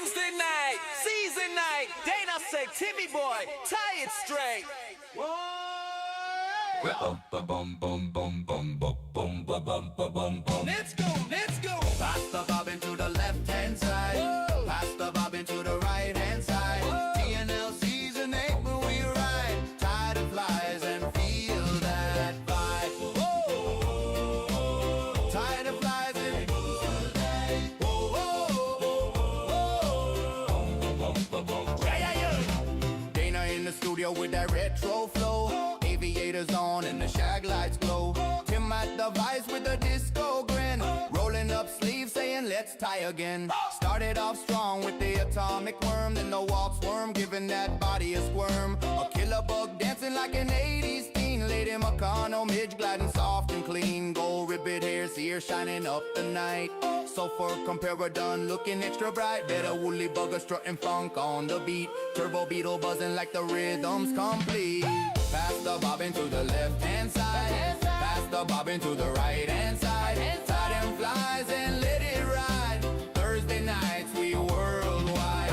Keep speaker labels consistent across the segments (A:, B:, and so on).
A: Tuesday night, season night. Dana say, Timmy boy, tie it straight. Let's go, let's go. Pass the bobbin to the left-hand side. Whoa. Pass the bobbin to the right-hand side. TNL season 8 when we ride. Tide of flies and feel that vibe. Whoa. Tide of flies and feel that. Whoa. Yeah. Dana in the studio with that retro flow. Aviators on and the shag lights glow. Tim at the vise with a disco grin. Rolling up sleeves saying let's tie again. Started off strong with the atomic worm. Then the Walt worm giving that body a squirm. A killer bug dancing like an 80s teen. Lady McConnell midge gliding soft and clean. Gold ribbit hairs here shining up the night. Sulfur compare done looking extra bright. Better woolly bugger strutting funk on the beat. Turbo beetle buzzing like the rhythm's complete. Pass the bobbin to the left-hand side. Pass the bobbin to the right-hand side. Tie them flies and let it ride. Thursday nights we worldwide.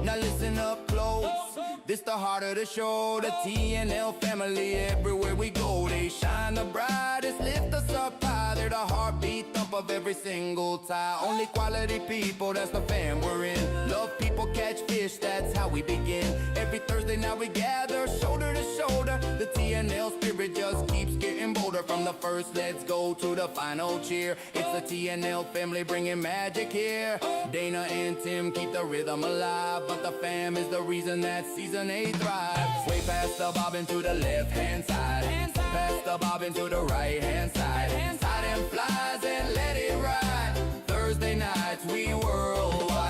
A: Now listen up close. This the heart of the show. The TNL family everywhere we go. They shine the brightest, lift us up high. They're the heartbeat thump of every single tie. Only quality people, that's the fam we're in. Love people, catch fish, that's how we begin. Every Thursday night we gather, shoulder to shoulder. The TNL spirit just keeps getting bolder. From the first let's go to the final cheer. It's the TNL family bringing magic here. Dana and Tim keep the rhythm alive. But the fam is the reason that season 8 thrives. Way past the bobbin to the left-hand side. Pass the bobbin to the right-hand side. Tie them flies and let it ride. Thursday nights we worldwide.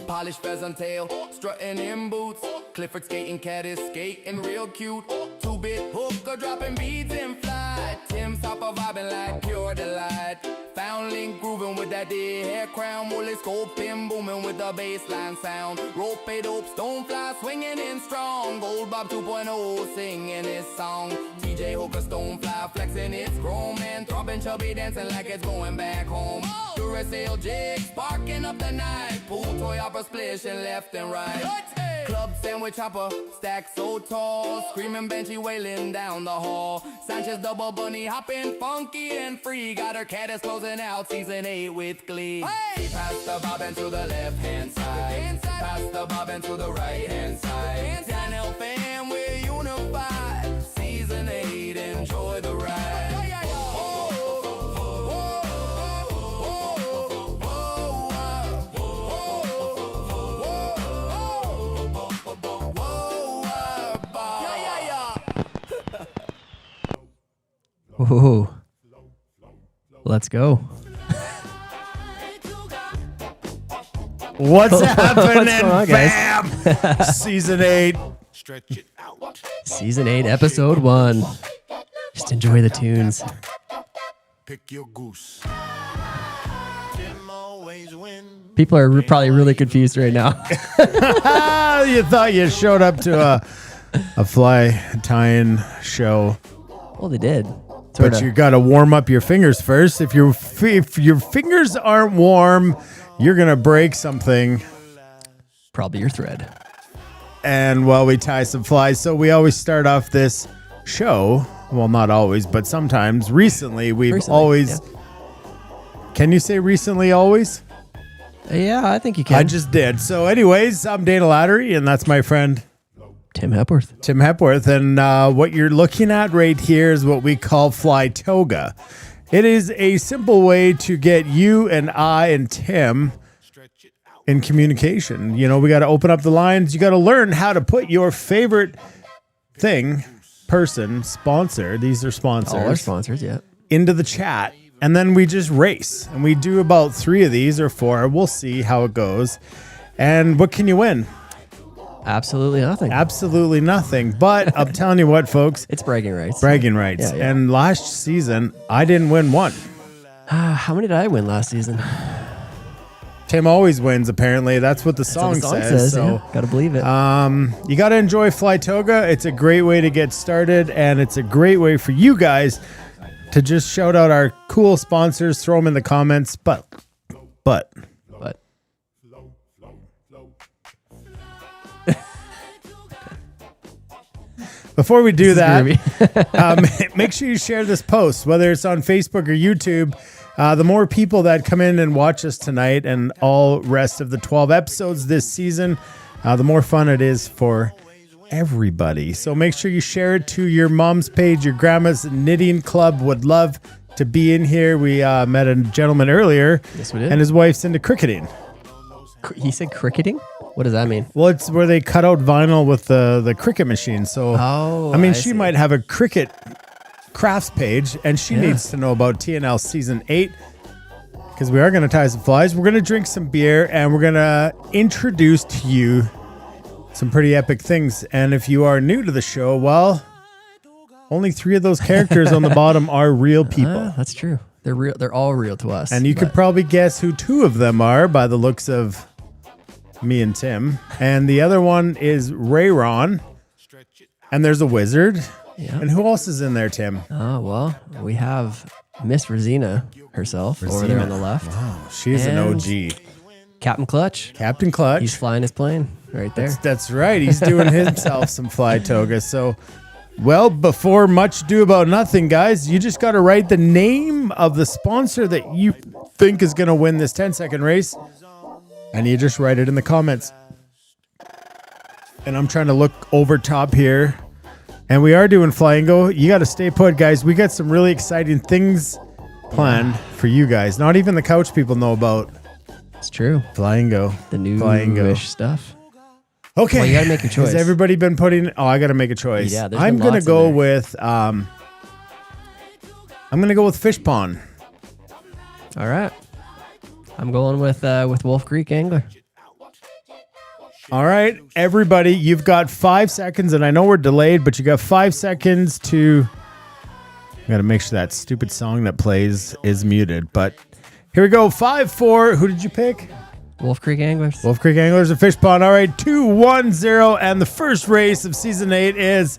A: Polished pheasant tail, strutting in boots. Clifford skating cat is skating real cute. 2-bit hooker dropping beads in flight. Tim's hopper vibing like pure delight. Foundling grooving with that dead hair crown. Woolly scoping booming with the bassline sound. Rope a dope stonefly swinging in strong. Gold Bob 2.0 singing his song. TJ hooker stonefly flexing its chrome. And throbbing chubby dancing like it's going back home. Duracell jig sparking up the night. Pool toy opera splishing left and right. Club sandwich hopper stacked so tall. Screaming Banshee wailing down the hall. Sanchez double bunny hopping funky and free. Got her cat is closing out season 8 with glee. She passed the bobbin to the left hand side. Pass the bobbin to the right hand side. Channel fam, we're unified. Season 8, enjoy the ride.
B: Ooh. Let's go.
C: What's happening,
B: going on, guys?
C: fam? Season 8.
A: Stretch it out.
B: Season 8, episode 1. Just enjoy the tunes.
A: Pick your goose.
B: People are probably really confused right now.
C: You thought you showed up to a fly tying show.
B: Well, they did.
C: But you got to warm up your fingers first. If your fingers aren't warm, you're going to break something.
B: Probably your thread.
C: And while we tie some flies, so we always start off this show. Well, not always, but sometimes. Recently, always. Yeah. Can you say recently always?
B: Yeah, I think you can.
C: I just did. So anyways, I'm Dana Lattery, and that's my friend
B: Tim Hepworth.
C: And what you're looking at right here is what we call fly toga. It is a simple way to get you and I and Tim in communication. You know, we got to open up the lines. You got to learn how to put your favorite thing, person, sponsor. These are sponsors.
B: All our sponsors, yeah.
C: Into the chat. And then we just race. And we do about 3 of these or 4. We'll see how it goes. And what can you win?
B: Absolutely nothing.
C: Absolutely nothing. But I'm telling you what, folks.
B: It's bragging rights.
C: Bragging rights.
B: Yeah.
C: And last season, I didn't win one.
B: How many did I win last season?
C: Tim always wins, apparently. That's what the song says. So,
B: yeah. Gotta believe it.
C: you got to enjoy Fly Toga. It's a great way to get started, and it's a great way for you guys to just shout out our cool sponsors, throw them in the comments. But. Before we do that, make sure you share this post, whether it's on Facebook or YouTube. The more people that come in and watch us tonight and all rest of the 12 episodes this season, the more fun it is for everybody. So make sure you share it to your mom's page. Your grandma's knitting club would love to be in here. We met a gentleman earlier.
B: Yes, we did.
C: And his wife's into cricketing.
B: He said cricketing? What does that mean?
C: Well, it's where they cut out vinyl with the cricket machine. So, I
B: see.
C: might have a cricket crafts page, and she needs to know about TNL Season 8, because we are going to tie some flies. We're going to drink some beer, and we're going to introduce to you some pretty epic things. And if you are new to the show, well, only 3 of those characters on the bottom are real people.
B: That's true. They're real. They're all real to us.
C: And you could probably guess who 2 of them are by the looks of me and Tim. And the other one is Rayron. And there's a wizard.
B: Yeah.
C: And who else is in there, Tim?
B: Oh, well, we have Miss Rosina herself over there on the left.
C: Wow, she's an OG.
B: Captain Clutch.
C: Captain Clutch.
B: He's flying his plane right there.
C: That's right. He's doing himself some Fly Toga. So, well, before much ado about nothing, guys, you just got to write the name of the sponsor that you think is going to win this 10-second race. And you just write it in the comments. And I'm trying to look over top here. And we are doing Flyingo. You got to stay put, guys. We got some really exciting things planned for you guys. Not even the couch people know about.
B: It's true.
C: Flyingo.
B: The new-ish stuff.
C: Okay.
B: Well, you got to make a choice.
C: Has everybody been putting... Oh, I got to make a choice.
B: Yeah,
C: I'm going to go with... I'm going to go with Fish Pond.
B: All right. I'm going with Wolf Creek Angler.
C: All right, everybody, you've got 5 seconds, and I know we're delayed, but you got 5 seconds to... I got to make sure that stupid song that plays is muted, but here we go. 5, 4. Who did you pick?
B: Wolf Creek Anglers.
C: Wolf Creek Anglers and Fish Pond. All right, 2, 1, 0, and the first race of Season 8 is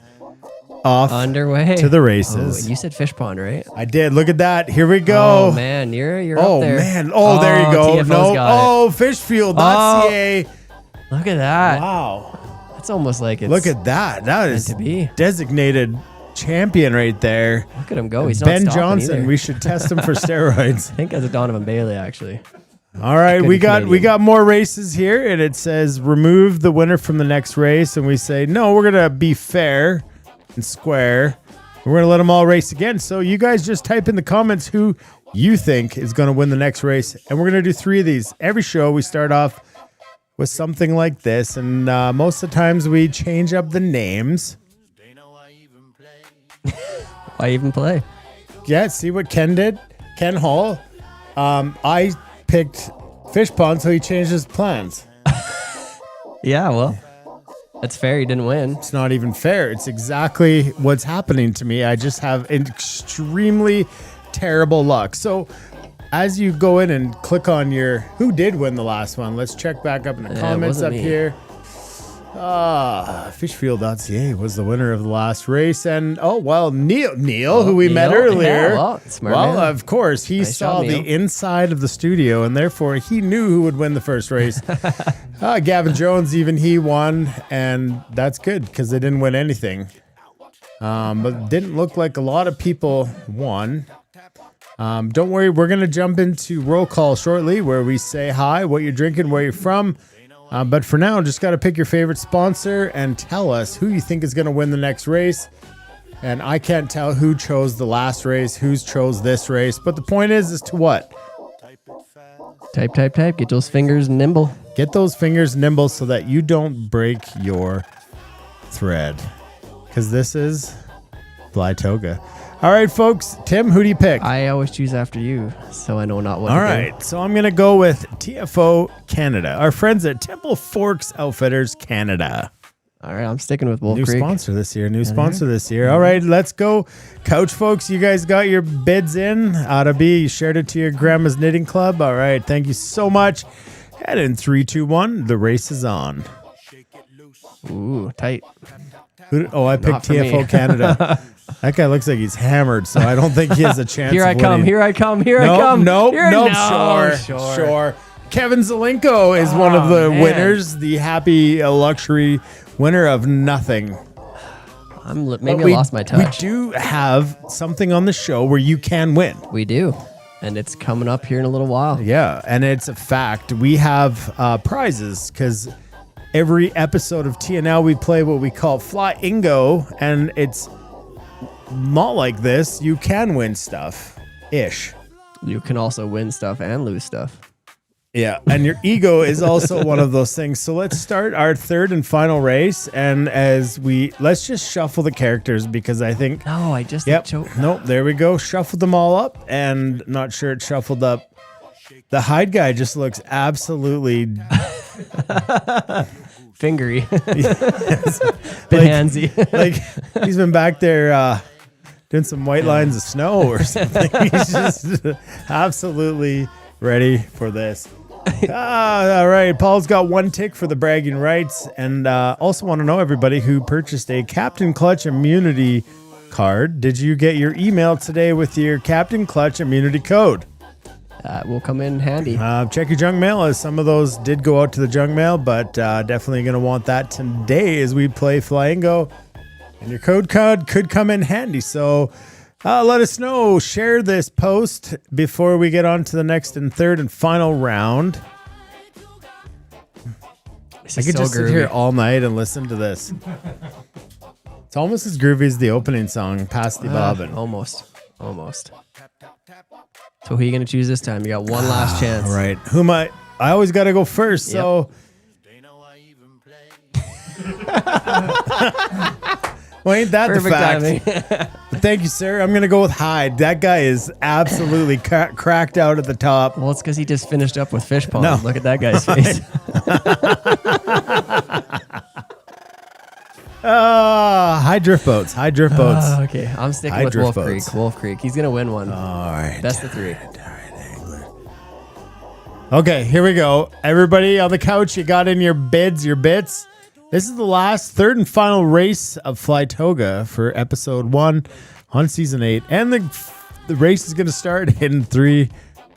C: off
B: underway
C: to the races.
B: Oh, and you said Fish Pond, right?
C: I did. Look at that. Here we go.
B: Oh, man, you're up there.
C: Oh, man. Oh, there you go.
B: TFO's
C: No.
B: got
C: Fishfield.ca.
B: Look at that.
C: Wow.
B: That's almost like it's
C: Look at that. That is
B: to be.
C: Designated champion right there.
B: Look at him go. He's
C: Ben
B: not stopping
C: Johnson.
B: either.
C: We should test him for steroids.
B: I think that's a Donovan Bailey, actually.
C: All right, we got
B: Canadian.
C: more races here, and it says remove the winner from the next race, and we say no, we're gonna be fair and square. We're gonna let them all race again. So you guys just type in the comments who you think is gonna win the next race, and we're gonna do 3 of these every show. We start off with something like this, and most of the times we change up the names.
B: Why even play?
C: Yeah, see what Ken did? Ken Hall. I picked Fish Pond, so he changed his plans.
B: Yeah, well, that's fair. He didn't win.
C: It's not even fair. It's exactly what's happening to me. I just have extremely terrible luck. So as you go in and click on your who did win the last one, let's check back up in the comments up here. Fishfield.ca was the winner of the last race, and Neil, who we met earlier.
B: Yeah, smart man.
C: Of course, he
B: Nice
C: saw
B: job,
C: the
B: Neil.
C: inside of the studio, and therefore he knew who would win the first race. Gavin Jones, even he won, and that's good because they didn't win anything. But it didn't look like a lot of people won. Don't worry, we're gonna jump into roll call shortly, where we say hi, what you're drinking, where you're from. But for now, just got to pick your favorite sponsor and tell us who you think is going to win the next race. And I can't tell who chose the last race, who's chose this race. But the point is to what?
B: Type. Get those fingers nimble.
C: Get those fingers nimble so that you don't break your thread. Because this is Fly Toga. All right, folks. Tim, who do you pick?
B: I always choose after you, so I know not what
C: All
B: to do.
C: right, so I'm going to go with TFO Canada, our friends at Temple Forks Outfitters Canada.
B: All right, I'm sticking with Wolf
C: New
B: Creek.
C: sponsor this year. All right, let's go. Couch folks, you guys got your bids in. Oughta be. You shared it to your grandma's knitting club. All right, thank you so much. And in 3, 2, 1, the race is on.
B: Ooh, tight.
C: I picked
B: Not for me.
C: TFO Canada. That guy looks like he's hammered, so I don't think he has a chance.
B: Here I
C: of
B: come.
C: winning.
B: Here I come. Here I
C: Nope,
B: come.
C: nope,
B: Here-
C: nope.
B: no,
C: Sure. Kevin Zelenko is one of the
B: man.
C: winners, the happy luxury winner of nothing.
B: Maybe
C: But
B: I lost my touch.
C: We do have something on the show where you can win.
B: We do. And it's coming up here in a little while.
C: Yeah, and it's a fact. We have prizes because every episode of TNL we play what we call Fly Ingo, and it's not like this. You can win stuff-ish.
B: You can also win stuff and lose stuff.
C: Yeah, and your ego is also one of those things. So let's start our third and final race, and let's just shuffle the characters because I think.
B: No, I just choked.
C: Nope, there we go. Shuffled them all up, and not sure it shuffled up. The hide guy just looks absolutely
B: Fingery.
C: Bit
B: handsy.
C: like he's been back there doing some white lines of snow or something. He's just absolutely ready for this. All right. Paul's got one tick for the bragging rights, and also want to know everybody who purchased a Captain Clutch immunity card. Did you get your email today with your Captain Clutch immunity code?
B: That will come in handy.
C: Check your junk mail, as some of those did go out to the junk mail, but definitely going to want that today as we play Flyingo. And your code could come in handy. So let us know. Share this post before we get on to the next and third and final round. I could just sit here all night and listen to this. It's almost as groovy as the opening song, Pass the Bobbin.
B: Almost. So who are you going to choose this time? You got one last chance.
C: All right. Who am I? I always got to go first.
B: Yep.
C: So. Well, ain't that
B: Perfect
C: the fact?
B: timing.
C: But thank you, sir. I'm going to go with Hyde. That guy is absolutely cracked out at the top.
B: Well, it's because he just finished up with Fish Pond.
C: No.
B: Look at that guy's face.
C: High drift boats.
B: Okay, I'm sticking
C: High
B: with
C: drift
B: Wolf
C: boats.
B: Creek. Wolf Creek. He's going to win one.
C: All right.
B: Best of three.
C: Okay, here we go. Everybody on the couch, you got in your bids, your bits. This is the last, third and final race of Fly Toga for episode 1 on season 8. And the race is going to start in 3,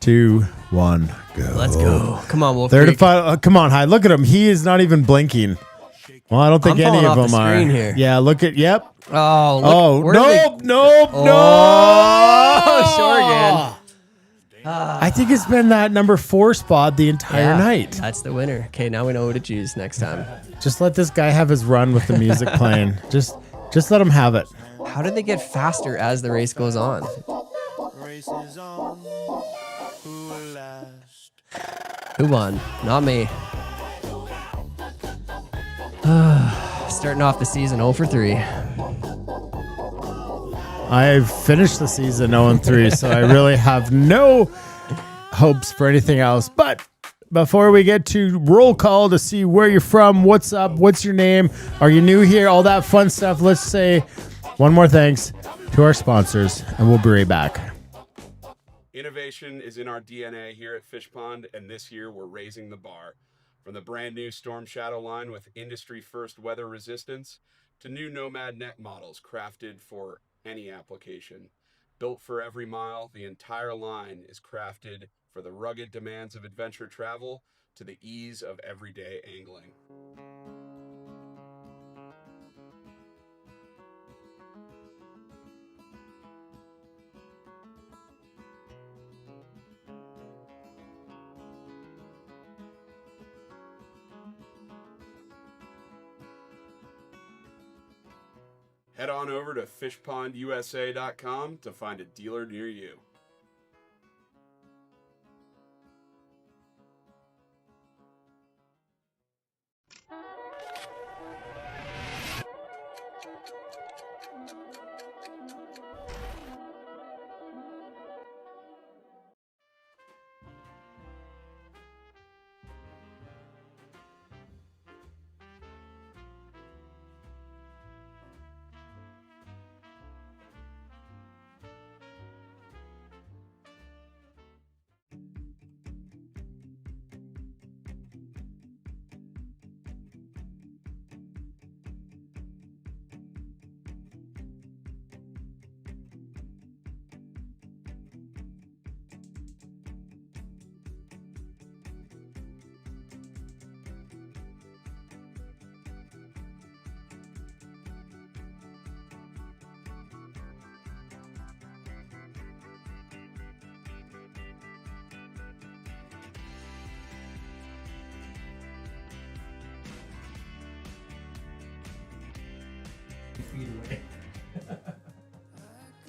C: 2, 1, go.
B: Let's go. Come on, Wolf
C: Third
B: Creek.
C: and final. Come on, Hyde. Look at him. He is not even blinking. Well, I don't think
B: I'm
C: any
B: falling
C: of
B: off
C: them
B: the
C: are.
B: screen here.
C: Yeah, look at, yep.
B: Oh, look.
C: Oh,
B: Where are they-
C: nope.
B: Oh, short again.
C: I think it's been that number 4 spot the entire
B: Yeah,
C: night.
B: That's the winner. Okay, now we know who to choose next time.
C: Just let this guy have his run with the music playing. Just let him have it.
B: How did they get faster as the race goes on? Who won? Not me. Starting off the season 0 for 3.
C: I've finished the season 0-3, so I really have no hopes for anything else. But before we get to roll call to see where you're from, what's up, what's your name, are you new here, all that fun stuff, let's say one more thanks to our sponsors, and we'll be right back.
D: Innovation is in our DNA here at Fish Pond, and this year we're raising the bar. From the brand new Storm Shadow line with industry-first weather resistance to new Nomad neck models crafted for any application. Built for every mile, the entire line is crafted for the rugged demands of adventure travel to the ease of everyday angling. Head on over to fishpondusa.com to find a dealer near you.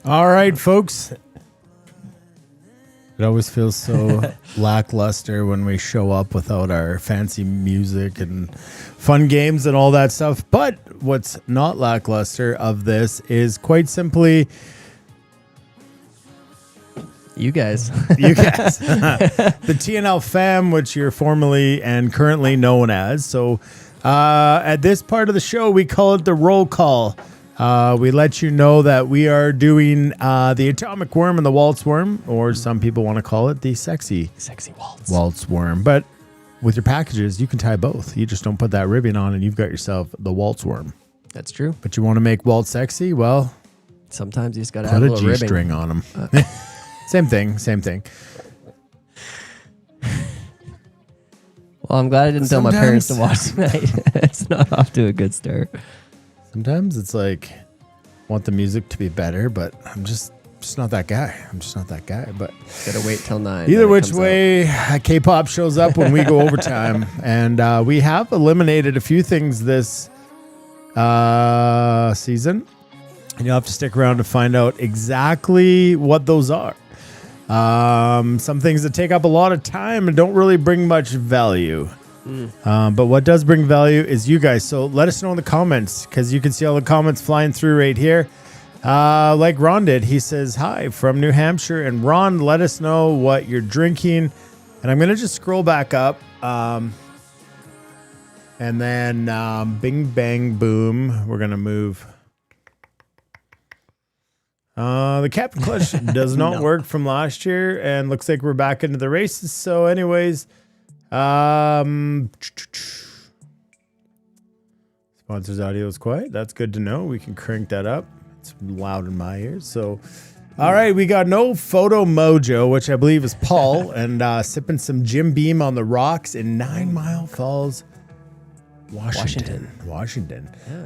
C: All right, folks. It always feels so lackluster when we show up without our fancy music and fun games and all that stuff. But what's not lackluster of this is quite simply
B: you guys.
C: you guys. The TNL fam, which you're formerly and currently known as. So at this part of the show, we call it the roll call. We let you know that we are doing the atomic worm and the waltz worm, or some people want to call it the sexy waltz worm. But with your packages, you can tie both. You just don't put that ribbon on and you've got yourself the waltz worm.
B: That's true.
C: But you want to make waltz sexy? Well,
B: sometimes you just got to
C: put
B: have a
C: a
B: little ribbon.
C: G-string on them. Same thing.
B: Well, I'm glad I didn't tell my parents to watch tonight. It's not off to a good start.
C: Sometimes it's like, want the music to be better, but I'm just not that guy. But
B: Gotta wait till 9.
C: either which way, K-pop shows up when we go overtime. And we have eliminated a few things this season. And you'll have to stick around to find out exactly what those are. Some things that take up a lot of time and don't really bring much value. But what does bring value is you guys. So let us know in the comments, because you can see all the comments flying through right here. Like Ron did. He says, hi from New Hampshire. And Ron, let us know what you're drinking. And I'm going to just scroll back up. And then bing, bang, boom. We're going to move. The Captain Clutch does not work from last year. And looks like we're back into the races. So anyways... Sponsors audio is quiet. That's good to know. We can crank that up. It's loud in my ears. So, all right, we got no photo mojo, which I believe is Paul, and sipping some Jim Beam on the rocks in 9 Mile Falls, Washington.
B: Yeah,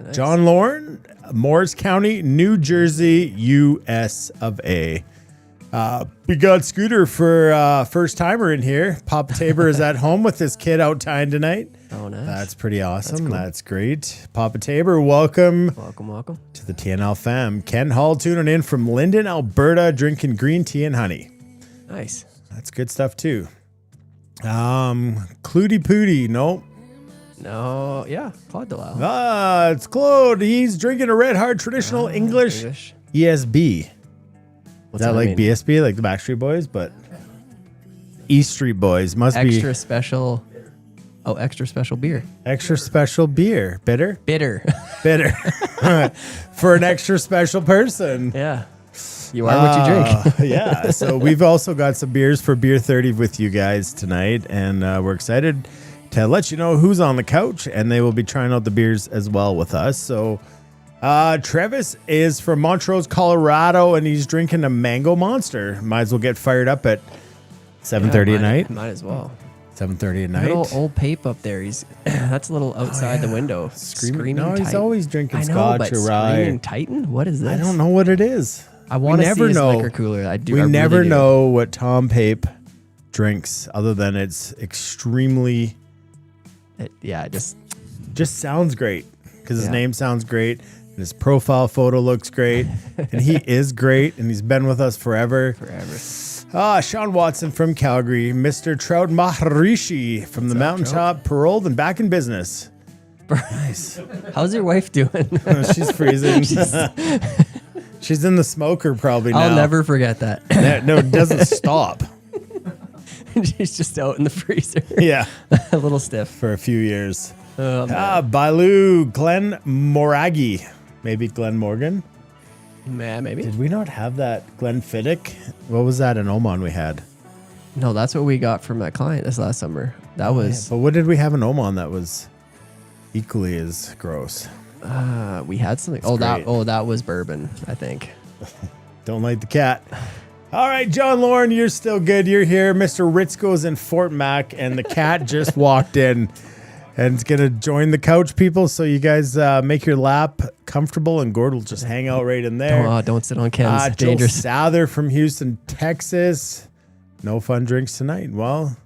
B: nice.
C: John Lauren, Morris County, New Jersey, US of A. We got Scooter for first timer in here. Papa Tabor is at home with his kid out tying tonight.
B: Oh, nice.
C: That's pretty awesome.
B: That's cool.
C: That's great. Papa Tabor, welcome
B: to
C: the TNL fam. Ken Hall tuning in from Linden, Alberta, drinking green tea and honey.
B: Nice.
C: That's good stuff too. Cludy Pooty, nope.
B: No, yeah, Claude Delisle.
C: It's Claude. He's drinking a red hard traditional English ESB. Is that like mean? BSB, like the Backstreet Boys, but East Street Boys must be
B: extra special. Oh, extra special beer.
C: Extra special beer. Bitter. For an extra special person.
B: Yeah. You are what you drink.
C: Yeah. So we've also got some beers for Beer 30 with you guys tonight, and we're excited to let you know who's on the couch, and they will be trying out the beers as well with us. So Travis is from Montrose, Colorado, and he's drinking a Mango Monster. Might as well get fired up at 7:30 at night.
B: Might as well.
C: 7:30 at night.
B: Little old Pape up there. He's that's a little outside the window.
C: Screaming. No, he's
B: Titan.
C: always drinking
B: I know,
C: Scotch
B: but
C: or rye.
B: Screaming Titan. What is this?
C: I don't know what it is.
B: I want to see his liquor cooler. I do.
C: We
B: I
C: never
B: really do.
C: know what Tom Pape drinks, other than it's extremely.
B: It
C: just sounds great because his name sounds great. And his profile photo looks great, and he is great, and he's been with us forever. Sean Watson from Calgary, Mr. Trout Maharishi from the Mountaintop, paroled and back in business. Nice.
B: How's your wife doing?
C: She's freezing. She's in the smoker probably now.
B: I'll never forget that.
C: No, it doesn't stop.
B: She's just out in the freezer.
C: Yeah.
B: A little stiff.
C: For a few years.
B: Bailu,
C: Glenn Moragi. Maybe Glenn Morgan?
B: Man, maybe.
C: Did we not have that Glenn Fiddick? What was that in Oman we had?
B: No, that's what we got from that client this last summer. That was...
C: Yeah, but what did we have in Oman that was equally as gross?
B: We had something... that was bourbon, I think.
C: Don't like the cat. All right, John Lauren, you're still good. You're here. Mr. Ritzko's in Fort Mac, and the cat just walked in. And it's going to join the couch, people. So you guys make your lap comfortable, and Gord will just hang out right in there.
B: Don't sit on Ken's.
C: Joe
B: Dangerous.
C: Sather from Houston, Texas. No fun drinks tonight. Well,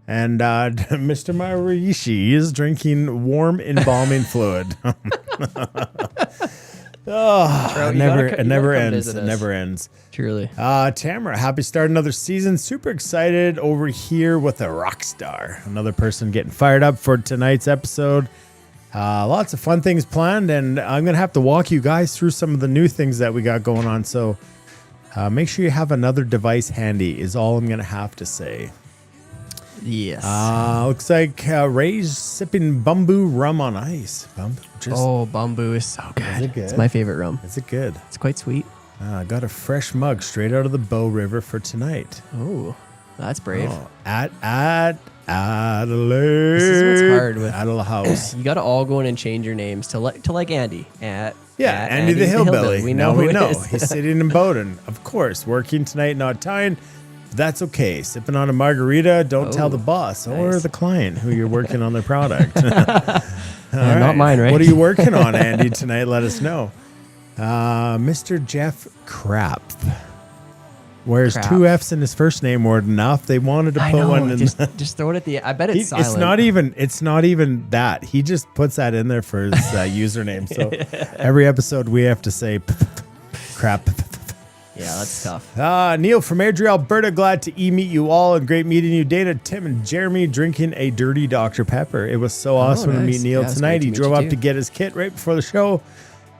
C: and Mr. Marishi is drinking warm embalming fluid. Oh,
B: Trout,
C: it
B: you
C: never
B: gotta come
C: ends.
B: visit
C: It
B: us.
C: never ends.
B: Truly.
C: Tamara, happy start another season. Super excited over here with a rock star. Another person getting fired up for tonight's episode. Lots of fun things planned, and I'm going to have to walk you guys through some of the new things that we got going on. So make sure you have another device handy is all I'm going to have to say.
B: Yes.
C: Looks like Ray's sipping bamboo rum on ice.
B: Bamboo is so good.
C: Is it good?
B: It's my favorite rum.
C: Is it good?
B: It's quite sweet.
C: I got a fresh mug straight out of the Bow River for tonight.
B: Oh, that's brave.
C: At Adelaide.
B: This is what's hard with
C: Adelaide House.
B: You got to all go in and change your names to like Andy.
C: Andy the Hillbilly.
B: We know
C: Now
B: who
C: we
B: it
C: know.
B: is.
C: He's sitting in Bowden. Of course, working tonight, not tying. That's okay. Sipping on a margarita. Don't tell the boss or
B: nice.
C: the client who you're working on their product. All
B: Yeah, not mine, right?
C: What are you working on, Andy, tonight? Let us know. Mr. Jeff Krapp. Whereas
B: Krapp.
C: 2 F's in his first name weren't enough. They wanted to
B: I
C: put
B: know.
C: one in.
B: Just throw it at the. I bet it's silent.
C: It's not even that. He just puts that in there for his username. So every episode we have to say crap.
B: Yeah, that's tough.
C: Neil from Airdrie, Alberta. Glad to meet you all and great meeting you. Dana, Tim, and Jeremy drinking a dirty Dr. Pepper. It was so awesome to
B: nice.
C: meet Neil
B: Yeah, it's
C: tonight.
B: great to
C: He
B: meet
C: drove
B: you
C: up
B: too.
C: to get his kit right before the show.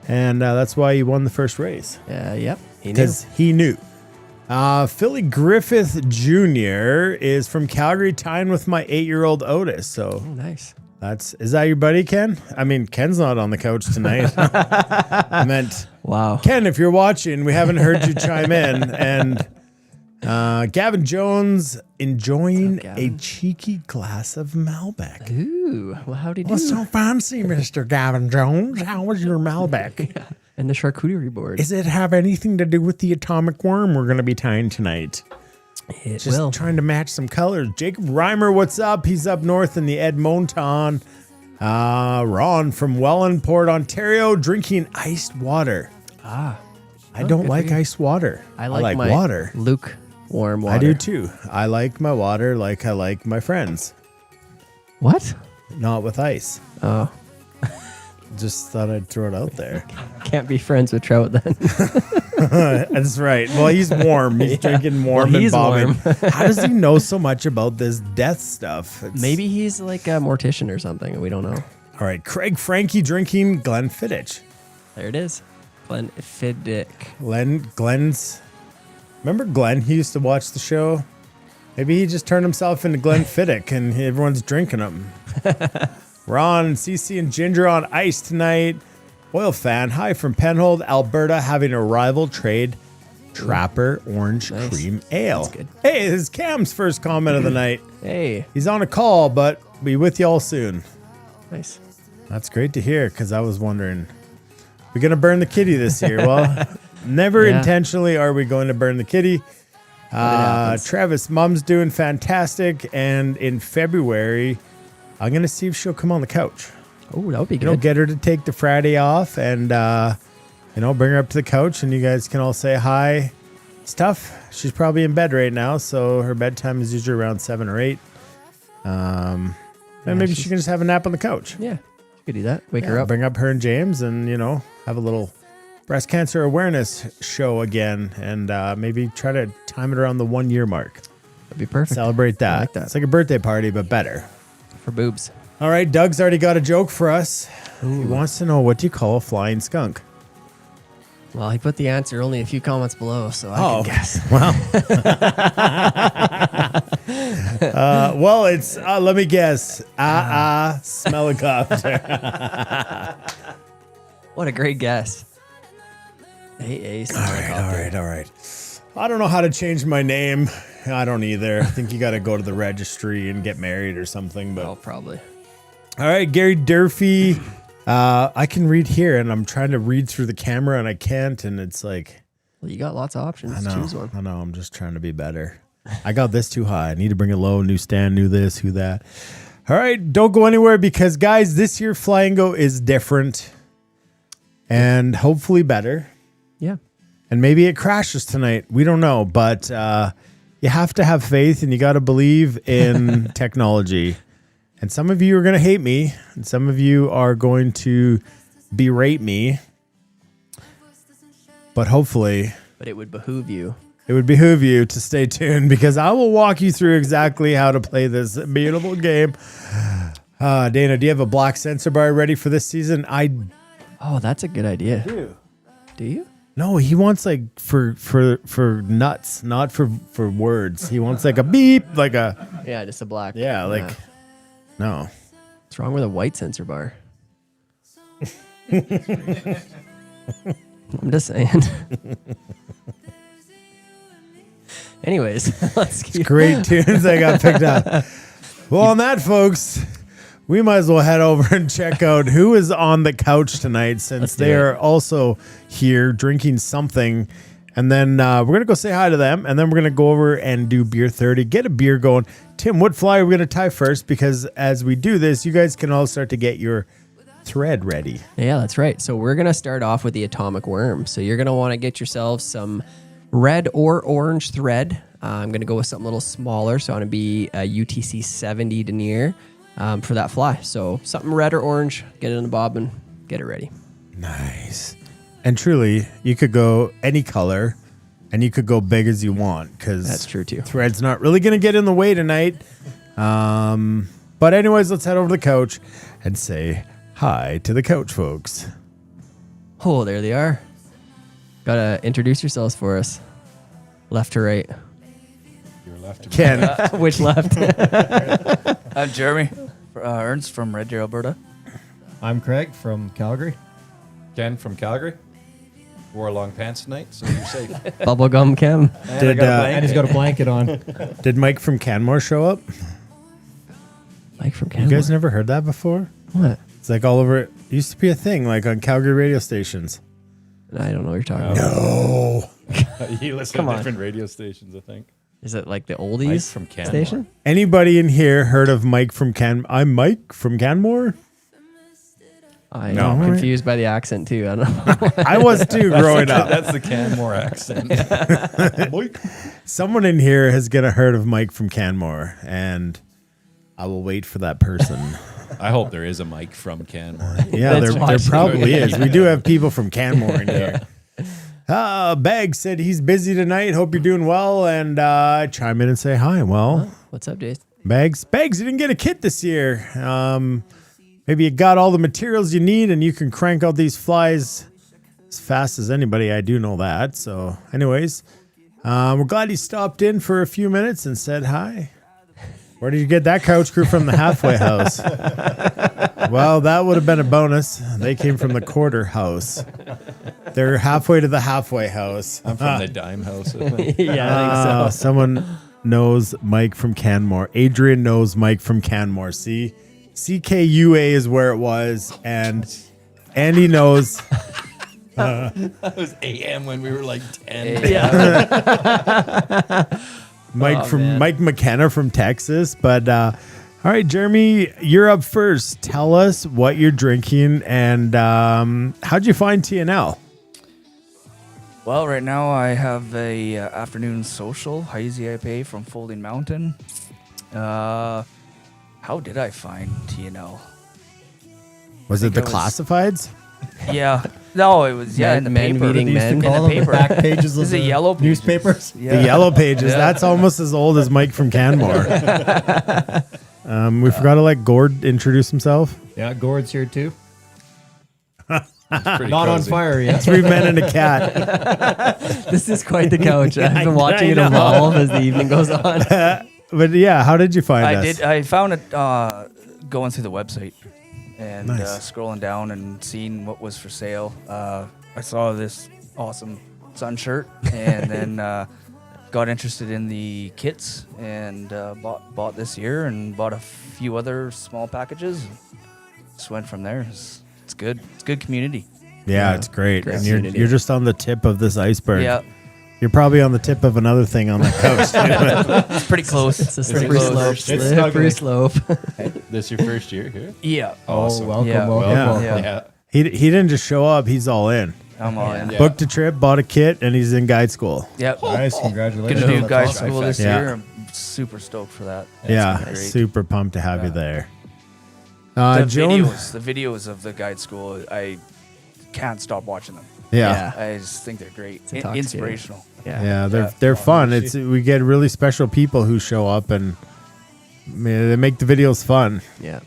C: And that's why he won the first race.
B: Yep. He knew.
C: Because he knew. Philly Griffith Jr. is from Calgary, tying with my 8-year-old Otis. So
B: Oh, nice.
C: is that your buddy, Ken? I mean, Ken's not on the couch tonight. I meant,
B: Wow.
C: Ken, if you're watching, we haven't heard you chime in. And Gavin Jones enjoying
B: What's up,
C: a
B: Gavin?
C: cheeky glass of Malbec.
B: Ooh. Well, how'd he do?
C: What's so fancy, Mr. Gavin Jones? How was your Malbec?
B: And the charcuterie board.
C: Does it have anything to do with the atomic worm we're going to be tying tonight?
B: It
C: Just
B: will.
C: trying to match some colors. Jacob Reimer, what's up? He's up north in the Edmonton. Ron from Wellandport, Ontario, drinking iced water. I don't
B: good
C: like
B: for you.
C: iced water.
B: I like my
C: water.
B: lukewarm water.
C: I do too. I like my water like I like my friends.
B: What?
C: Not with ice.
B: Oh,
C: Just thought I'd throw it out there.
B: can't be friends with Trout then.
C: That's right. Well, he's warm. He's drinking warm
B: Well,
C: and
B: he's
C: bobbing.
B: warm.
C: How does he know so much about this death stuff?
B: Maybe he's like a mortician or something. We don't know.
C: All right. Craig Frankie drinking Glenfiddich.
B: There it is. Glenfiddich.
C: Glenn's. Remember Glenn? He used to watch the show. Maybe he just turned himself into Glenfiddich and everyone's drinking him. Ron, CC, and Ginger on ice tonight. Oil fan, hi from Penhold, Alberta, having a rival trade Trapper Orange
B: Nice.
C: Cream Ale.
B: That's good.
C: Hey, this is Cam's first comment of the night.
B: Hey,
C: He's on a call, but be with y'all soon.
B: nice.
C: That's great to hear because I was wondering, we going to burn the kitty this year? Well, never
B: Yeah.
C: intentionally are we going to burn the kitty.
B: happens.
C: Travis, mom's doing fantastic. And in February, I'm going to see if she'll come on the couch.
B: Oh, that would be
C: You know,
B: good.
C: get her to take the Friday off and, bring her up to the couch and you guys can all say hi. It's tough. She's probably in bed right now, so her bedtime is usually around 7 or 8. And maybe she can just have a nap on the couch.
B: Yeah, you could do that. Wake her
C: Yeah,
B: up.
C: bring up her and James and, have a little breast cancer awareness show again and maybe try to time it around the 1-year mark.
B: That'd be perfect.
C: Celebrate that.
B: I like that.
C: It's like a birthday party, but better.
B: For boobs.
C: All right, Doug's already got a joke for us. He wants to know, what do you call a flying skunk?
B: Well, he put the answer only a few comments below, so I can guess.
C: Well, it's, let me guess, smellicopter.
B: What a great guess. Hey,
C: All right. I don't know how to change my name. I don't either. I think you got to go to the registry and get married or something. But
B: Oh, probably.
C: all right, Gary Durfee. I can read here, and I'm trying to read through the camera, and I can't. And it's like,
B: Well, you got lots of options.
C: I know,
B: Choose one.
C: I know. I'm just trying to be better. I got this too high. I need to bring it low. New stand, new this, new that. All right, don't go anywhere because, guys, this year Flyingo is different and hopefully better.
B: Yeah.
C: And maybe it crashes tonight. We don't know, but you have to have faith and you got to believe in technology. And some of you are going to hate me, and some of you are going to berate me. but hopefully
B: But it would behoove you.
C: it would behoove you to stay tuned because I will walk you through exactly how to play this beautiful game. Dana, do you have a black sensor bar ready for this season?
B: Oh, that's a good idea. Do you?
C: No, he wants like for nuts, not for words. He wants like a beep, like a
B: Yeah, just a black.
C: no.
B: What's wrong with a white sensor bar? I'm just saying. Anyways, let's keep.
C: Great tunes I got picked up. Well, on that, folks, we might as well head over and check out who is on the couch tonight since
B: Let's do
C: they
B: it.
C: are also here drinking something. And then we're going to go say hi to them. And then we're going to go over and do beer 30, get a beer going. Tim, what fly are we going to tie first? Because as we do this, you guys can all start to get your thread ready.
B: Yeah, that's right. So we're going to start off with the atomic worm. So you're going to want to get yourself some red or orange thread. I'm going to go with something a little smaller. So I'm going to be a UTC 70 denier for that fly. So something red or orange, get it in the bob and get it ready.
C: Nice. And truly, you could go any color and you could go big as you want because
B: That's true too.
C: thread's not really going to get in the way tonight. But anyways, let's head over to the couch and say hi to the couch folks.
B: Oh, there they are. Gotta introduce yourselves for us. Left to right.
E: Your left.
C: Ken,
B: Which left?
F: I'm Jeremy Ernst from Red Deer, Alberta.
G: I'm Craig from Calgary.
E: Ken from Calgary. Wore long pants tonight, so you're safe.
B: Bubblegum Chem.
C: did
G: And he's got a blanket on.
C: did Mike from Canmore show up?
B: Mike from
C: You
B: Canada.
C: guys never heard that before?
B: What?
C: It's like all over. It used to be a thing, like on Calgary radio stations.
B: I don't know what you're talking about.
C: Oh,
E: You listen
B: Come
E: to
B: on.
E: different radio stations, I think.
B: Is it like the
E: Mike
B: oldies
E: from Canmore.
B: station?
C: anybody in here heard of Mike from I'm Mike from Canmore.
B: I'm
C: No.
B: confused by the accent too. I don't know.
C: I was too growing up.
E: That's the Canmore accent. Mike.
C: Someone in here has gonna heard of Mike from Canmore, and I will wait for that person.
E: I hope there is a Mike from Canmore.
C: Yeah,
B: That's
C: there
B: watching.
C: probably is. We do have people from Canmore in here. Bag said he's busy tonight. Hope you're doing well, and chime in and say hi. Well,
B: What's up, Jace?
C: Bags, you didn't get a kit this year. Maybe you got all the materials you need, and you can crank out these flies as fast as anybody. I do know that. So, anyways, we're glad he stopped in for a few minutes and said hi. Where did you get that couch crew from the halfway house? Well, that would have been a bonus. They came from the quarter house. They're halfway to the halfway house.
E: I'm from the Dime House. I think.
B: Yeah, I think
C: Someone knows Mike from Canmore. Adrian knows Mike from Canmore. See, CKUA is where it was, and Andy knows.
E: That was AM when we were like 10.
B: so. Yeah.
C: Mike
B: man.
C: Mike McKenna from Texas. But all right, Jeremy, you're up first. Tell us what you're drinking and how'd you find TNL?
F: Well, right now I have a afternoon social hazy IPA from Folding Mountain. How did I find TNL?
C: Was it the
F: think I was-
C: classifieds?
F: Yeah, no, it was
B: Men-
F: in the
B: men
F: paper.
B: meeting
F: In
B: men.
F: the
G: Call them the
F: paper.
G: back pages of
F: Is it
G: the
F: yellow pages?
G: newspapers.
F: Yeah.
C: The Yellow Pages.
F: Yeah.
C: That's almost as old as Mike from Canmore. We forgot to let Gord introduce himself.
G: Yeah, Gord's here too.
E: Pretty
G: Not on
E: cozy.
G: fire yet.
C: 3 men and a cat.
B: This is quite the couch. I've been watching
C: I
B: it
C: know.
B: evolve as the evening goes on.
C: But yeah, how did you find us?
F: I found it going through the website and
C: Nice.
F: scrolling down and seeing what was for sale. I saw this awesome sun shirt and then got interested in the kits and bought this year and bought a few other small packages. Just went from there. It's good. It's good community.
C: Yeah, it's great.
B: Great
C: And you're
B: community.
C: just on the tip of this iceberg.
F: Yeah,
C: You're probably on the tip of another thing on that coast. too.
F: it's pretty close.
B: It's a
F: Pretty
B: slippery
F: close.
B: slope.
G: It's
B: Slippery
G: snuggling.
B: slope.
E: This your first year here?
F: Yeah,
E: Awesome.
G: Oh, welcome,
F: Yeah.
G: welcome,
C: Yeah.
G: welcome.
F: Yeah.
E: Yeah.
C: he didn't just show up. He's all in.
F: I'm all in.
E: Yeah.
C: Booked a trip, bought a kit, and he's in guide school.
F: Yep.
G: Nice, congratulations.
F: Gonna do
G: That's
F: guide
G: awesome.
F: school this
C: Yeah.
F: year. I'm super stoked for that.
C: Yeah,
F: gonna be great.
C: super pumped to have you there.
F: The
C: Joan,
F: videos of the guide school, I can't stop watching them.
C: Yeah.
F: I just think they're great.
B: intoxicating.
F: Inspirational.
C: Yeah, they're fun. We get really special people who show up and they make the videos fun.
B: Yeah.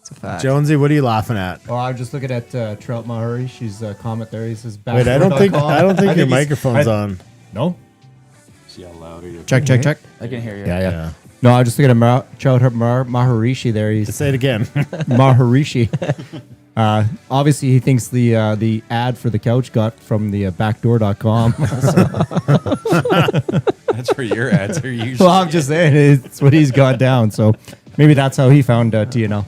B: It's a fact.
C: Jonesy, what are you laughing at?
G: Oh, I'm just looking at Trout Mahari. She's a comment there. He says,
C: Wait, I don't think your
G: he's-
C: microphone's on.
G: No?
E: See how loud are you?
G: Check.
F: I can hear you.
G: Yeah. No, I was just looking at Trout Maharishi there. He's
C: Say it again.
G: Maharishi. Obviously, he thinks the ad for the couch got from the backdoor.com.
E: That's where your ads are usually.
G: Well, I'm just saying it's what he's got down. So maybe that's how he found TNL.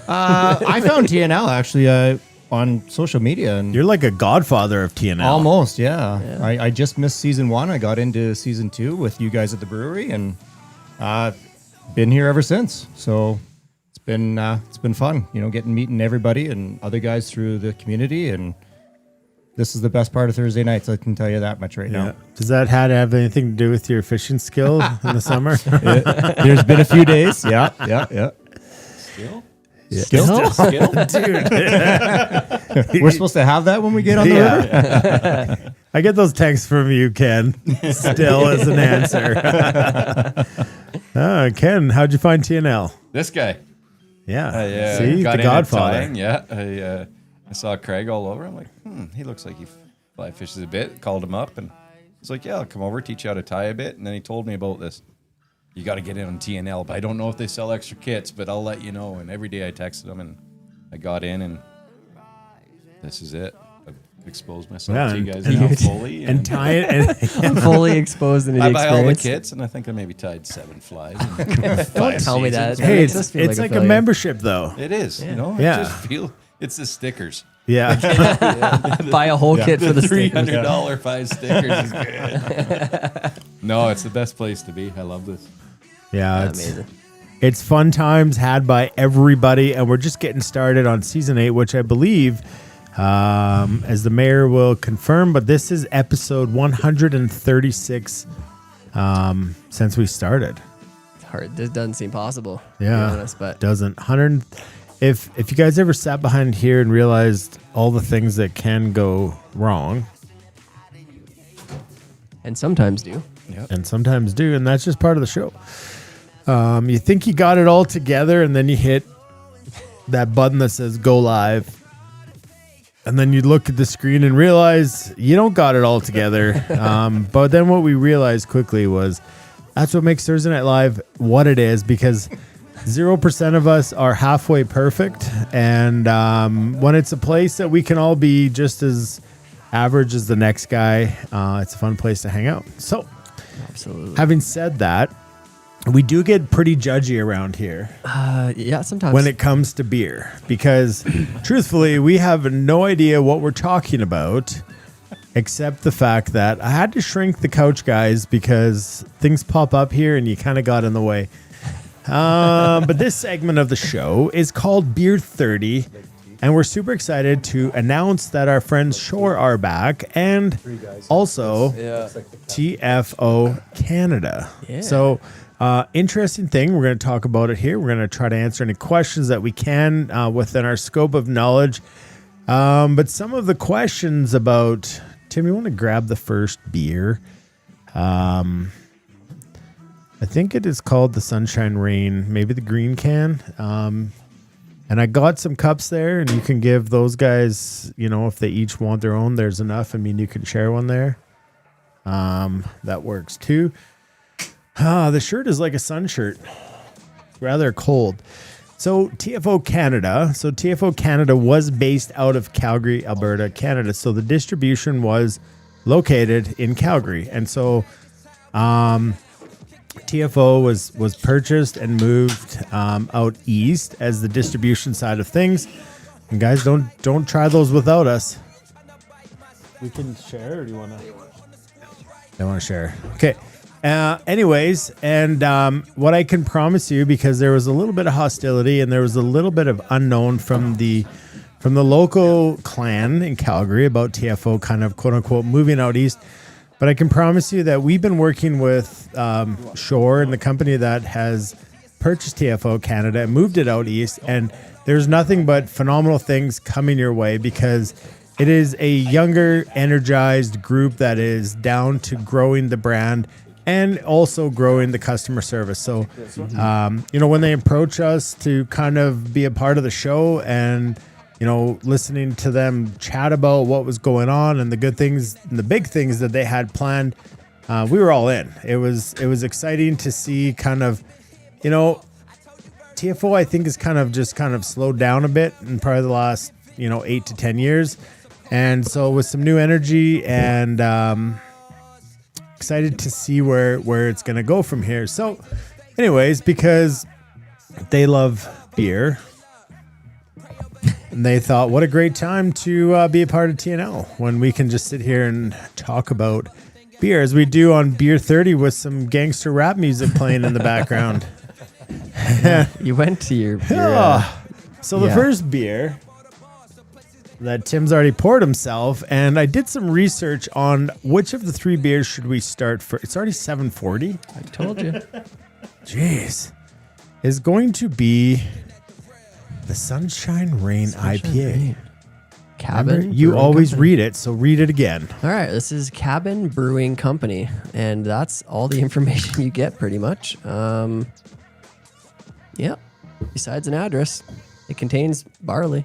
G: I found TNL actually on social media, and
C: You're like a godfather of TNL.
G: almost, yeah. I just missed season 1. I got into season 2 with you guys at the brewery, and been here ever since. So it's been fun, meeting everybody and other guys through the community, and this is the best part of Thursday nights. I can tell you that much right
C: Yeah.
G: now.
C: Does that have anything to do with your fishing skill in the summer?
G: There's been a few days. Yeah.
E: Skill? Skill?
G: We're supposed to have that when we get on the river.
C: Yeah. I get those texts from you, Ken. Still as an answer. Ken, how'd you find TNL?
E: This guy.
C: Yeah.
E: I
C: See,
E: got
C: the
E: in at
C: Godfather.
E: tying, yeah. I saw Craig all over. I'm like, he looks like he fly fishes a bit. Called him up and he's like, yeah, I'll come over, teach you how to tie a bit. And then he told me about this. You got to get in on TNL, but I don't know if they sell extra kits, but I'll let you know. And every day I texted him and I got in, and this is it. I've exposed myself to you guys now fully.
C: And tie it.
B: I'm fully exposed in the
E: I buy all the
B: experience.
E: kits, and I think I maybe tied 7 flies.
B: Don't tell me that.
C: Hey,
B: Makes us feel
C: it's like a
B: failure.
C: membership, though.
E: It is, I
C: Yeah.
E: just feel it's the stickers.
C: Yeah.
B: Buy a whole kit for the stickers.
E: $300 5 stickers is good. No, it's the best place to be. I love this.
C: Yeah.
B: Amazing.
C: It's fun times had by everybody, and we're just getting started on season 8, which I believe, as the mayor will confirm, but this is episode 136 since we started.
B: It's hard. This doesn't seem possible.
C: Yeah,
B: To be honest, but
C: doesn't 100. If you guys ever sat behind here and realized all the things that can go wrong,
B: and sometimes do.
C: and sometimes do, and that's just part of the show. You think you got it all together, and then you hit that button that says go live, and then you look at the screen and realize you don't got it all together. But then what we realized quickly was that's what makes Thursday Night Live what it is, because 0% of us are halfway perfect, and when it's a place that we can all be just as average as the next guy, it's a fun place to hang out. So
B: Absolutely.
C: having said that, we do get pretty judgy around here
B: Yeah, sometimes.
C: when it comes to beer, because truthfully, we have no idea what we're talking about, except the fact that I had to shrink the couch, guys, because things pop up here and you kind of got in the way. But this segment of the show is called Beer 30, and we're super excited to announce that our friends Shore are back, and also TFO Canada.
B: Yeah.
C: So interesting thing. We're going to talk about it here. We're going to try to answer any questions that we can within our scope of knowledge. But some of the questions about, Tim, you want to grab the first beer? I think it is called the Sunshine Rain, maybe the green can. And I got some cups there, and you can give those guys, if they each want their own, there's enough. I mean, you can share one there. That works too. The shirt is like a sun shirt. Rather cold. So TFO Canada. So TFO Canada was based out of Calgary, Alberta, Canada. So the distribution was located in Calgary. And so TFO was purchased and moved out east as the distribution side of things. And guys, don't try those without us. We can share, or do you want to? I want to share. Okay. Anyways, and what I can promise you, because there was a little bit of hostility and there was a little bit of unknown from the local clan in Calgary about TFO kind of quote unquote moving out east. But I can promise you that we've been working with Shore and the company that has purchased TFO Canada and moved it out east. And there's nothing but phenomenal things coming your way, because It is a younger, energized group that is down to growing the brand and also growing the customer service. So, when they approach us to kind of be a part of the show and, listening to them chat about what was going on and the good things and the big things that they had planned, we were all in. It was exciting to see kind of, TFO, I think, is kind of slowed down a bit in probably the last, 8 to 10 years. And so with some new energy and excited to see where it's going to go from here. So anyways, because they love beer, and they thought, what a great time to be a part of TNL when we can just sit here and talk about beer as we do on Beer 30 with some gangster rap music playing in the background.
B: You went to your
C: So the first beer that Tim's already poured himself, and I did some research on which of the 3 beers should we start for. It's already 7:40.
B: I told you.
C: Jeez. Is going to be the Sunshine Rain IPA.
B: Rain. Cabin.
C: Remember, you
B: Brewing
C: always
B: Company.
C: read it, so read it again.
B: All right, this is Cabin Brewing Company, and that's all the information you get pretty much. Yep. Besides an address, it contains barley.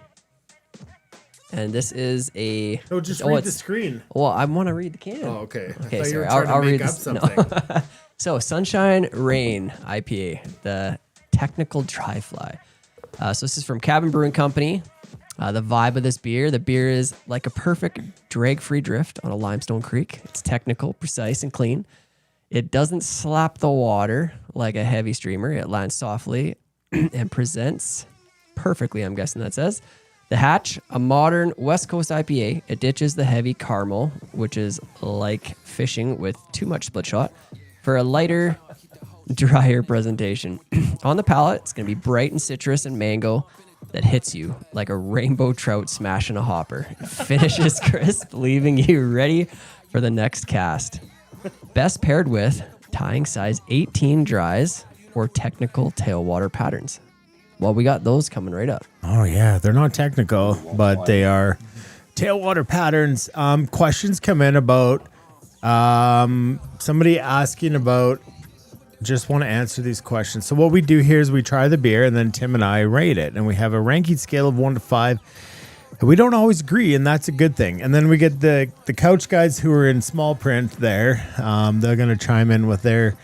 B: And this is a...
C: No, just read the screen.
B: Well, I want to read the can.
C: Oh, okay.
B: Okay,
C: I thought you
B: sorry.
C: were trying to
B: I'll
C: make
B: read
C: up
B: this.
C: something.
B: No. So, Sunshine Rain IPA, the technical dry fly. So this is from Cabin Brewing Company. The vibe of this beer, the beer is like a perfect drag-free drift on a limestone creek. It's technical, precise, and clean. It doesn't slap the water like a heavy streamer. It lands softly and presents perfectly, I'm guessing that says. The Hatch, a modern West Coast IPA. It ditches the heavy caramel, which is like fishing with too much split shot, for a lighter, drier presentation. On the palate, it's going to be bright and citrus and mango that hits you like a rainbow trout smash in a hopper. It finishes crisp, leaving you ready for the next cast. Best paired with tying size 18 dries or technical tailwater patterns. Well, we got those coming right up.
C: Oh, yeah. They're not technical, but they are tailwater patterns. Questions come in about somebody asking about, just want to answer these questions. So what we do here is we try the beer and then Tim and I rate it. And we have a ranking scale of 1 to 5. And we don't always agree, and that's a good thing. And then we get the couch guys who are in small print there. They're going to chime in with their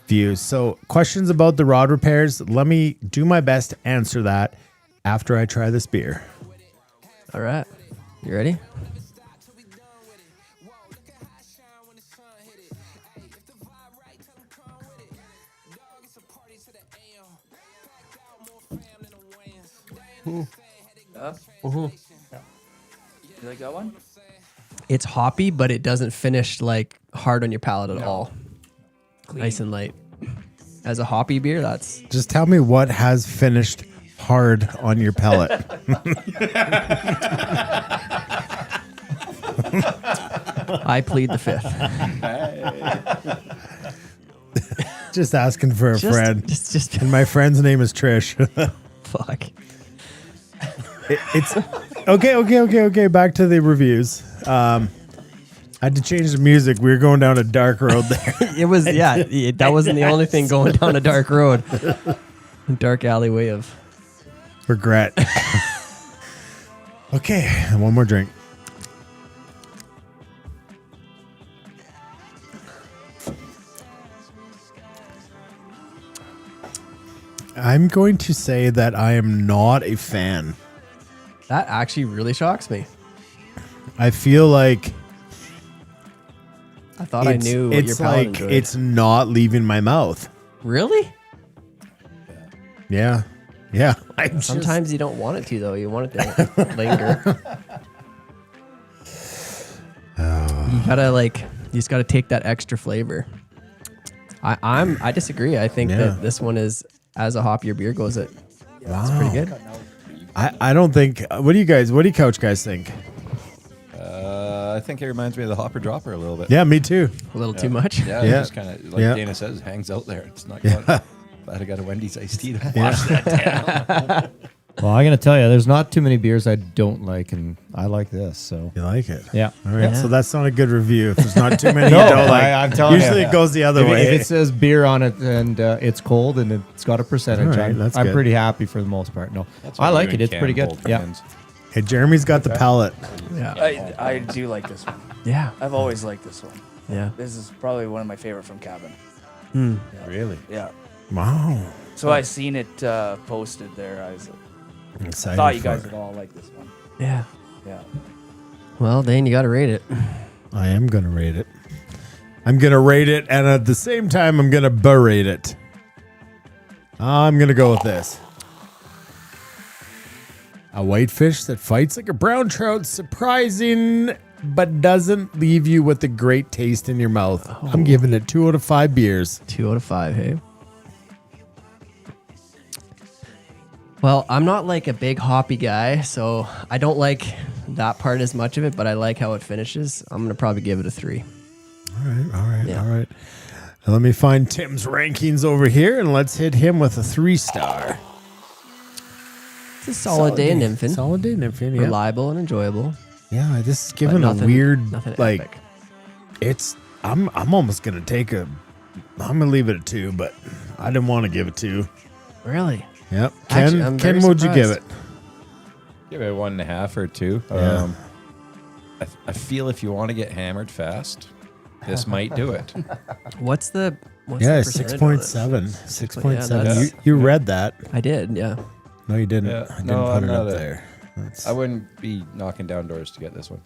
C: views. So questions about the rod repairs. Let me do my best to answer that after I try this beer.
B: All right. You ready?
F: You like that one?
B: It's hoppy, but it doesn't finish like hard on your palate at all. Nice and light. As a hoppy beer, that's...
C: Just tell me what has finished hard on your palate.
B: I plead the fifth.
C: Just asking for a friend.
B: Just
C: And my friend's name is Trish.
B: fuck.
C: It's okay. Back to the reviews. I had to change the music. We were going down a dark road there.
B: It was, that wasn't the only thing going down a dark road. A dark alleyway of...
C: Regret. Okay, and one more drink. I'm going to say that I am not a fan.
B: That actually really shocks me.
C: I feel like
B: I thought I knew what your
C: it's
B: palate
C: like
B: enjoyed.
C: it's not leaving my mouth.
B: Really?
C: Yeah.
B: Sometimes you don't want it to, though. You want it to linger. You gotta you just gotta take that extra flavor. I disagree. I think that this one is, as a hoppier beer goes, it's pretty good.
C: I don't think. What do you couch guys think?
E: I think it reminds me of the Hopper Dropper a little bit.
C: Yeah, me too.
B: A little too much.
E: Yeah, it just kind of, like Dana says, hangs out there. It's not good. Glad I got a Wendy's iced tea to wash that down.
G: Well, I'm gonna tell you, there's not too many beers I don't like, and I like this. So
C: You like it?
G: yeah.
C: All right. So that's not a good review. If there's not too many
G: No,
C: you don't like.
G: I'm telling
C: Usually
G: you.
C: it goes the other
G: If,
C: way.
G: if it says beer on it and it's cold and it's got a percentage,
C: All right, that's
G: I'm
C: good.
G: pretty happy for the most part. No,
E: That's
G: I
E: what
G: like
E: you
G: it.
E: and
G: It's pretty
E: Cam
G: good.
E: hold
G: Yeah.
E: hands.
C: Hey, Jeremy's got the palate.
B: Yeah.
F: I do like this one.
B: Yeah.
F: I've always liked this one.
B: Yeah.
F: This is probably one of my favorite from Cabin.
C: Really?
F: Yeah.
C: Wow.
F: So I seen it posted there. I was
C: I'm excited
F: thought you
C: for
F: guys
C: it.
F: would all like this one.
B: Yeah.
F: Yeah.
B: Well, Dane, you got to rate it.
C: I am going to rate it. I'm going to rate it, and at the same time, I'm going to berate it. I'm going to go with this. A whitefish that fights like a brown trout, surprising, but doesn't leave you with a great taste in your mouth. I'm giving it 2 out of 5 beers.
B: 2 out of 5, hey? Well, I'm not like a big hoppy guy, so I don't like that part as much of it, but I like how it finishes. I'm going to probably give it a 3.
C: All right.
B: Yeah.
C: Now let me find Tim's rankings over here, and let's hit him with a 3-star.
B: It's a solid day in Nymphin.
C: Solid day in Nymphin, yeah.
B: Reliable and enjoyable.
C: Yeah, this is
B: but
C: given a
B: nothing-
C: weird,
B: nothing
C: like,
B: epic.
C: it's, I'm almost going to take I'm going to leave it a 2, but I didn't want to give it 2.
B: Really?
C: Yep.
B: Actually, I'm
C: Ken,
B: very
C: what'd you give it?
B: surprised.
E: Give it 1.5 or 2.
C: Yeah.
E: I feel if you want to get hammered fast, this might do it.
B: What's the
C: Yeah,
B: percentage on it?
C: 6.7. 6.7.
B: that's-
C: You read that.
B: I did, yeah.
C: No, you didn't.
E: Yeah,
C: I didn't
E: no,
C: put
E: I'm
C: it
E: not
C: up
E: a-
C: there. That's,
E: I wouldn't be knocking down doors to get this one.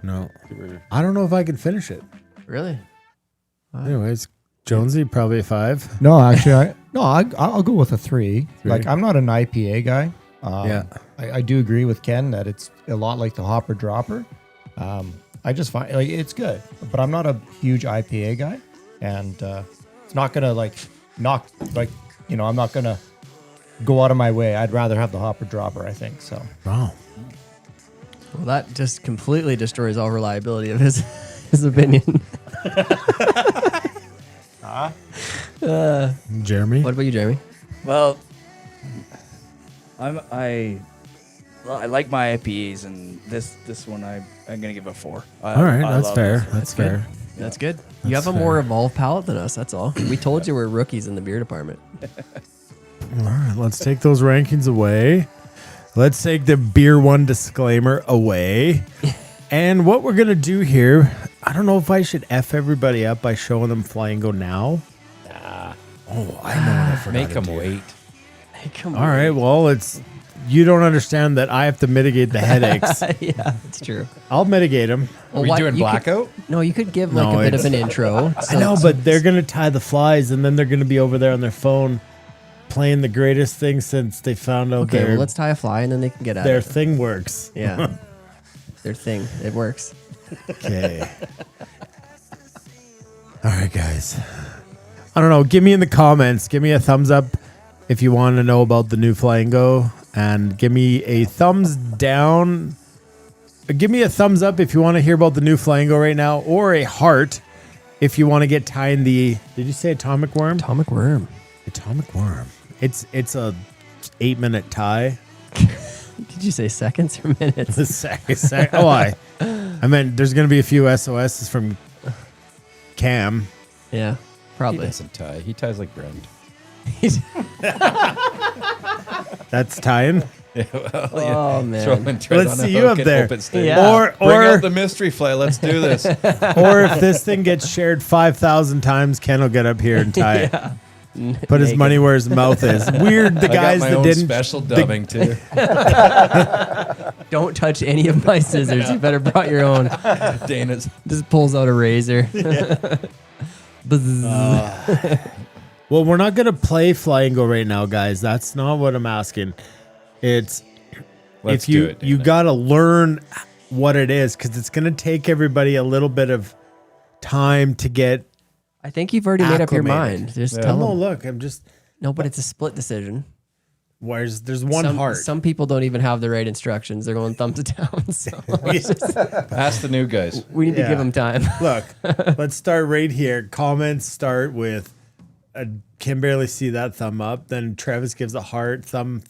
C: no.
E: If you were-
C: I don't know if I can finish it.
B: Really?
C: Anyways, Jonesy, probably a 5.
G: No, actually, I'll go with a 3. Like, I'm not an IPA guy.
C: Yeah.
G: I do agree with Ken that it's a lot like the Hopper Dropper. I just find like it's good, but I'm not a huge IPA guy, and it's not gonna like knock like I'm not gonna go out of my way. I'd rather have the Hopper Dropper. I think so.
C: Wow.
B: Well, that just completely destroys all reliability of his his opinion.
C: Jeremy?
B: What about you, Jeremy?
F: Well, I like my IPAs, and this one I'm gonna give a 4.
C: All right,
F: I
C: that's
F: love
C: fair.
F: this one.
C: That's fair.
B: That's good. You have
C: That's
B: a more
C: fair.
B: evolved palate than us, that's all. We told you we're rookies in the beer department.
C: All right, let's take those rankings away. Let's take the beer one disclaimer away. And what we're going to do here, I don't know if I should F everybody up by showing them Flamingo now. Oh, I know what I forgot
E: Make
C: to
E: them
C: do.
E: wait.
B: Hey, come
C: All right, well, you don't understand that I have to mitigate the headaches.
B: Yeah, it's true.
C: I'll mitigate them.
B: Well,
E: Are we
B: what-
E: doing
B: you could-
E: blackout?
B: No, you could give like
C: No,
B: a bit of
C: it's-
B: an intro.
C: I know, but they're going to tie the flies, and then they're going to be over there on their phone playing the greatest thing since they found out
B: Okay, well, let's tie a fly and then they can get at
C: their
B: it.
C: thing works.
B: Yeah. Their thing. It works.
C: Okay. All right, guys. I don't know. Give me in the comments. Give me a thumbs up if you want to know about the new Flamingo, and give me a thumbs down. Give me a thumbs up if you want to hear about the new Flamingo right now, or a heart if you want to get tying the. Did you say atomic worm?
B: Atomic worm.
C: Atomic worm. It's a 8-minute tie.
B: Did you say seconds or minutes?
C: Oh, I meant there's gonna be a few SOSs from Cam.
B: Yeah,
E: He
B: probably.
E: doesn't tie. He ties like Brent.
C: That's tying.
B: Oh, man.
E: Throw him in thread
C: Let's
E: on a
C: see you
E: hook
C: up
E: and
C: there.
E: hope it stays.
B: Yeah.
C: Or
E: Bring
C: or
E: out the mystery fly. Let's do this.
C: or if this thing gets shared 5,000 times, Ken will get up here and tie it. Put his
B: Naked.
C: money where his mouth is. Weird. The
E: I
C: guys
E: got my
C: that
E: own
C: didn't.
E: special dubbing too.
B: Don't touch any of my scissors. You better brought your own.
E: Dana's.
B: Just pulls out a razor. Buzz.
C: Well, we're not gonna play Flamingo right now, guys. That's not what I'm asking. It's
E: Let's
C: if you
E: do it.
C: you
E: Dana.
C: gotta learn what it is, because it's gonna take everybody a little bit of time to get.
B: I think you've already made up your
C: Acclimated.
B: mind. Just
E: Yeah.
B: tell
C: No,
B: them.
C: look, I'm just.
B: No, but it's a split decision.
C: There's one heart.
B: Some people don't even have the right instructions. They're going thumbs down. So
E: Ask the new guys.
B: we need to
C: Yeah.
B: give them time.
C: Look, let's start right here. Comments start with can barely see that thumb up. Then Travis gives a heart, thumb.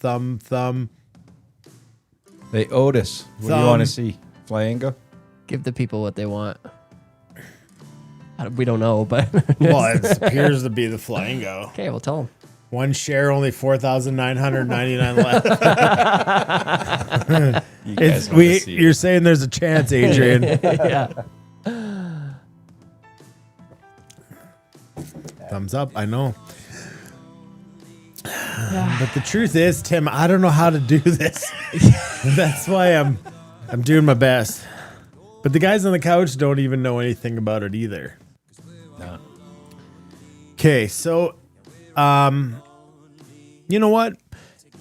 E: Hey, Otis, what do you want to see? Flamingo?
B: Give the people what they want. We don't know, but
C: Well, it appears to be the flamingo.
B: okay, we'll tell them.
C: One share, only 4,999 left.
E: You guys want to see
C: You're saying there's a chance, Adrian.
B: Yeah.
C: Thumbs up, I know. But the truth is, Tim, I don't know how to do this. That's why I'm doing my best. But the guys on the couch don't even know anything about it either.
E: No.
C: Okay, so you know what?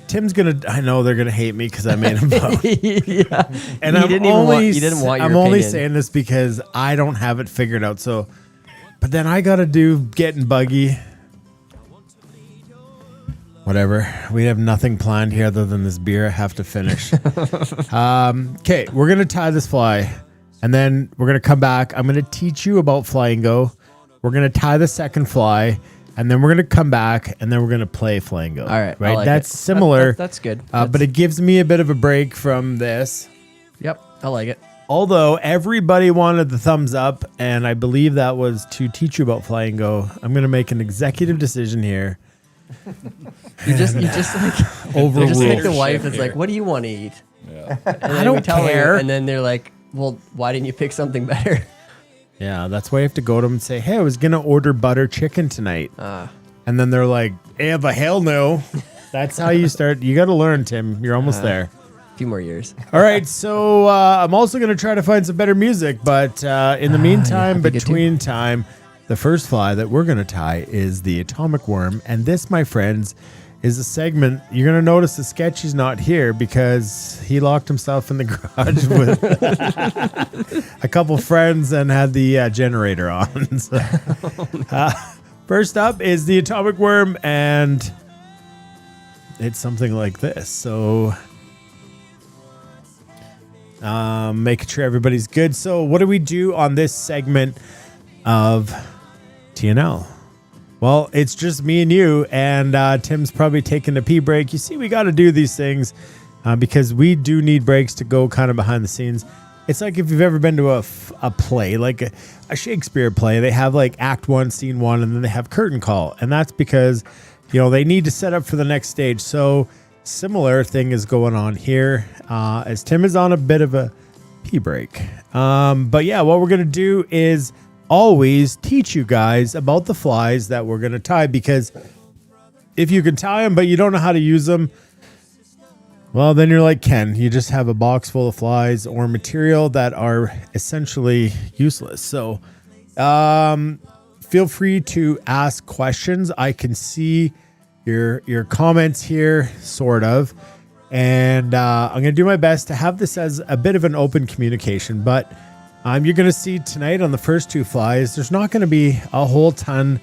C: Tim's I know they're gonna hate me because I made him vote.
B: Yeah.
C: And
B: You didn't want
C: I'm
B: your
C: only
B: opinion.
C: saying this because I don't have it figured out. So, but then I gotta do getting buggy. Whatever. We have nothing planned here other than this beer I have to finish. Okay, we're gonna tie this fly, and then we're gonna come back. I'm gonna teach you about flamingo. We're gonna tie the second fly, and then we're gonna come back, and then we're gonna play flamingo.
B: All right. I
C: right.
B: like
C: That's
B: it.
C: similar.
B: That's good.
C: But it gives me a bit of a break from this.
B: Yep. I like it.
C: Although everybody wanted the thumbs up, and I believe that was to teach you about flamingo, I'm going to make an executive decision here.
B: You just like just like
C: Overruled.
B: the wife that's
E: here.
B: like, what do you want to eat?
E: Yeah.
B: And then
C: I don't
B: we tell
C: care.
B: her, and then they're like, well, why didn't you pick something better?
C: Yeah, that's why you have to go to them and say, hey, I was going to order butter chicken tonight. And then they're like, hey, the hell no. That's how you start. You got to learn, Tim. You're almost there.
B: A few more years.
C: All right, so I'm also going to try to find some better music, but in the meantime,
B: that'd be good too.
C: between time, the first fly that we're going to tie is the atomic worm, and this, my friends, is a segment. You're going to notice the Sketchy's not here because he locked himself in the garage with a couple friends and had the generator on. So, first up is the atomic worm, and it's something like this. So making sure everybody's good. So what do we do on this segment of TNL? Well, it's just me and you, and Tim's probably taking a pee break. You see, we got to do these things because we do need breaks to go kind of behind the scenes. It's like if you've ever been to a play, like a Shakespeare play, they have like act 1, scene 1, and then they have curtain call. And that's because, they need to set up for the next stage. So similar thing is going on here as Tim is on a bit of a pee break. But yeah, what we're going to do is always teach you guys about the flies that we're going to tie, because if you can tie them but you don't know how to use them, well, then you're like Ken. You just have a box full of flies or material that are essentially useless. So feel free to ask questions. I can see your comments here, sort of. And I'm going to do my best to have this as a bit of an open communication. But you're going to see tonight on the first two flies, there's not going to be a whole ton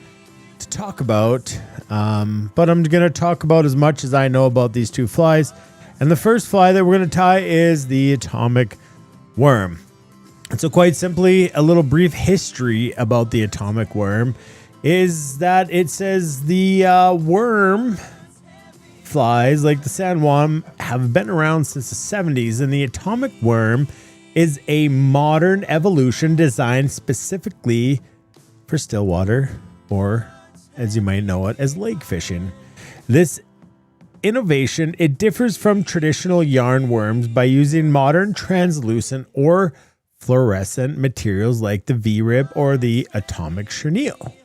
C: to talk about. But I'm going to talk about as much as I know about these two flies. And the first fly that we're going to tie is the atomic worm. And so quite simply, a little brief history about the atomic worm is that it says the worm flies, like the San Juan, have been around since the 70s, and the atomic worm is a modern evolution designed specifically for stillwater, or as you might know it, as lake fishing. This innovation, it differs from traditional yarn worms by using modern translucent or fluorescent materials like the V-rib or the atomic chenille.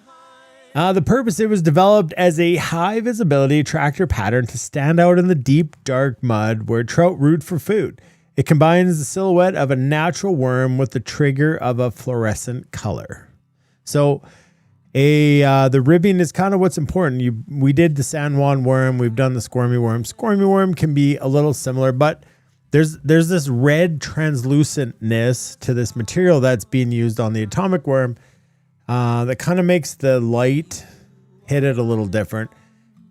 C: The purpose, it was developed as a high visibility tractor pattern to stand out in the deep, dark mud where trout root for food. It combines the silhouette of a natural worm with the trigger of a fluorescent color. So the ribbing is kind of what's important. We did the San Juan worm. We've done the squirmy worm. Squirmy worm can be a little similar, but there's this red translucentness to this material that's being used on the atomic worm that kind of makes the light hit it a little different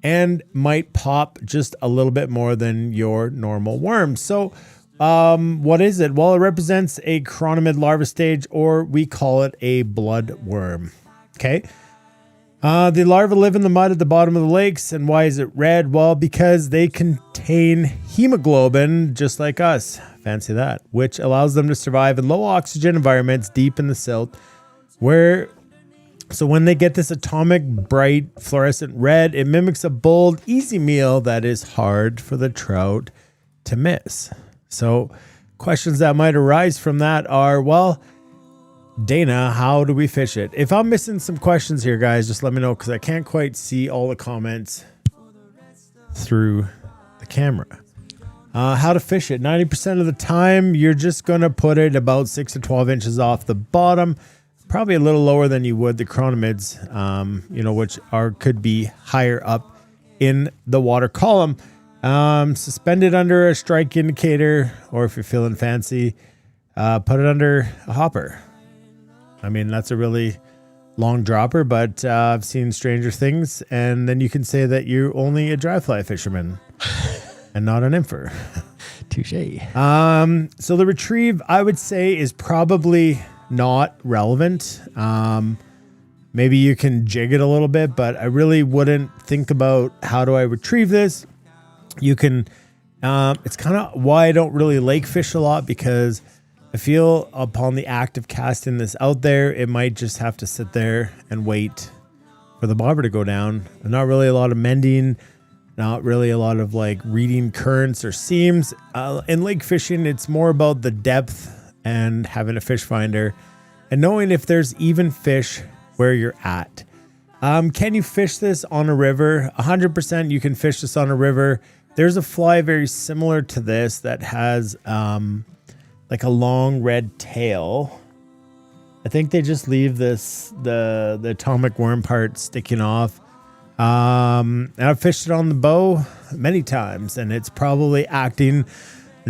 C: and might pop just a little bit more than your normal worm. So what is it? Well, it represents a chironomid larva stage, or we call it a blood worm. Okay. The larvae live in the mud at the bottom of the lakes. And why is it red? Well, because they contain hemoglobin, just like us. Fancy that. Which allows them to survive in low oxygen environments deep in the silt. So when they get this atomic, bright, fluorescent red, it mimics a bold, easy meal that is hard for the trout to miss. So questions that might arise from that are, well, Dana, how do we fish it? If I'm missing some questions here, guys, just let me know, because I can't quite see all the comments through the camera. How to fish it. 90% of the time, you're just going to put it about 6 to 12 inches off the bottom, probably a little lower than you would the chironomids, which could be higher up in the water column. Suspended under a strike indicator, or if you're feeling fancy, put it under a hopper. I mean, that's a really long dropper, but I've seen stranger things. And then you can say that you're only a dry fly fisherman and not an nympher.
B: Touche.
C: So the retrieve, I would say, is probably not relevant. Maybe you can jig it a little bit, but I really wouldn't think about how do I retrieve this. You can, it's kind of why I don't really lake fish a lot, because I feel upon the act of casting this out there, it might just have to sit there and wait for the bobber to go down. Not really a lot of mending, not really a lot of like reading currents or seams. In lake fishing, it's more about the depth and having a fish finder and knowing if there's even fish where you're at. Can you fish this on a river? 100% you can fish this on a river. There's a fly very similar to this that has like a long red tail. I think they just leave the atomic worm part sticking off. And I've fished it on the bow many times, and it's probably acting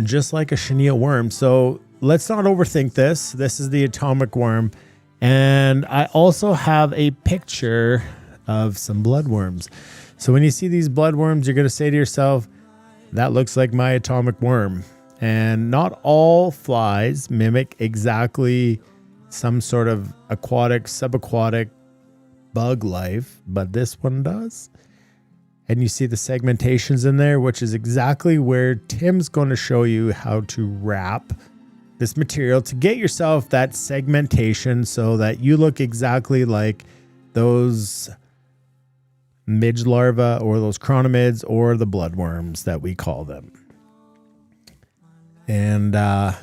C: just like a chenille worm. So let's not overthink this. This is the atomic worm. And I also have a picture of some bloodworms. So when you see these bloodworms, you're going to say to yourself, that looks like my atomic worm. And not all flies mimic exactly some sort of aquatic, subaquatic bug life, but this one does. And you see the segmentations in there, which is exactly where Tim's going to show you how to wrap this material to get yourself that segmentation so that you look exactly like those midge larvae or those chironomids or the bloodworms that we call them. And any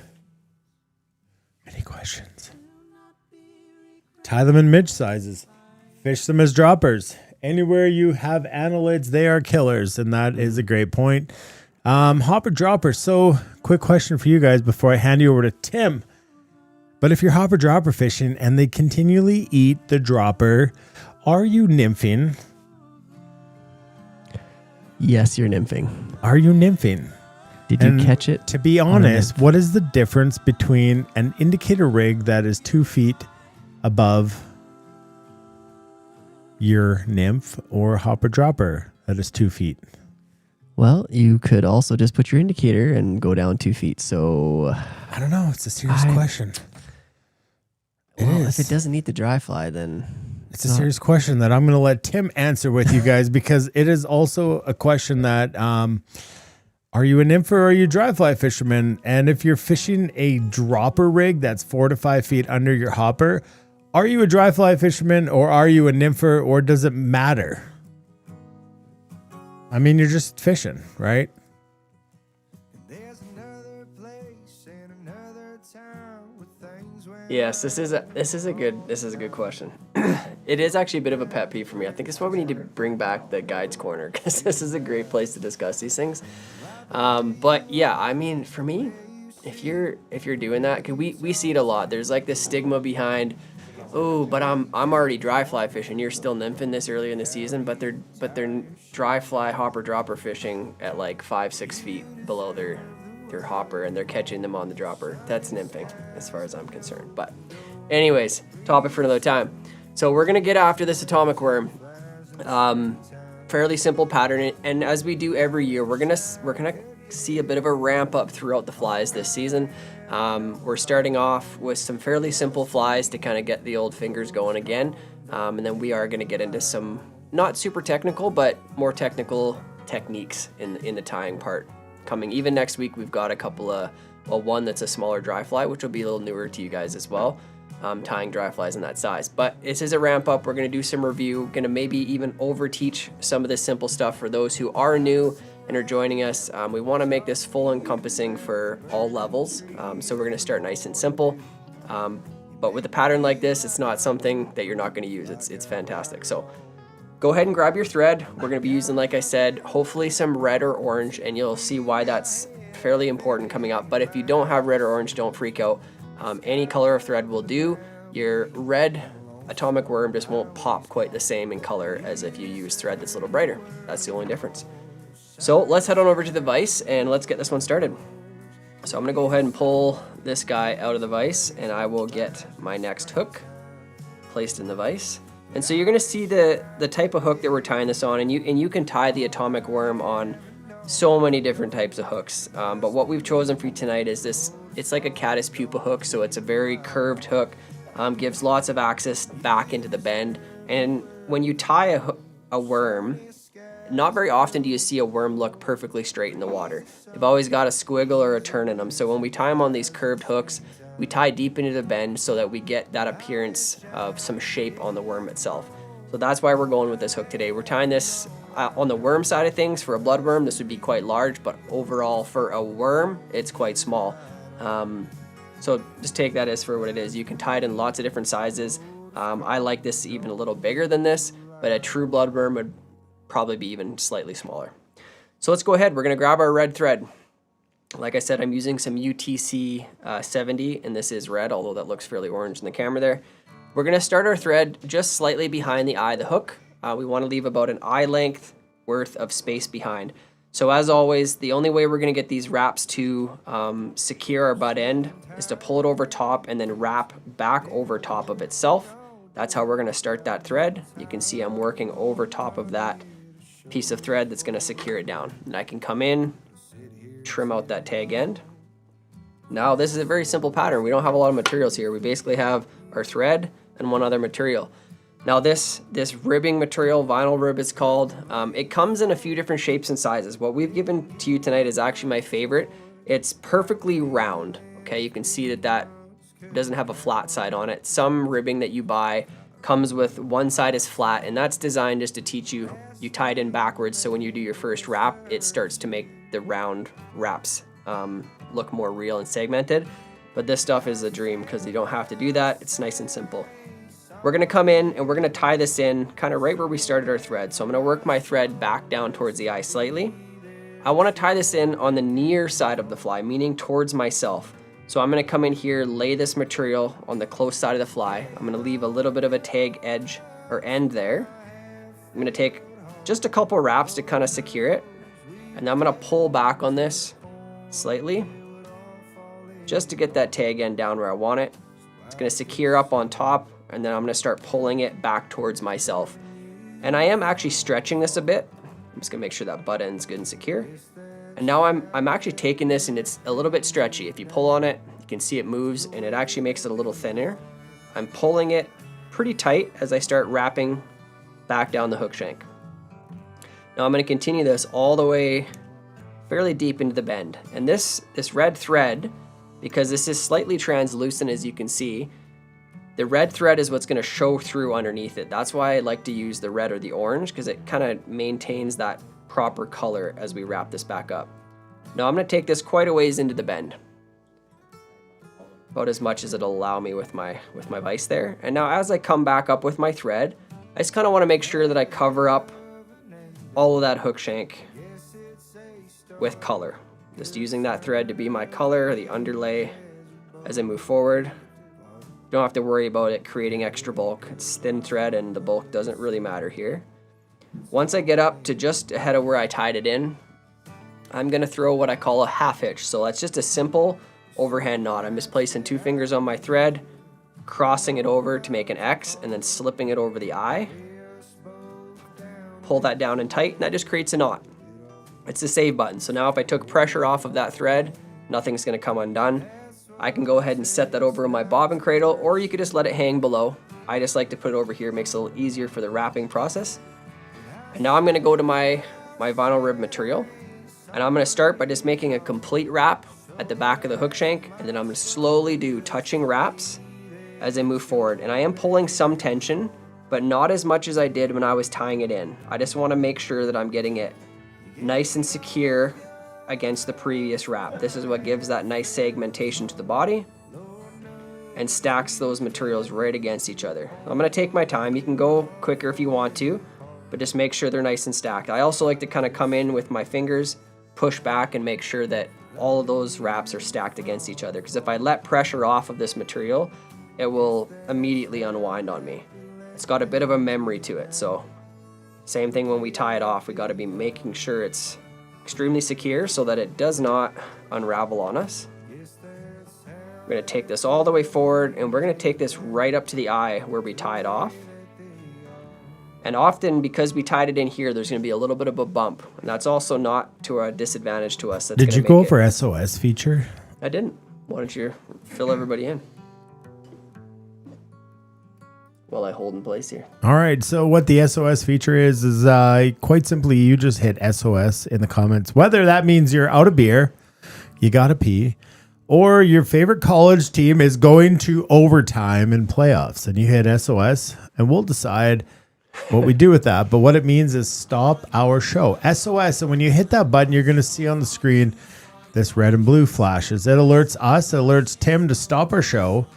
C: questions? Tie them in midge sizes. Fish them as droppers. Anywhere you have annelids, they are killers, and that is a great point. Hopper dropper. So, quick question for you guys before I hand you over to Tim. But if you're hopper dropper fishing and they continually eat the dropper, are you nymphing?
B: Yes, you're nymphing.
C: Are you nymphing?
B: Did you catch it?
C: To be honest, what is the difference between an indicator rig that is 2 feet above your nymph or hopper dropper that is 2 feet?
B: Well, you could also just put your indicator and go down 2 feet. So
C: I don't know. It's a serious question.
B: If it doesn't eat the dry fly, then
C: it's a serious question that I'm going to let Tim answer with you guys, because it is also a question that are you a nymph or are you a dry fly fisherman? And if you're fishing a dropper rig that's 4 to 5 feet under your hopper, are you a dry fly fisherman or are you a nympher, or does it matter? I mean, you're just fishing, right?
B: Yes, this is a good question. It is actually a bit of a pet peeve for me. I think it's why we need to bring back the guides corner, because this is a great place to discuss these things. But yeah, I mean, for me, if you're doing that, cause we see it a lot. There's like this stigma behind, oh, but I'm already dry fly fishing. You're still nymphing this earlier in the season, but they're dry fly hopper dropper fishing at like 5-6 feet below their hopper, and they're catching them on the dropper. That's nymphing as far as I'm concerned. But anyways, topic for another time. So we're gonna get after this atomic worm. Fairly simple pattern, and as we do every year, we're gonna see a bit of a ramp up throughout the flies this season. We're starting off with some fairly simple flies to kind of get the old fingers going again. And then we are going to get into some not super technical, but more technical techniques in the tying part coming. Even next week, we've got a couple of, well, one that's a smaller dry fly, which will be a little newer to you guys as well, tying dry flies in that size. But this is a ramp up. We're going to do some review, going to maybe even over teach some of this simple stuff for those who are new and are joining us. We want to make this full encompassing for all levels. So we're going to start nice and simple. But with a pattern like this, it's not something that you're not going to use. It's fantastic. So go ahead and grab your thread. We're going to be using, like I said, hopefully some red or orange, and you'll see why that's fairly important coming up. But if you don't have red or orange, don't freak out. Any color of thread will do. Your red atomic worm just won't pop quite the same in color as if you use thread that's a little brighter. That's the only difference. So let's head on over to the vise and let's get this one started. So I'm gonna go ahead and pull this guy out of the vise, and I will get my next hook placed in the vise. And so you're gonna see the type of hook that we're tying this on, and you can tie the atomic worm on so many different types of hooks. But what we've chosen for you tonight is this. It's like a caddis pupa hook, so it's a very curved hook, gives lots of access back into the bend. And when you tie a worm, not very often do you see a worm look perfectly straight in the water. They've always got a squiggle or a turn in them. So when we tie them on these curved hooks, we tie deep into the bend so that we get that appearance of some shape on the worm itself. So that's why we're going with this hook today. We're tying this on the worm side of things. For a bloodworm, this would be quite large, but overall for a worm, it's quite small. So just take that as for what it is. You can tie it in lots of different sizes. I like this even a little bigger than this, but a true bloodworm would probably be even slightly smaller. So let's go ahead. We're going to grab our red thread. Like I said, I'm using some UTC 70, and this is red, although that looks fairly orange in the camera there. We're going to start our thread just slightly behind the eye of the hook. We want to leave about an eye length worth of space behind. So as always, the only way we're going to get these wraps to secure our butt end is to pull it over top and then wrap back over top of itself. That's how we're going to start that thread. You can see I'm working over top of that piece of thread that's going to secure it down. And I can come in, trim out that tag end. Now this is a very simple pattern. We don't have a lot of materials here. We basically have our thread and one other material. Now this ribbing material, vinyl rib it's called, it comes in a few different shapes and sizes. What we've given to you tonight is actually my favorite. It's perfectly round. Okay, you can see that doesn't have a flat side on it. Some ribbing that you buy comes with one side is flat, and that's designed just to teach you tie it in backwards, so when you do your first wrap, it starts to make the round wraps look more real and segmented. But this stuff is a dream because you don't have to do that. It's nice and simple. We're going to come in and we're going to tie this in kind of right where we started our thread. So I'm going to work my thread back down towards the eye slightly. I want to tie this in on the near side of the fly, meaning towards myself. So I'm going to come in here, lay this material on the close side of the fly. I'm going to leave a little bit of a tag edge or end there. I'm going to take just a couple wraps to kind of secure it. And then I'm going to pull back on this slightly just to get that tag end down where I want it. It's going to secure up on top, and then I'm going to start pulling it back towards myself. And I am actually stretching this a bit. I'm just going to make sure that butt end's good and secure. And now I'm actually taking this, and it's a little bit stretchy. If you pull on it, you can see it moves, and it actually makes it a little thinner. I'm pulling it pretty tight as I start wrapping back down the hook shank. Now I'm going to continue this all the way fairly deep into the bend. And this red thread, because this is slightly translucent as you can see, the red thread is what's going to show through underneath it. That's why I like to use the red or the orange, because it kind of maintains that proper color as we wrap this back up. Now I'm going to take this quite a ways into the bend, about as much as it'll allow me with my vise there. And now as I come back up with my thread, I just kind of want to make sure that I cover up all of that hook shank with color. Just using that thread to be my color, the underlay as I move forward. You don't have to worry about it creating extra bulk. It's thin thread and the bulk doesn't really matter here. Once I get up to just ahead of where I tied it in, I'm going to throw what I call a half hitch. So that's just a simple overhand knot. I'm just placing 2 fingers on my thread, crossing it over to make an X, and then slipping it over the eye. Pull that down and tight, and that just creates a knot. It's the save button. So now if I took pressure off of that thread, nothing's going to come undone. I can go ahead and set that over in my bobbin cradle, or you could just let it hang below. I just like to put it over here. It makes it a little easier for the wrapping process. And now I'm gonna go to my vinyl rib material. And I'm gonna start by just making a complete wrap at the back of the hook shank. And then I'm gonna slowly do touching wraps as I move forward. And I am pulling some tension, but not as much as I did when I was tying it in. I just wanna make sure that I'm getting it nice and secure against the previous wrap. This is what gives that nice segmentation to the body and stacks those materials right against each other. I'm gonna take my time. You can go quicker if you want to, but just make sure they're nice and stacked. I also like to kind of come in with my fingers, push back and make sure that all of those wraps are stacked against each other. Because if I let pressure off of this material, it will immediately unwind on me. It's got a bit of a memory to it. So same thing when we tie it off, we gotta be making sure it's extremely secure so that it does not unravel on us. We're gonna take this all the way forward and we're gonna take this right up to the eye where we tie it off. And often, because we tied it in here, there's gonna be a little bit of a bump. And that's also not to a disadvantage to us. That's
C: Did you go for SOS feature?
B: I didn't. Why don't you fill everybody in? While I hold in place here.
C: All right. So what the SOS feature is quite simply you just hit SOS in the comments. Whether that means you're out of beer, you gotta pee, or your favorite college team is going to overtime in playoffs, and you hit SOS, and we'll decide what we do with that. But what it means is stop our show. SOS. And when you hit that button, you're going to see on the screen this red and blue flashes. It alerts us, it alerts Tim to stop our show.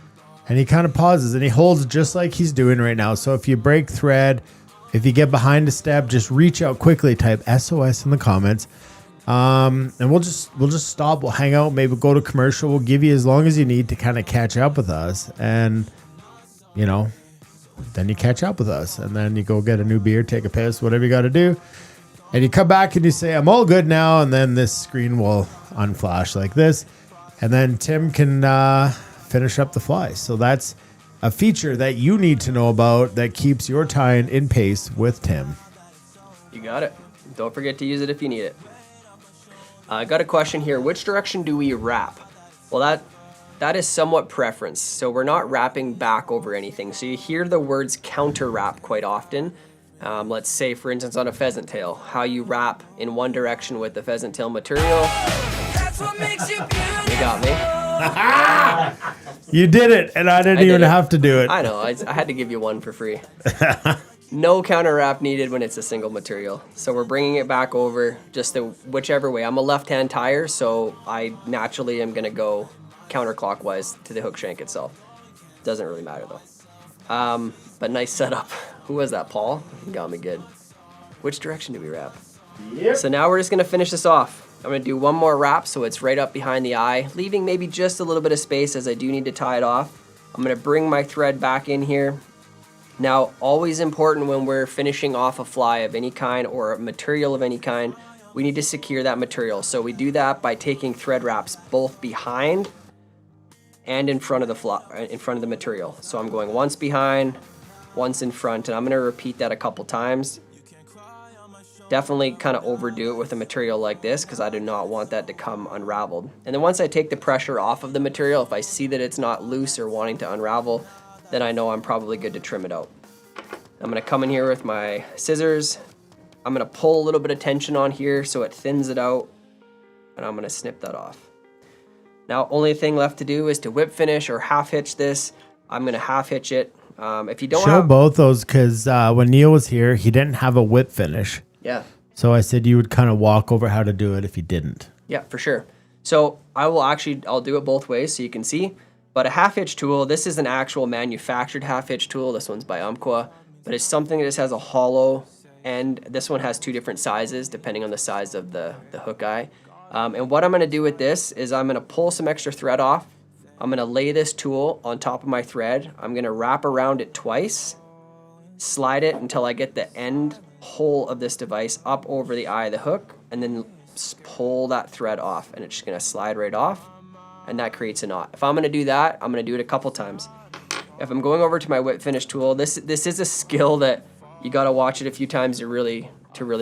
C: And he kind of pauses and he holds just like he's doing right now. So if you break thread, if you get behind a step, just reach out quickly, type SOS in the comments. And we'll just stop. We'll hang out, maybe go to commercial. We'll give you as long as you need to kind of catch up with us. And, you know, then you catch up with us. And then you go get a new beer, take a piss, whatever you got to do. And you come back and you say, I'm all good now. And then this screen will unflash like this. And then Tim can finish up the fly. So that's a feature that you need to know about that keeps your tying in pace with Tim.
B: You got it. Don't forget to use it if you need it. I got a question here. Which direction do we wrap? Well, that is somewhat preference. So we're not wrapping back over anything. So you hear the words counter wrap quite often. Let's say, for instance, on a pheasant tail, how you wrap in one direction with the pheasant tail material. That's what makes you beautiful. You got me.
C: You did it, and I didn't even have to do it.
B: I know. I had to give you one for free. No counter wrap needed when it's a single material. So we're bringing it back over just the whichever way. I'm a left-hand tire, so I naturally am going to go counterclockwise to the hook shank itself. Doesn't really matter though. But nice setup. Who was that, Paul? You got me good. Which direction do we wrap? Yep. So now we're just going to finish this off. I'm going to do one more wrap so it's right up behind the eye, leaving maybe just a little bit of space as I do need to tie it off. I'm going to bring my thread back in here. Now, always important when we're finishing off a fly of any kind or a material of any kind, we need to secure that material. So we do that by taking thread wraps both behind and in front of the material. So I'm going once behind, once in front, and I'm going to repeat that a couple times. Definitely kind of overdo it with a material like this because I do not want that to come unraveled. And then once I take the pressure off of the material, if I see that it's not loose or wanting to unravel, then I know I'm probably good to trim it out. I'm going to come in here with my scissors. I'm going to pull a little bit of tension on here so it thins it out, and I'm going to snip that off. Now, only thing left to do is to whip finish or half hitch this. I'm going to half hitch it. If you don't
C: show both those, because when Neil was here, he didn't have a whip finish.
B: Yeah.
C: So I said you would kind of walk over how to do it if you didn't.
B: Yeah, for sure. So I'll do it both ways so you can see. But a half hitch tool, this is an actual manufactured half hitch tool. This one's by Umpqua, but it's something that just has a hollow end. This one has two different sizes depending on the size of the hook eye. And what I'm going to do with this is I'm going to pull some extra thread off. I'm going to lay this tool on top of my thread. I'm going to wrap around it twice, slide it until I get the end hole of this device up over the eye of the hook, and then pull that thread off, and it's just going to slide right off, and that creates a knot. If I'm going to do that, I'm going to do it a couple times. If I'm going over to my whip finish tool, this is a skill that you got to watch it a few times to really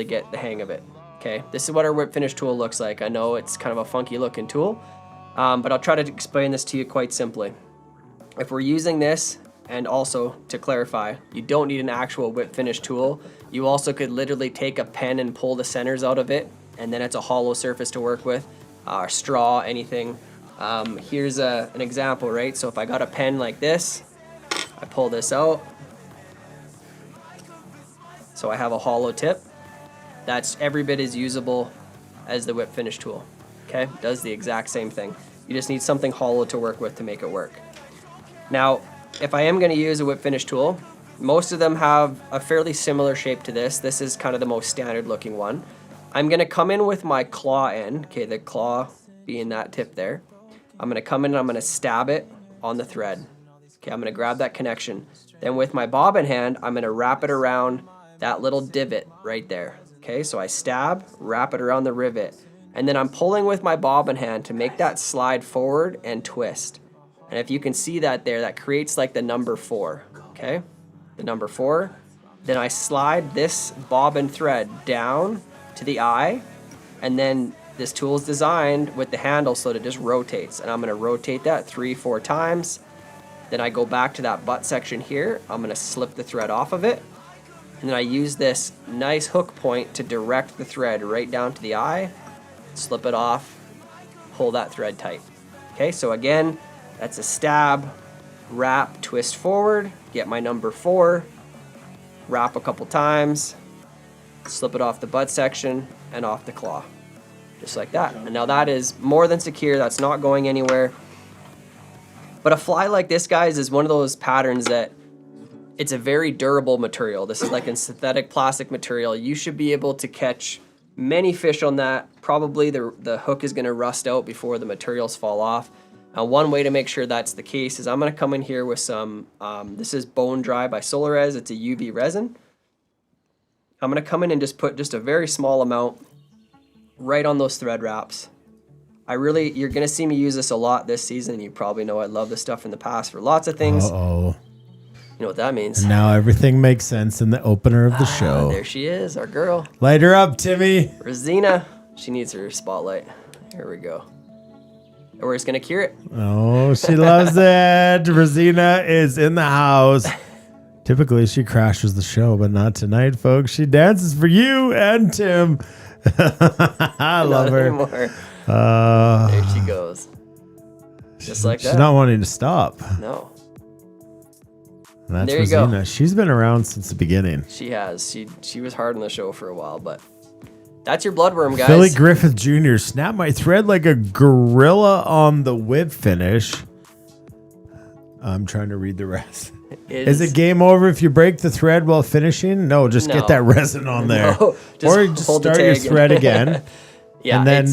B: get the hang of it. Okay, this is what our whip finish tool looks like. I know it's kind of a funky looking tool, but I'll try to explain this to you quite simply. If we're using this And also, to clarify, you don't need an actual whip finish tool. You also could literally take a pen and pull the centers out of it, and then it's a hollow surface to work with, straw, anything. Here's an example, right? So if I got a pen like this, I pull this out. So I have a hollow tip. That's every bit as usable as the whip finish tool. Okay, does the exact same thing. You just need something hollow to work with to make it work. Now, if I am going to use a whip finish tool, most of them have a fairly similar shape to this. This is kind of the most standard looking one. I'm going to come in with my claw end, okay, the claw being that tip there. I'm going to come in and I'm going to stab it on the thread. Okay, I'm going to grab that connection. Then with my bobbin hand, I'm going to wrap it around that little divot right there. Okay, so I stab, wrap it around the rivet, and then I'm pulling with my bobbin hand to make that slide forward and twist. And if you can see that there, that creates like the number 4, okay? The number 4. Then I slide this bobbin thread down to the eye, and then this tool is designed with the handle so that it just rotates. And I'm gonna rotate that 3-4 times. Then I go back to that butt section here. I'm gonna slip the thread off of it. And then I use this nice hook point to direct the thread right down to the eye, slip it off, pull that thread tight. Okay, so again, that's a stab, wrap, twist forward, get my number 4, wrap a couple times, slip it off the butt section and off the claw. Just like that. And now that is more than secure, that's not going anywhere. But a fly like this, guys, is one of those patterns that it's a very durable material. This is like a synthetic plastic material. You should be able to catch many fish on that. Probably the hook is gonna rust out before the materials fall off. Now, one way to make sure that's the case is I'm gonna come in here with some, this is Bone Dry by Solarez. It's a UV resin. I'm gonna come in and just put just a very small amount right on those thread wraps. You're gonna see me use this a lot this season. You probably know I love this stuff in the past for lots of things.
C: Uh-oh.
B: You know what that means.
C: And now everything makes sense in the opener of the show.
B: There she is, our girl.
C: Light her up, Timmy.
B: Rosina. She needs her spotlight. Here we go. And we're just gonna cure it.
C: Oh, she loves it. Rosina is in the house. Typically, she crashes the show, but not tonight, folks. She dances for you and Tim. I love her.
B: Anymore. There she goes. Just like that.
C: She's not wanting to stop.
B: No.
C: And that's
B: There you go.
C: Rosina. She's been around since the beginning.
B: She has. She was hard on the show for a while, but that's your bloodworm, guys.
C: Philly Griffith Jr. Snap my thread like a gorilla on the whip finish. I'm trying to read the rest. Is it game over if you break the thread while finishing? No, just get that resin on there.
B: No,
C: or just
B: hold the
C: start your
B: tag.
C: thread again.
B: Yeah,
C: and then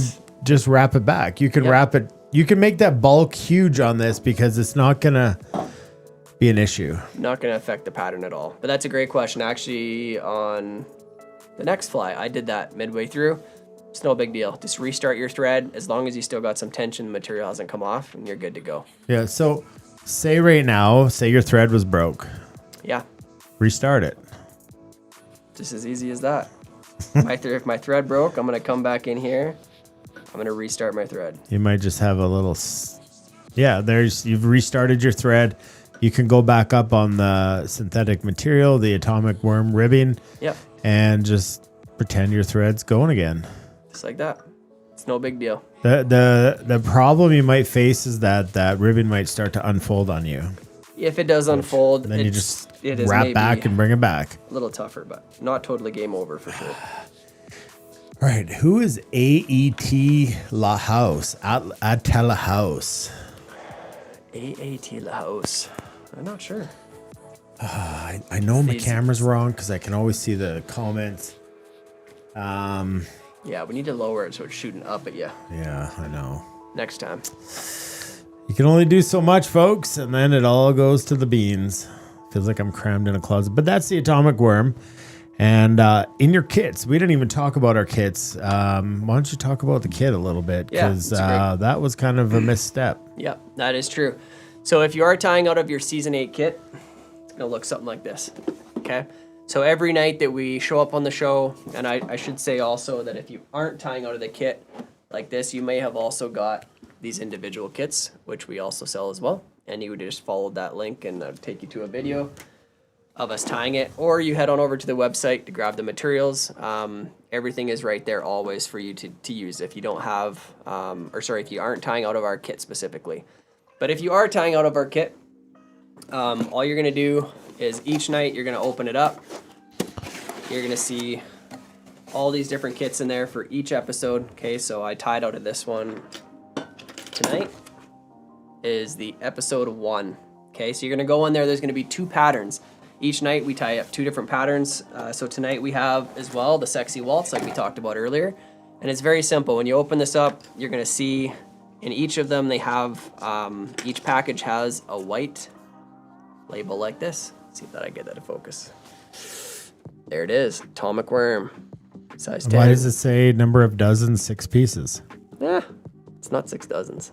C: just wrap it back. You can wrap it. You can make that bulk huge on this because it's not going to be an issue.
B: Not going to affect the pattern at all. But that's a great question. Actually, on the next fly, I did that midway through. It's no big deal. Just restart your thread. As long as you still got some tension, the material hasn't come off, and you're good to go.
C: Yeah, so say right now, say your thread was broke.
B: Yeah.
C: Restart it.
B: Just as easy as that. If my thread broke, I'm going to come back in here. I'm going to restart my thread.
C: You might just have a little... you've restarted your thread. You can go back up on the synthetic material, the atomic worm ribbing.
B: Yep.
C: And just pretend your thread's going again.
B: Just like that. It's no big deal.
C: The problem you might face is that ribbon might start to unfold on you.
B: If it does unfold,
C: Then you just
B: it is
C: wrap
B: maybe
C: back and bring it back.
B: a little tougher, but not totally game over for sure.
C: All right, who is AET La House? Atella House.
B: AAT Laos. I'm not sure.
C: I know my camera's wrong because I can always see the comments.
B: Yeah, we need to lower it so it's shooting up at you
C: Yeah, I know.
B: next time.
C: You can only do so much, folks, and then it all goes to the beans. Feels like I'm crammed in a closet. But that's the atomic worm. And in your kits, we didn't even talk about our kits. Why don't you talk about the kit a little bit?
B: Yeah,
C: Because
B: it's great.
C: that was kind of a misstep.
B: Yep, that is true. So if you are tying out of your Season 8 kit, it's going to look something like this, okay? So every night that we show up on the show, and I should say also that if you aren't tying out of the kit like this, you may have also got these individual kits, which we also sell as well. and you would just follow that link and it'll take you to a video of us tying it, or you head on over to the website to grab the materials. Everything is right there always for you to use if you don't have, if you aren't tying out of our kit specifically. But if you are tying out of our kit, all you're gonna do is each night you're gonna open it up. You're gonna see all these different kits in there for each episode. Okay, so I tied out of this one tonight is the episode 1. Okay, so you're gonna go in there, there's gonna be 2 patterns. Each night we tie up 2 different patterns. So tonight we have as well the sexy waltz like we talked about earlier. And it's very simple. When you open this up, you're gonna see in each of them they have, each package has a white label like this. Let's see if I get that to focus. There it is, atomic worm, size 10.
C: Why does it say number of dozens, 6 pieces?
B: It's not 6 dozens.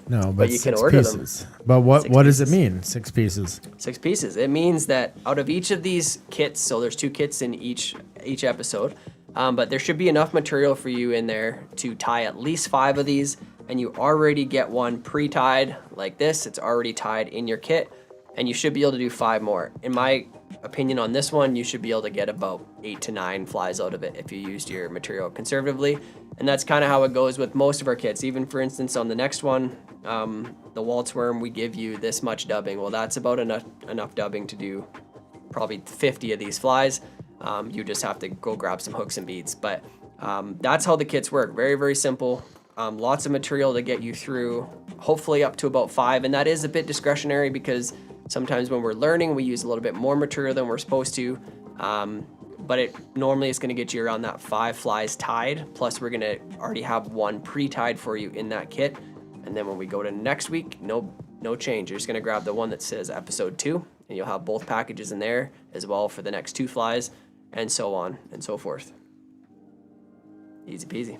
C: No, but
B: you
C: 6
B: can order
C: pieces.
B: them.
C: But what
B: 6
C: does it
B: pieces.
C: mean? 6 pieces.
B: 6 pieces. It means that out of each of these kits, so there's 2 kits in each episode, but there should be enough material for you in there to tie at least 5 of these, and you already get one pre-tied like this. It's already tied in your kit, and you should be able to do 5 more. In my opinion on this one, you should be able to get about 8 to 9 flies out of it if you used your material conservatively. And that's kind of how it goes with most of our kits. Even for instance, on the next one, the waltz worm, we give you this much dubbing. Well, that's about enough dubbing to do probably 50 of these flies. You just have to go grab some hooks and beads. But that's how the kits work. Very, very simple. Lots of material to get you through, hopefully up to about 5. And that is a bit discretionary because sometimes when we're learning, we use a little bit more material than we're supposed to. But it normally is going to get you around that 5 flies tied. Plus, we're going to already have 1 pre-tied for you in that kit. And then when we go to next week, no change. You're just going to grab the one that says episode 2, and you'll have both packages in there as well for the next 2 flies, and so on and so forth. Easy peasy.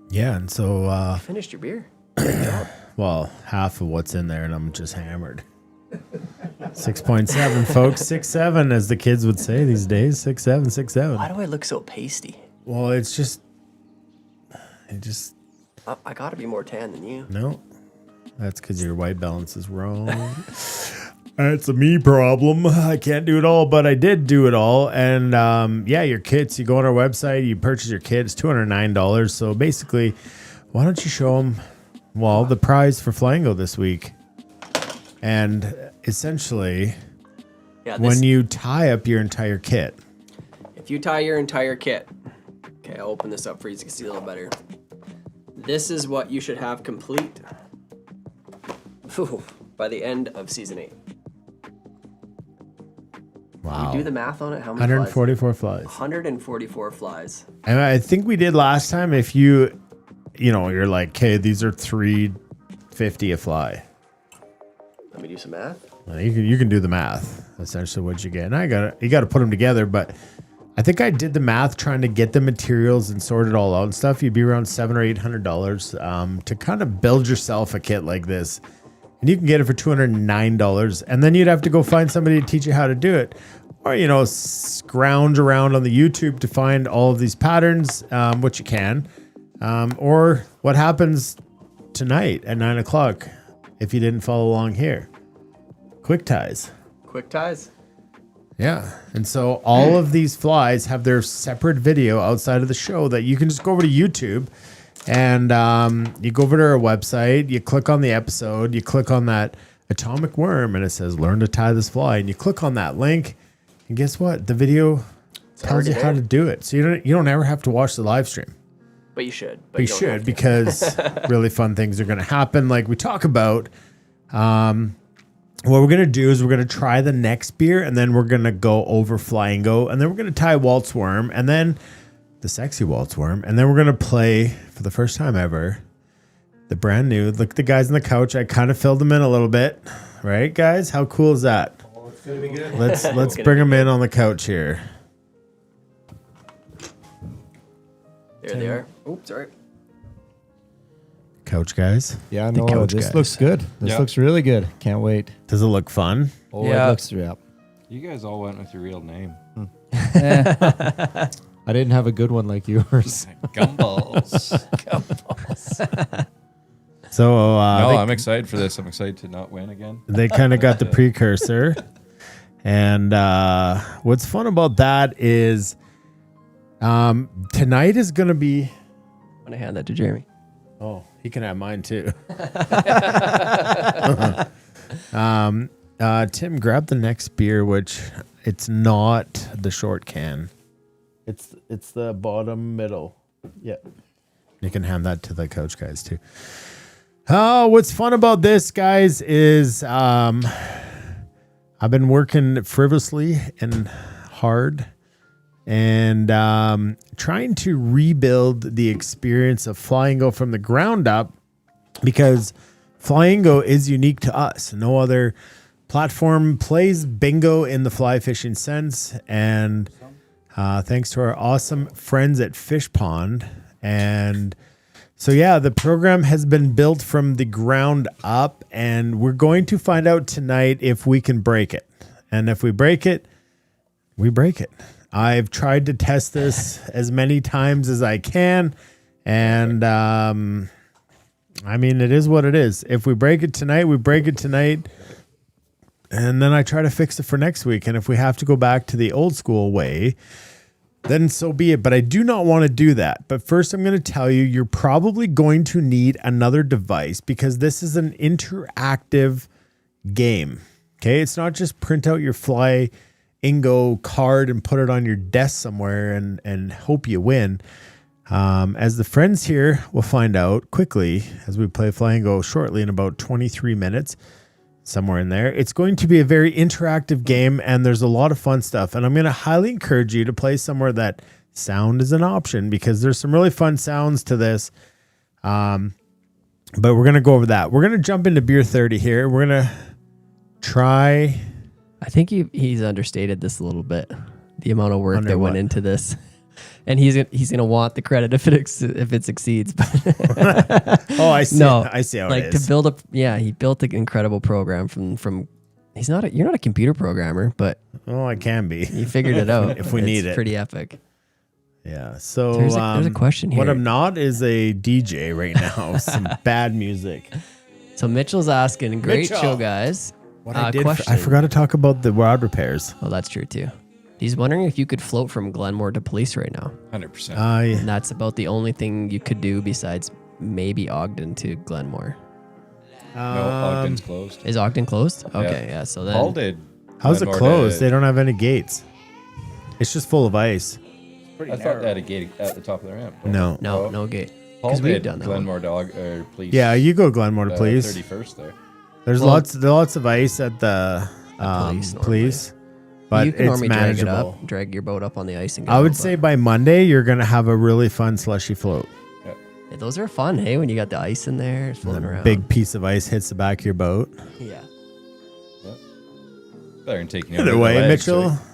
C: Yeah, and so
B: Finished your beer. Great job.
C: well, half of what's in there, and I'm just hammered. 6.7, folks. 6.7, as the kids would say these days. 6.7, 6.7.
B: Why do I look so pasty?
C: Well, it just
B: I gotta be more tan than you.
C: no. That's because your white balance is wrong. That's a me problem. I can't do it all, but I did do it all. And your kits. You go on our website, you purchase your kit. It's $209. So basically, why don't you show them? Well, the prize for Flango this week. And essentially, when you tie up your entire kit.
B: If you tie your entire kit, okay, I'll open this up for you so you can see a little better. This is what you should have complete by the end of season 8.
C: Wow.
B: We do the math on it. How many
C: 144 flies.
B: 144 flies.
C: And I think we did last time. If you're like, okay, these are $350 a fly.
B: Let me do some math.
C: You can do the math. Essentially, what you get. And you got to put them together. But I think I did the math trying to get the materials and sort it all out and stuff. You'd be around $700 or $800 to kind of build yourself a kit like this. And you can get it for $209. And then you'd have to go find somebody to teach you how to do it. Or, scrounge around on the YouTube to find all of these patterns, which you can. Or what happens tonight at 9 o'clock if you didn't follow along here. Quick ties.
B: Quick ties.
C: Yeah. And so all of these flies have their separate video outside of the show that you can just go over to YouTube and you go over to our website, you click on the episode, you click on that atomic worm and it says learn to tie this fly, and you click on that link and guess what? The video tells you how to do it. So you don't ever have to watch the live stream.
B: But you should.
C: But you should, because really fun things are going to happen like we talk about. What we're going to do is we're going to try the next beer, and then we're going to go over Flango, and then we're going to tie Walt's worm, and then the sexy Walt's worm, and then we're going to play, for the first time ever, the brand new. Look at the guys on the couch. I kind of filled them in a little bit. Right, guys? How cool is that?
G: Oh, it's going to be good.
C: Let's bring them in on the couch here.
B: There they are. Oops, sorry.
C: Couch guys.
G: Yeah,
C: The
G: no,
C: couch
G: this
C: guys.
G: looks good. This looks really good. Can't wait.
C: Does it look fun?
G: Oh,
F: Yeah.
G: it looks, yeah.
E: You guys all went with your real name.
G: I didn't have a good one like yours.
E: Gumballs.
C: So
E: No,
C: they,
E: I'm excited for this. I'm excited to not win again.
C: they kind of got the precursor. And what's fun about that is tonight is going to be.
B: I'm going to hand that to Jeremy.
C: Oh, he can have mine too. Tim, grab the next beer, which it's not the short can. It's the bottom middle. Yeah. You can hand that to the coach guys too. Oh, what's fun about this, guys, is I've been working frivolously and hard and trying to rebuild the experience of Flyingo from the ground up, because Flyingo is unique to us. No other platform plays bingo in the fly fishing sense, and thanks to our awesome friends at Fish Pond. And so, yeah, the program has been built from the ground up, and we're going to find out tonight if we can break it. And if we break it, we break it. I've tried to test this as many times as I can, and I mean, it is what it is. If we break it tonight, we break it tonight, and then I try to fix it for next week. And if we have to go back to the old school way, then so be it. But I do not want to do that. But first, I'm going to tell you, you're probably going to need another device, because this is an interactive game. Okay, it's not just print out your Flyingo card and put it on your desk somewhere and hope you win. As the friends here will find out quickly as we play Flyingo shortly in about 23 minutes, somewhere in there, it's going to be a very interactive game, and there's a lot of fun stuff. And I'm going to highly encourage you to play somewhere that sound is an option, because there's some really fun sounds to this. But we're going to go over that. We're going to jump into beer 30 here. We're going to try.
B: I think he's understated this a little bit, the amount of work that went into this. And he's gonna want the credit if it succeeds.
C: Oh, I see.
B: No,
C: I see how
B: like
C: it is.
B: to build up. Yeah, he built an incredible program from. You're not a computer programmer, but
C: Oh, I can be.
B: you figured it out.
C: If we need it.
B: Pretty epic.
C: Yeah. So
B: There's a question here.
C: What I'm not is a DJ right now. Some bad music.
B: So Mitchell's asking, great
C: Mitchell.
B: show, guys.
C: What I did,
B: question.
C: I forgot to talk about the rod repairs.
B: Well, that's true too. He's wondering if you could float from Glenmore to Police right now.
E: 100%.
C: Yeah.
B: And that's about the only thing you could do besides maybe Ogden to Glenmore.
E: No, Ogden's closed.
B: Is Ogden closed? Okay, yeah. So then
E: Paul did.
C: How's it
E: Glenmore
C: closed?
E: to-
C: They don't have any gates. It's just full of ice.
E: I thought they had a gate at the top of the ramp.
C: No.
B: no gate.
E: Paul
B: Because we've
E: did
B: done that. one.
E: Glenmore Dog or Police.
C: Yeah, you go Glenmore to please.
E: 31st there.
C: There's
B: Well-
C: lots of ice at the
B: Police normally.
C: police, but
B: You can
C: it's
B: normally drag it
C: manageable.
B: up, drag your boat up on the ice and go.
C: I would
B: but-
C: say by Monday you're gonna have a really fun slushy float.
B: Yeah, those are fun, hey, when you got the ice in there floating around.
C: Big piece of ice hits the back of your boat.
B: Yeah.
E: Better than taking
C: Either way,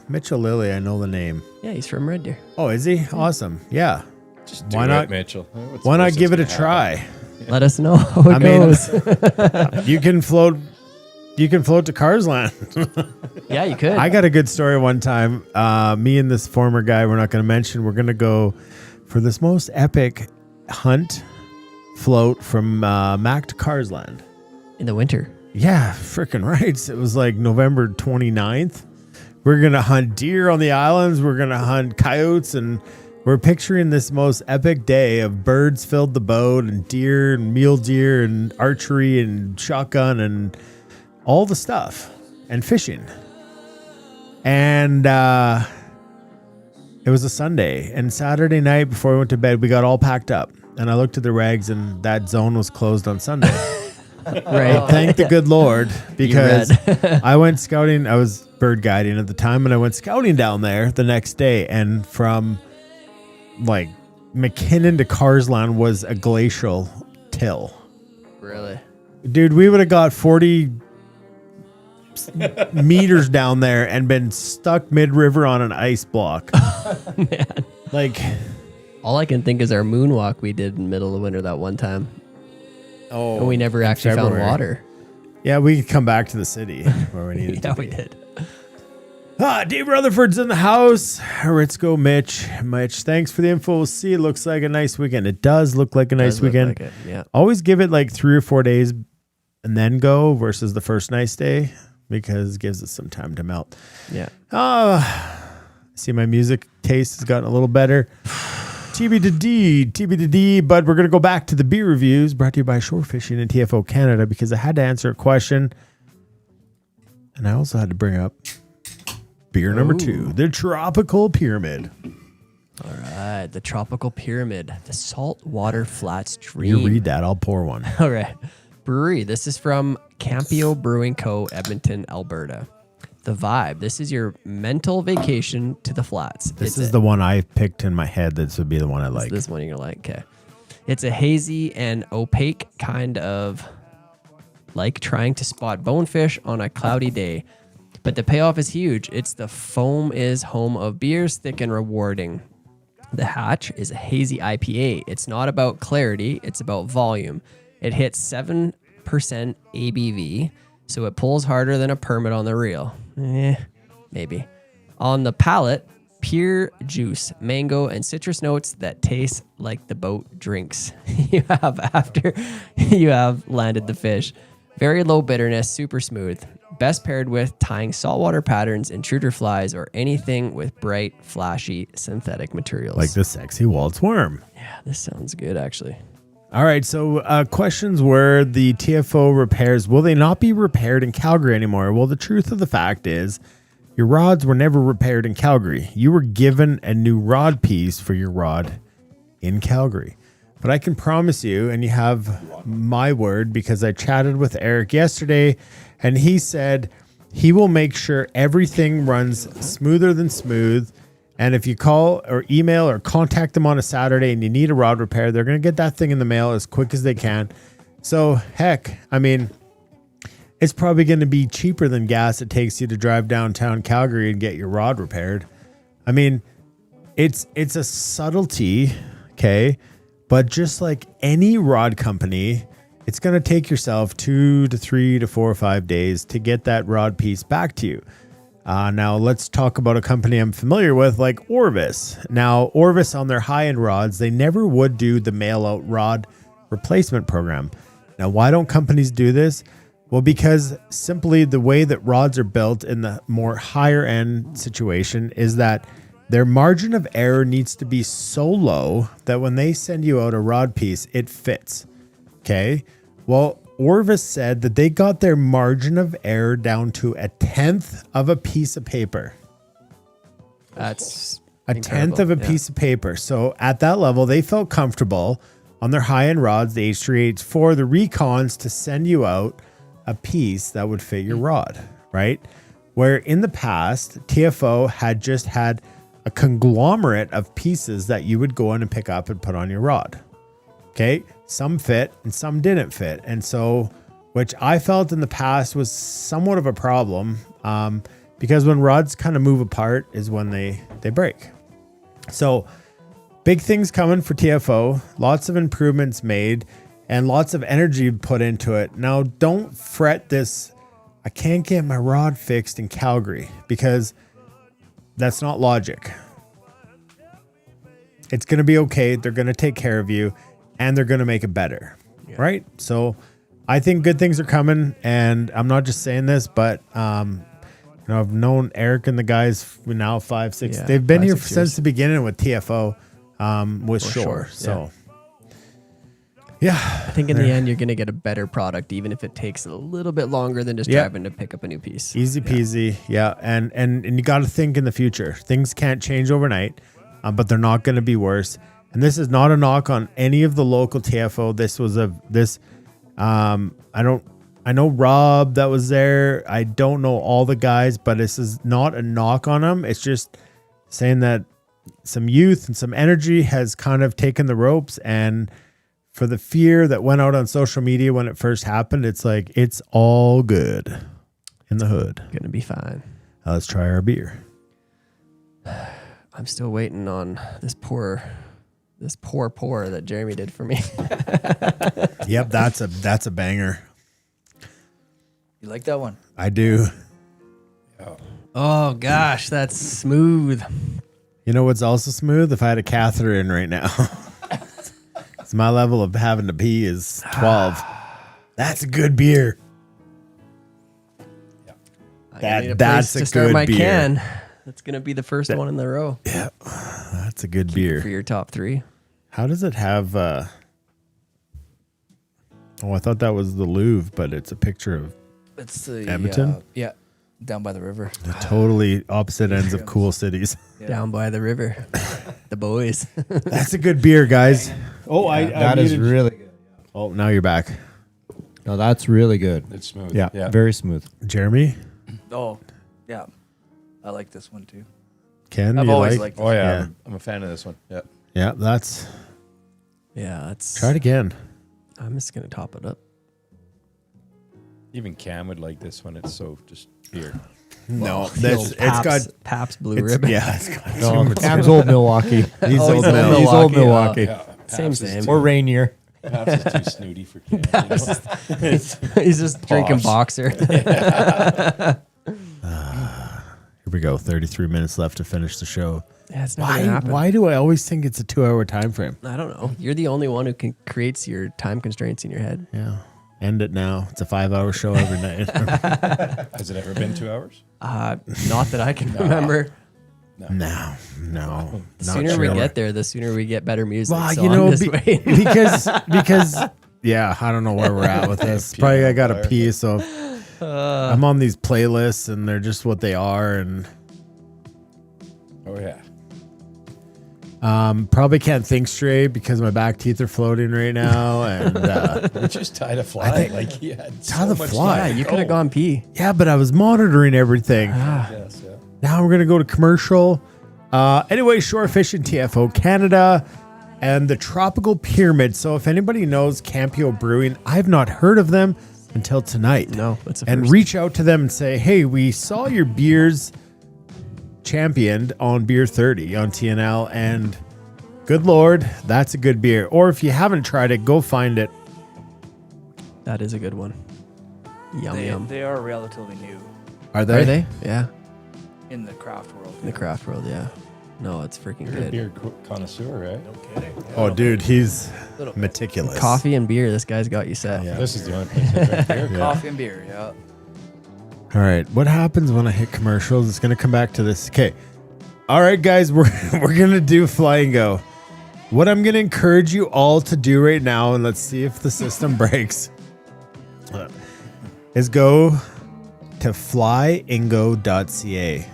C: Mitchell Lilly, I know the name.
B: Yeah, he's from Red Deer.
C: Oh, is he? Awesome. Yeah.
E: Just
C: Why
E: do
C: not-
E: it, Mitchell? What's
C: Why
E: the
C: not
E: worst
C: give it a
E: that's gonna
C: try?
E: happen?
B: Let us know how it
C: I mean,
B: goes.
C: you can float. You can float to Carsland.
B: Yeah, you could.
C: I got a good story one time. Me and this former guy, we're not going to mention, we're going to go for this most epic hunt float from Mac to Carsland.
B: in the winter.
C: Yeah, freaking right. It was like November 29th. We're going to hunt deer on the islands. We're going to hunt coyotes, and we're picturing this most epic day of birds filled the boat and deer and mule deer and archery and shotgun and all the stuff and fishing. And it was a Sunday, and Saturday night before we went to bed, we got all packed up, and I looked at the regs, and that zone was closed on Sunday.
B: Right.
C: Thank the good Lord, because
B: read.
C: I went scouting. I was bird guiding at the time, and I went scouting down there the next day, and from like McKinnon to Carsland was a glacial till.
B: Really?
C: Dude, we would have got 40 meters down there and been stuck mid-river on an ice block.
B: Man.
C: Like,
B: All I can think is our moonwalk we did in the middle of winter that one time.
C: oh,
B: And we never
C: in
B: actually found
C: February.
B: water.
C: Yeah, we could come back to the city where we needed
B: Yeah,
C: to be.
B: we did.
C: Dave Rutherford's in the house. Let's go, Mitch. Mitch, thanks for the info. We'll see. It looks like a nice weekend. It does look like a nice weekend.
B: Like it, yeah.
C: Always give it like 3 or 4 days and then go versus the first nice day because it gives it some time to melt.
B: Yeah.
C: See, my music taste has gotten a little better. TBD, but we're going to go back to the beer reviews brought to you by Shore Fishing and TFO Canada because I had to answer a question. And I also had to bring up beer number 2, the Tropical Pyramid.
B: All right. The Tropical Pyramid, the saltwater flat stream.
C: You read that. I'll pour one.
B: All right. Brewery. This is from Campio Brewing Co., Edmonton, Alberta. The vibe. This is your mental vacation to the flats.
C: This is the one I picked in my head. This would be the one I like.
B: This one you're gonna like. Okay. It's a hazy and opaque kind of like trying to spot bonefish on a cloudy day. But the payoff is huge. It's the foam is home of beers, thick and rewarding. The Hatch is a hazy IPA. It's not about clarity. It's about volume. It hits 7% ABV, so it pulls harder than a permit on the reel. Maybe. On the palate, pure juice, mango, and citrus notes that taste like the boat drinks you have after you have landed the fish. Very low bitterness, super smooth. Best paired with tying saltwater patterns, intruder flies, or anything with bright, flashy synthetic materials.
C: Like the sexy Walt's worm.
B: Yeah, this sounds good, actually.
C: All right, so questions were the TFO repairs, will they not be repaired in Calgary anymore? Well, the truth of the fact is your rods were never repaired in Calgary. You were given a new rod piece for your rod in Calgary. But I can promise you, and you have my word, because I chatted with Eric yesterday, and he said he will make sure everything runs smoother than smooth. And if you call or email or contact them on a Saturday and you need a rod repair, they're going to get that thing in the mail as quick as they can. So, heck, I mean, it's probably going to be cheaper than gas it takes you to drive downtown Calgary and get your rod repaired. I mean, it's a subtlety, okay? But just like any rod company, it's going to take yourself 2 to 3 to 4 or 5 days to get that rod piece back to you. Now let's talk about a company I'm familiar with, like Orvis. Now, Orvis on their high-end rods, they never would do the mail-out rod replacement program. Now, why don't companies do this? Well, because simply the way that rods are built in the more higher-end situation is that their margin of error needs to be so low that when they send you out a rod piece, it fits. Okay? Well, Orvis said that they got their margin of error down to 1/10 of a piece of paper.
B: That's
C: a
B: incredible.
C: 1/10 of a piece of paper. So at that level, they felt comfortable on their high-end rods, the H3, H4, the Recons, to send you out a piece that would fit your rod, right? Where in the past, TFO had just had a conglomerate of pieces that you would go in and pick up and put on your rod. Okay, some fit and some didn't fit. And so, which I felt in the past was somewhat of a problem because when rods kind of move apart is when they break. So big things coming for TFO, lots of improvements made and lots of energy put into it. Now, don't fret this. I can't get my rod fixed in Calgary because that's not logic. It's going to be okay. They're going to take care of you. And they're going to make it better, right? So I think good things are coming. And I'm not just saying this, but I've known Eric and the guys for now 5, 6. They've been here since the beginning with TFO with Shore. So, yeah.
B: I think in the end, you're going to get a better product, even if it takes a little bit longer than just driving to pick up a new piece.
C: Easy peasy. Yeah. And you got to think in the future. Things can't change overnight, but they're not going to be worse. And this is not a knock on any of the local TFO. This was I know Rob that was there. I don't know all the guys, but this is not a knock on them. It's just saying that some youth and some energy has kind of taken the ropes. And for the fear that went out on social media when it first happened, it's like, it's all good in the hood.
B: Gonna be fine.
C: Let's try our beer.
B: I'm still waiting on this pour that Jeremy did for me.
C: Yep, that's a banger.
F: You like that one?
C: I do.
B: Oh gosh, that's smooth.
C: You know what's also smooth? If I had a catheter in right now. 'Cause my level of having to pee is 12. That's a good beer.
B: I need a
C: That's
B: place
C: a
B: to start
C: good
B: my
C: beer.
B: can. That's gonna be the first one in the row
C: That's a good
B: for
C: beer.
B: your top 3.
C: How does it have Oh, I thought that was the Louvre, but it's a picture of
F: It's the
C: Edmonton?
F: yeah, down by the river.
C: the totally opposite ends of cool cities.
B: Down by the river. The boys.
C: That's a good beer, guys. Oh,
G: That is really good.
C: Oh, now you're back.
G: No, that's really good.
E: It's smooth.
G: Yeah, very smooth.
C: Jeremy,
F: Oh, yeah. I like this one too.
C: Ken,
F: I've
C: you
F: always
C: like?
F: liked this.
E: Oh yeah,
C: Yeah.
E: I'm a fan of this one. Yeah.
C: Yeah, that's.
B: Yeah, that's.
C: Try it again.
B: I'm just gonna top it up.
E: Even Cam would like this one. It's so just beer.
C: No,
B: The
C: that's
B: old
C: it's got.
B: Pabst Blue
C: It's,
B: Ribbon.
C: yeah, it's got.
G: No, Cam's old Milwaukee.
C: He's
B: Oh,
C: old
B: he's
C: now.
B: old
G: He's old
B: Milwaukee,
G: Milwaukee.
B: Same, same.
G: Or Rainier.
E: Perhaps it's too snooty for Cam. You know?
B: He's just drinking boxer.
C: Here we go. 33 minutes left to finish the show.
B: Yeah, it's not gonna
C: Why?
B: happen.
C: Why do I always think it's a 2-hour time frame?
B: I don't know. You're the only one who creates your time constraints in your head.
C: Yeah. End it now. It's a 5-hour show every night.
E: Has it ever been 2 hours?
B: Not that I can remember.
C: No.
B: The
C: Not
B: sooner
C: sure.
B: we get there, the sooner we get better music.
C: Well,
B: so
C: you know,
B: I'm just waiting.
C: because yeah, I don't know where we're at with this. Probably I got to pee, so I'm on these playlists and they're just what they are, and
E: Oh yeah.
C: probably can't think straight because my back teeth are floating right now, and
E: We just tied a fly. Like he had
C: tie
E: so
C: the
E: much
C: fly.
B: Yeah,
E: time.
B: you could have gone pee.
C: yeah, but I was monitoring everything.
E: Yes, yeah.
C: Now we're gonna go to commercial. Anyway, Shore Fishing TFO Canada and the Tropical Pyramid. So if anybody knows Campio Brewing, I've not heard of them until tonight.
B: No, that's a
C: and
B: first.
C: reach out to them and say, hey, we saw your beers championed on Beer 30 on TNL, and good Lord, that's a good beer. Or if you haven't tried it, go find it.
B: That is a good one. Yum yum.
F: They are relatively new
C: Are they?
B: Are they? Yeah.
F: in the craft world.
B: In the craft world, yeah. No, it's freaking
E: You're a
B: good.
E: beer connoisseur, right?
C: Oh, dude, he's meticulous.
B: Coffee and beer, this guy's got you set.
C: Yeah.
E: This is the only place I drink beer.
F: Coffee and beer, yeah.
C: All right. What happens when I hit commercials? It's going to come back to this. Okay. All right, guys, we're going to do Fly and Go. What I'm going to encourage you all to do right now, and let's see if the system breaks, is go to flyingo.ca.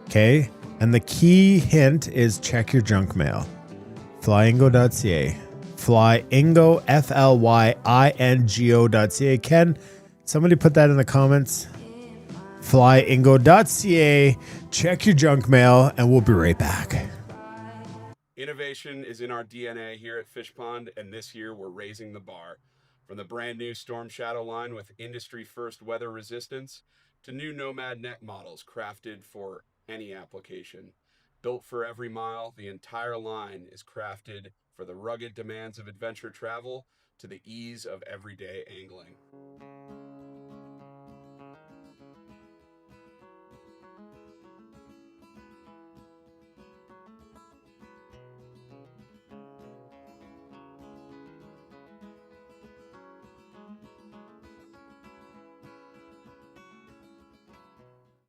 C: Okay? And the key hint is check your junk mail. Flyingo.ca. Flyingo, FLYINGO.ca. Ken, somebody put that in the comments. Flyingo.ca. Check your junk mail, and we'll be right back.
D: Innovation is in our DNA here at Fish Pond, and this year we're raising the bar. From the brand new Storm Shadow line with industry first weather resistance to new Nomad neck models crafted for any application. Built for every mile, the entire line is crafted for the rugged demands of adventure travel to the ease of everyday angling.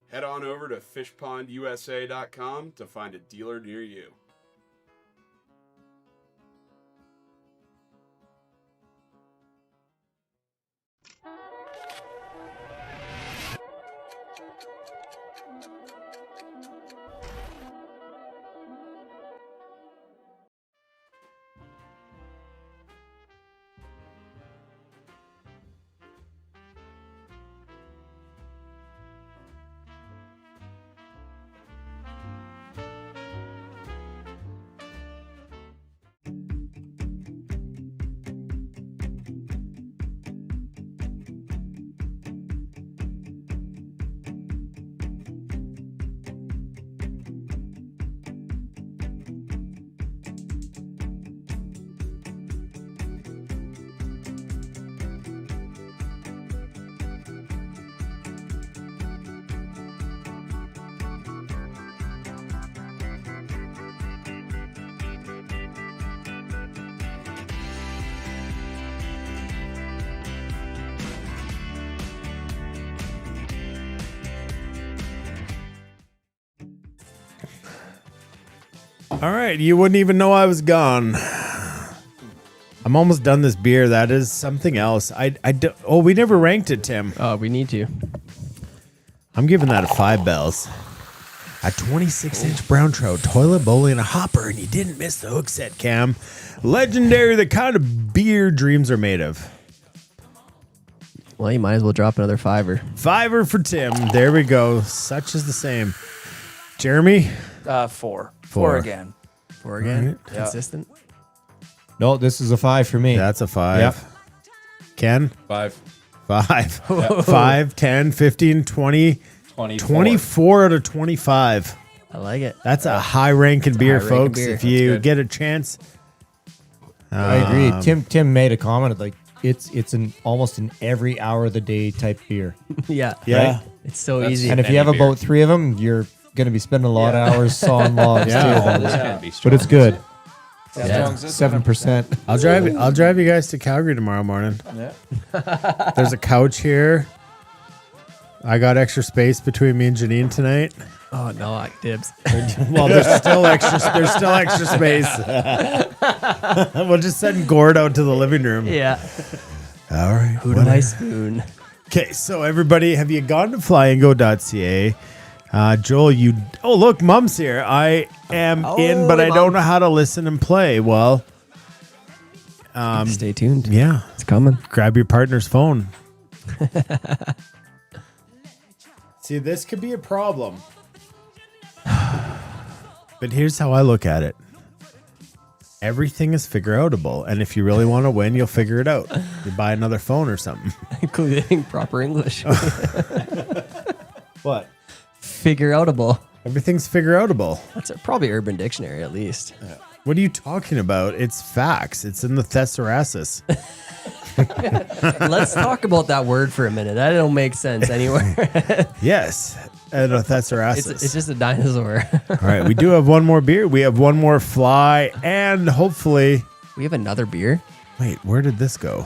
D: Head on over to fishpondusa.com to find a dealer near you.
C: All right, you wouldn't even know I was gone. I'm almost done this beer. That is something else. We never ranked it, Tim.
B: Oh, we need to.
C: I'm giving that a 5 bells. A 26-inch brown trout, toilet bowl, and a hopper, and you didn't miss the hook set, Cam. Legendary, the kind of beer dreams are made of.
B: Well, you might as well drop another $5.
C: $5 for Tim. There we go. Such is the same. Jeremy?
F: 4.
C: 4
F: 4 again.
B: 4 again.
C: Right.
F: Yeah.
B: Consistent.
G: No, this is a 5 for me.
C: That's a 5.
G: Yep.
C: Ken?
E: 5.
C: 5. 5, 10, 15, 20, 24 out of 25.
B: I like it.
C: That's a high-ranking beer,
B: high-ranking
C: folks.
B: beer.
C: If you
E: good.
C: get a chance.
G: I agree. Tim made a comment like it's an almost an every hour of the day type beer.
B: Yeah.
C: Yeah.
B: Right? It's so
E: That's-
B: easy.
G: And if you
E: Any
G: have
E: beer.
G: about 3 of them, you're going to be spending a lot of hours sawing logs
C: Yeah.
G: too.
E: This can't be
G: But
E: strong.
G: it's good.
E: How strong is this?
G: 7%.
C: I'll drive you guys to Calgary tomorrow morning.
E: Yeah.
C: There's a couch here. I got extra space between me and Janine tonight.
B: Oh no, I dibs.
C: Well, there's still extra space. We'll just send Gord out to the living room.
B: Yeah.
C: All right.
B: Who do I spoon?
C: Okay, so everybody, have you gone to flyandgo.ca? Joel, look, Mom's here. I am in, but I don't know how to listen and play. Well,
B: Stay tuned.
C: yeah,
B: It's coming.
C: grab your partner's phone. See, this could be a problem. But here's how I look at it. Everything is figure-outable, and if you really want to win, you'll figure it out. You buy another phone or something.
B: Including proper English.
C: What?
B: Figure outable.
C: Everything's figure-outable.
B: That's probably Urban Dictionary at least.
C: What are you talking about? It's facts. It's in the thesaurus.
B: Let's talk about that word for a minute. That don't make sense anywhere.
C: Yes, and a thesaurus.
B: It's just a dinosaur.
C: All right, we do have one more beer. We have one more fly, and hopefully...
B: We have another beer.
C: Wait, where did this go?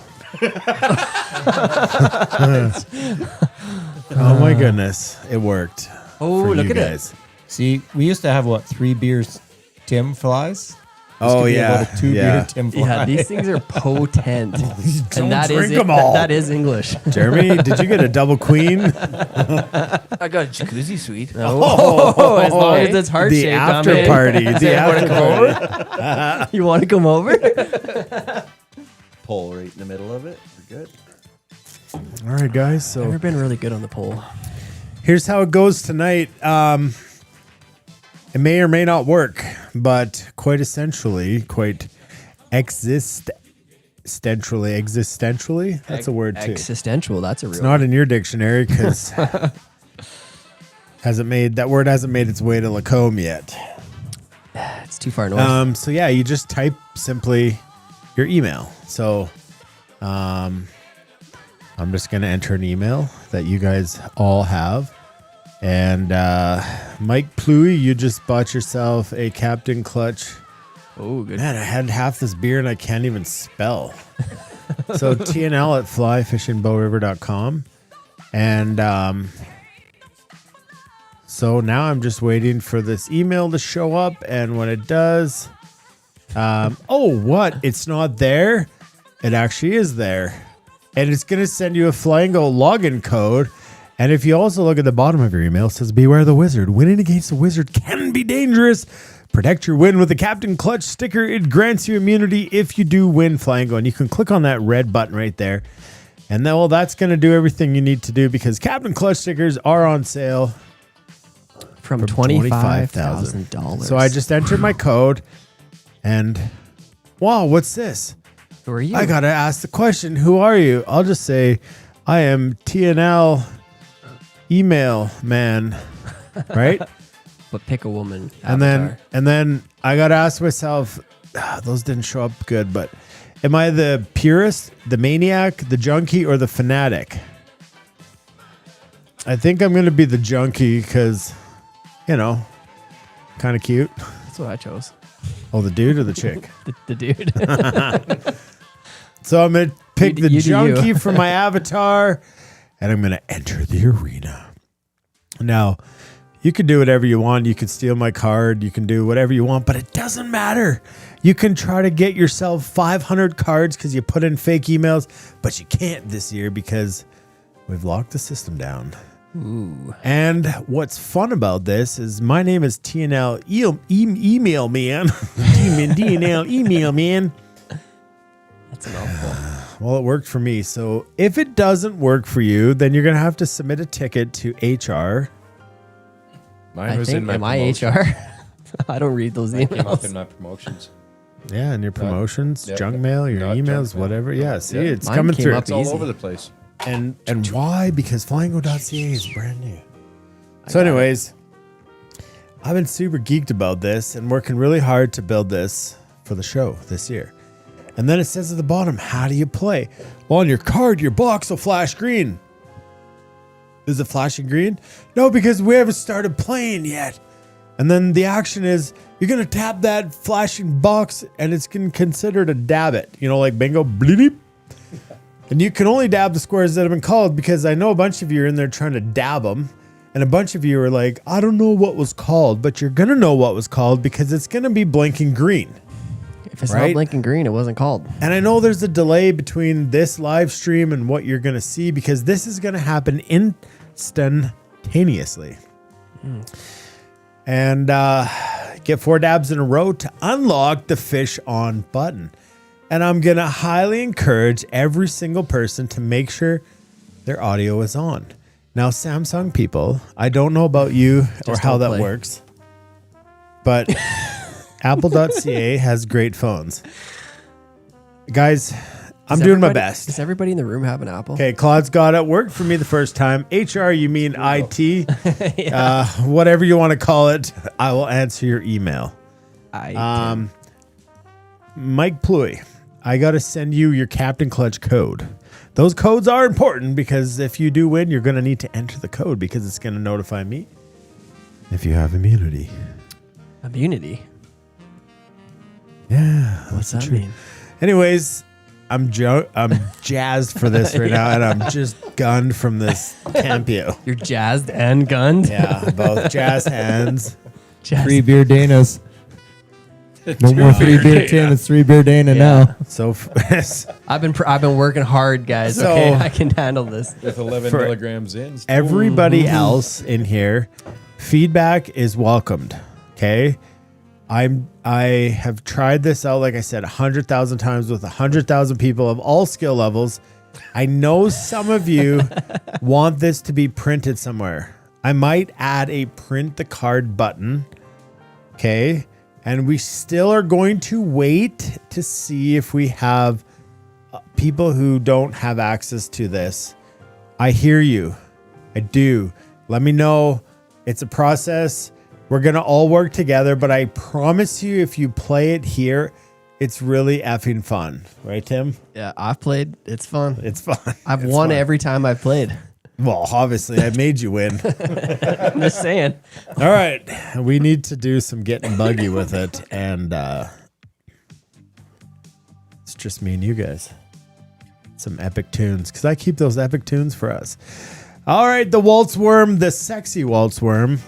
C: Oh my goodness, it worked.
B: Oh,
C: for
B: look
C: you
B: at
C: guys.
B: it.
G: See, we used to have 3 beers Tim flies?
C: Oh, yeah.
G: About a 2
C: Yeah.
G: beer Tim fly.
B: Yeah, these things are potent.
C: Don't
B: And that is
C: drink 'em all.
B: that is English.
C: Jeremy, did you get a double queen?
F: I got a jacuzzi suite.
B: Oh, as long as it's heart
C: The
B: shaped.
C: after party. The after party.
B: You want to come over?
H: Pole right in the middle of it. We're good.
C: All right, guys. So
B: Never been really good on the pole.
C: here's how it goes tonight. It may or may not work, but quite existentially, that's a word too.
B: Existential. That's a real.
C: It's not in your dictionary because that word hasn't made its way to Lacombe yet.
B: It's too far north.
C: So yeah, you just type simply your email. So I'm just gonna enter an email that you guys all have. And Mike Pluey, you just bought yourself a Captain Clutch.
B: Oh, good.
C: Man, I had half this beer and I can't even spell. So TNL at flyfishandbowriver.com. And so now I'm just waiting for this email to show up. And when it does, what? It's not there? It actually is there. And it's going to send you a Flyingo login code. And if you also look at the bottom of your email, it says, beware the wizard. Winning against the wizard can be dangerous. Protect your win with the Captain Clutch sticker. It grants you immunity if you do win Flyingo. And you can click on that red button right there. And then, that's going to do everything you need to do because Captain Clutch stickers are on sale
B: From
C: for
B: $25,000.
C: So I just entered my code and, wow, what's this?
B: Who are you?
C: I got to ask the question, who are you? I'll just say, I am TNL email man, right?
B: But pick a woman.
C: and then I got to ask myself, those didn't show up good, but am I the purist, the maniac, the junkie, or the fanatic? I think I'm going to be the junkie because, kind of cute.
B: That's what I chose.
C: Oh, the dude or the chick?
B: The dude.
C: So I'm going to pick
B: You
C: the
B: do you.
C: junkie for my avatar, and I'm going to enter the arena. Now, You can do whatever you want. You can steal my card. You can do whatever you want, but it doesn't matter. You can try to get yourself 500 cards because you put in fake emails, but you can't this year because we've locked the system down.
B: Ooh.
C: And what's fun about this is my name is TNL email man. TNL email man.
B: That's an awful.
C: Well, it worked for me. So if it doesn't work for you, then you're going to have to submit a ticket to HR.
E: Mine
B: I
E: was
B: think,
E: in my
B: am I
E: promotion.
B: HR? I don't read those
E: It came up
B: emails.
E: in my promotions.
C: Yeah, and your promotions,
E: yeah.
C: junk mail, your
E: Not
C: emails,
E: junk mail.
C: whatever. Yeah, see,
E: Yeah.
C: it's
B: Mine
C: coming
B: came
C: through.
B: up
E: It's all
B: easy.
E: over the place.
C: And why? Because flyingo.ca is brand new. So anyways, I've been super geeked about this and working really hard to build this for the show this year. And then it says at the bottom, how do you play? Well, on your card, your box will flash green. Is it flashing green? No, because we haven't started playing yet. And then the action is you're going to tap that flashing box and it's considered a dab it. You know, like bingo, bleep. And you can only dab the squares that have been called because I know a bunch of you are in there trying to dab them. And a bunch of you are like, I don't know what was called, but you're going to know what was called because it's going to be blinking green.
B: If it's
C: Right?
B: not blinking green, it wasn't called.
C: And I know there's a delay between this live stream and what you're going to see because this is going to happen instantaneously. And get 4 dabs in a row to unlock the fish on button. And I'm going to highly encourage every single person to make sure their audio is on. Now, Samsung people, I don't know about you or
B: Just
C: how
B: don't
C: that
B: play.
C: works, but Apple.ca has great phones. Guys, I'm doing my best.
B: Does everybody in the room have an Apple?
C: Okay, Claude's got it. Worked for me the first time. HR, you mean IT? Whatever you want to call it, I will answer your email. Mike Pluy, I got to send you your Captain Clutch code. Those codes are important because if you do win, you're going to need to enter the code because it's going to notify me if you have immunity.
B: Immunity.
C: Yeah.
B: What's that mean?
C: Anyways, I'm jazzed for this right now, and I'm just gunned from this Campio.
B: You're jazzed and gunned?
C: Yeah, both jazz hands.
B: Jazzed.
G: 3 beer Danas. No more 3 beer Tim. It's 3 beer Dana now.
C: So
B: I've been working hard, guys.
C: So-
B: Okay, I can handle this.
E: With 11
C: For
E: milligrams in.
C: everybody else in here, feedback is welcomed. Okay, I have tried this out, like I said, 100,000 times with 100,000 people of all skill levels. I know some of you want this to be printed somewhere. I might add a print the card button. Okay. And we still are going to wait to see if we have people who don't have access to this. I hear you. I do. Let me know. It's a process. We're going to all work together, but I promise you, if you play it here, it's really effing fun. Right, Tim?
B: Yeah, I've played. It's fun.
C: It's fun.
B: I've
C: It's
B: won
C: fun.
B: every time I've played.
C: Well, obviously, I made you win.
B: I'm just saying.
C: All right. We need to do some getting buggy with it. And it's just me and you guys. Some epic tunes. Because I keep those epic tunes for us. All right. The waltz worm. The sexy waltz worm.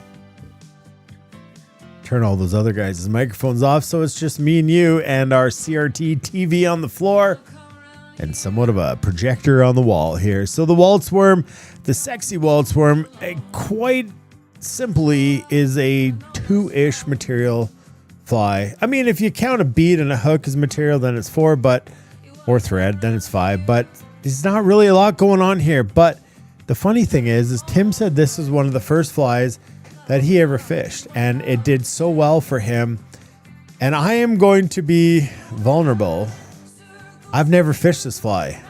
C: Turn all those other guys' microphones off. So it's just me and you and our CRT TV on the floor. And somewhat of a projector on the wall here. So the waltz worm, the sexy waltz worm, quite simply is a 2-ish material fly. I mean, if you count a bead and a hook as material, then it's 4, or thread, then it's 5. But there's not really a lot going on here. But the funny thing is Tim said this was one of the first flies that he ever fished. And it did so well for him. And I am going to be vulnerable. I've never fished this fly.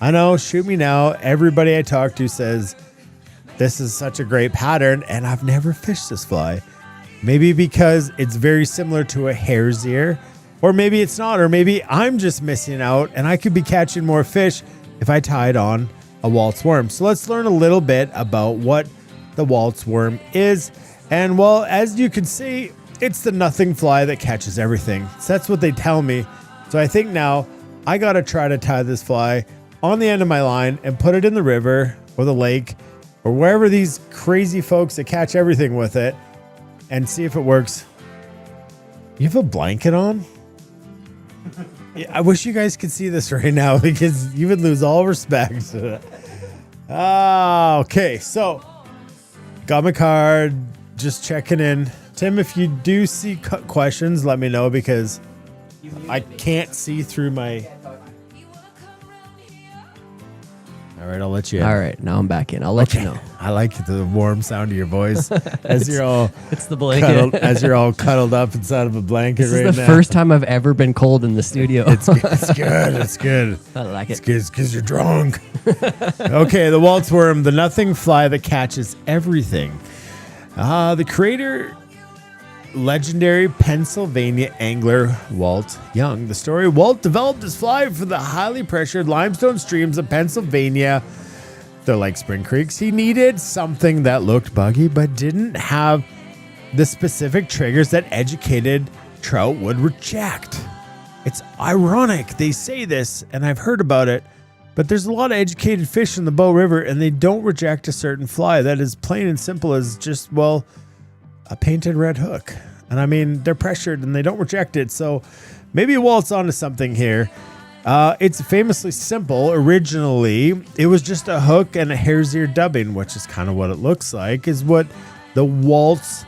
C: I know, shoot me now. Everybody I talk to says this is such a great pattern, and I've never fished this fly. Maybe because it's very similar to a hare's ear, or maybe it's not, or maybe I'm just missing out, and I could be catching more fish if I tied on a waltz worm. So let's learn a little bit about what the waltz worm is. And well, as you can see, it's the nothing fly that catches everything. So that's what they tell me. So I think now I got to try to tie this fly on the end of my line and put it in the river or the lake or wherever these crazy folks that catch everything with it, and see if it works. You have a blanket on? Yeah, I wish you guys could see this right now because you would lose all respect. Okay, so got my card, just checking in. Tim, if you do see questions, let me know because I can't see through my... All right, I'll let you in.
B: All right, now I'm back in. I'll let you know.
C: I like the warm sound of your voice as you're all
B: It's the blanket.
C: cuddled up inside of a blanket
B: This
C: right
B: is the
C: now.
B: first time I've ever been cold in the studio.
C: It's good. It's good.
B: I like
C: It's
B: it.
C: good because you're drunk. Okay, the Walt's worm, the nothing fly that catches everything. The creator, legendary Pennsylvania angler Walt Young. The story: Walt developed his fly for the highly pressured limestone streams of Pennsylvania. They're like spring creeks. He needed something that looked buggy but didn't have the specific triggers that educated trout would reject. It's ironic they say this, and I've heard about it, but there's a lot of educated fish in the Bow River, and they don't reject a certain fly that is plain and simple as just, well, a painted red hook. And I mean, they're pressured and they don't reject it. So maybe Walt's onto something here. It's famously simple. Originally, it was just a hook and a hare's ear dubbing, which is kind of what it looks like, is what the Walt's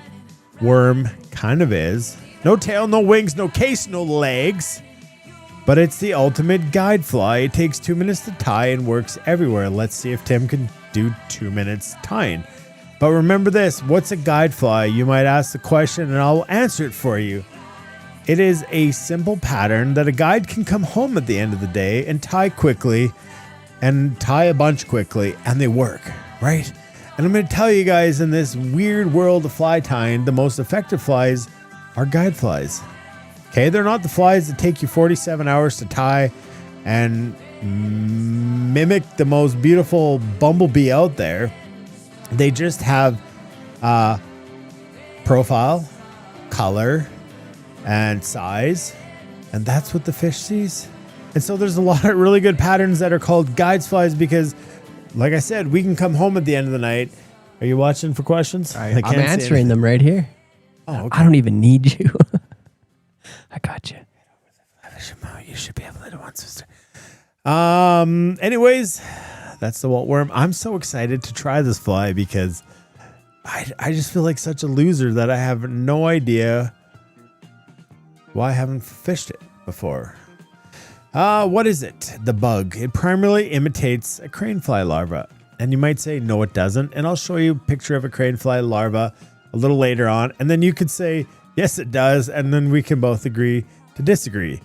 C: worm kind of is. No tail, no wings, no case, no legs. But it's the ultimate guide fly. It takes 2 minutes to tie and works everywhere. Let's see if Tim can do 2 minutes tying. But remember this, what's a guide fly? You might ask the question and I'll answer it for you. It is a simple pattern that a guide can come home at the end of the day and tie quickly and tie a bunch quickly, and they work, right? And I'm going to tell you guys, in this weird world of fly tying, the most effective flies are guide flies. Okay, they're not the flies that take you 47 hours to tie and mimic the most beautiful bumblebee out there. They just have profile, color, and size, and that's what the fish sees. And so there's a lot of really good patterns that are called guides flies because, like I said, we can come home at the end of the night. Are you watching for questions?
B: I'm answering them right here.
C: Oh, okay.
B: I don't even need you. I got you.
C: You should be able to do one, sister. Anyways, that's the Walt worm. I'm so excited to try this fly because I just feel like such a loser that I have no idea why I haven't fished it before. What is it? The bug. It primarily imitates a crane fly larva. And you might say, no, it doesn't. And I'll show you a picture of a crane fly larva a little later on. And then you could say, yes, it does. And then we can both agree to disagree.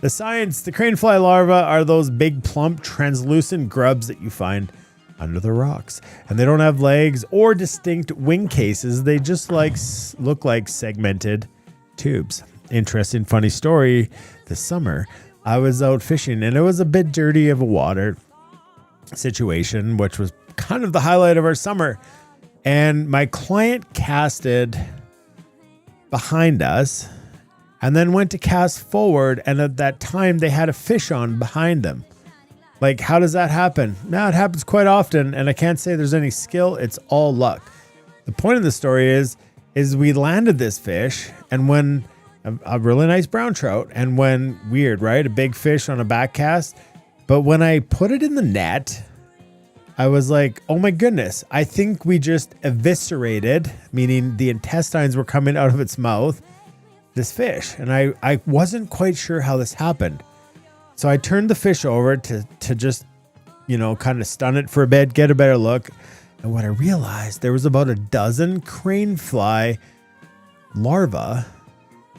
C: The science: the crane fly larvae are those big, plump, translucent grubs that you find under the rocks. And they don't have legs or distinct wing cases. They just look like segmented tubes. Interesting, funny story. This summer, I was out fishing and it was a bit dirty of a water situation, which was kind of the highlight of our summer. And my client casted behind us and then went to cast forward. And at that time, they had a fish on behind them. Like, how does that happen? Now, it happens quite often, and I can't say there's any skill. It's all luck. The point of the story is we landed this fish, and when a really nice brown trout, and when weird, right? A big fish on a back cast. But when I put it in the net, I was like, oh my goodness, I think we just eviscerated, meaning the intestines were coming out of its mouth, this fish. And I wasn't quite sure how this happened. So I turned the fish over to just, kind of stun it for a bit, get a better look. And what I realized, there was about a dozen crane fly larvae,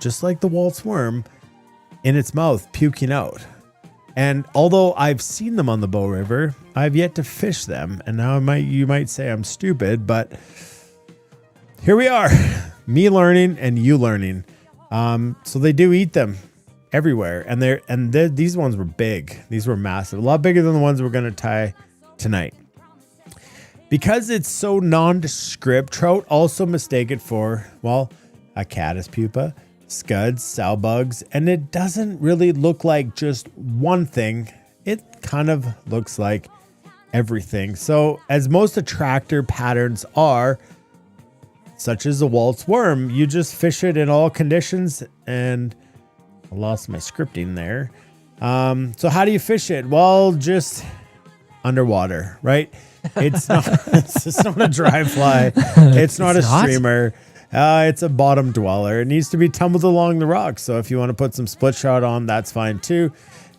C: just like the Walt's worm, in its mouth, puking out. And although I've seen them on the Bow River, I've yet to fish them. And now you might say I'm stupid, but here we are, me learning and you learning. So they do eat them everywhere. And these ones were big. These were massive, a lot bigger than the ones we're going to tie tonight. Because it's so nondescript, trout also mistake it for, a caddis pupa, scuds, sow bugs, and it doesn't really look like just one thing. It kind of looks like everything. So as most attractor patterns are, such as the Walt's worm, you just fish it in all conditions. And I lost my scripting there. So how do you fish it? Well, just underwater, right? It's not, it's not a dry fly. It's not a streamer. It's a bottom dweller. It needs to be tumbled along the rocks. So if you want to put some split shot on, that's fine too.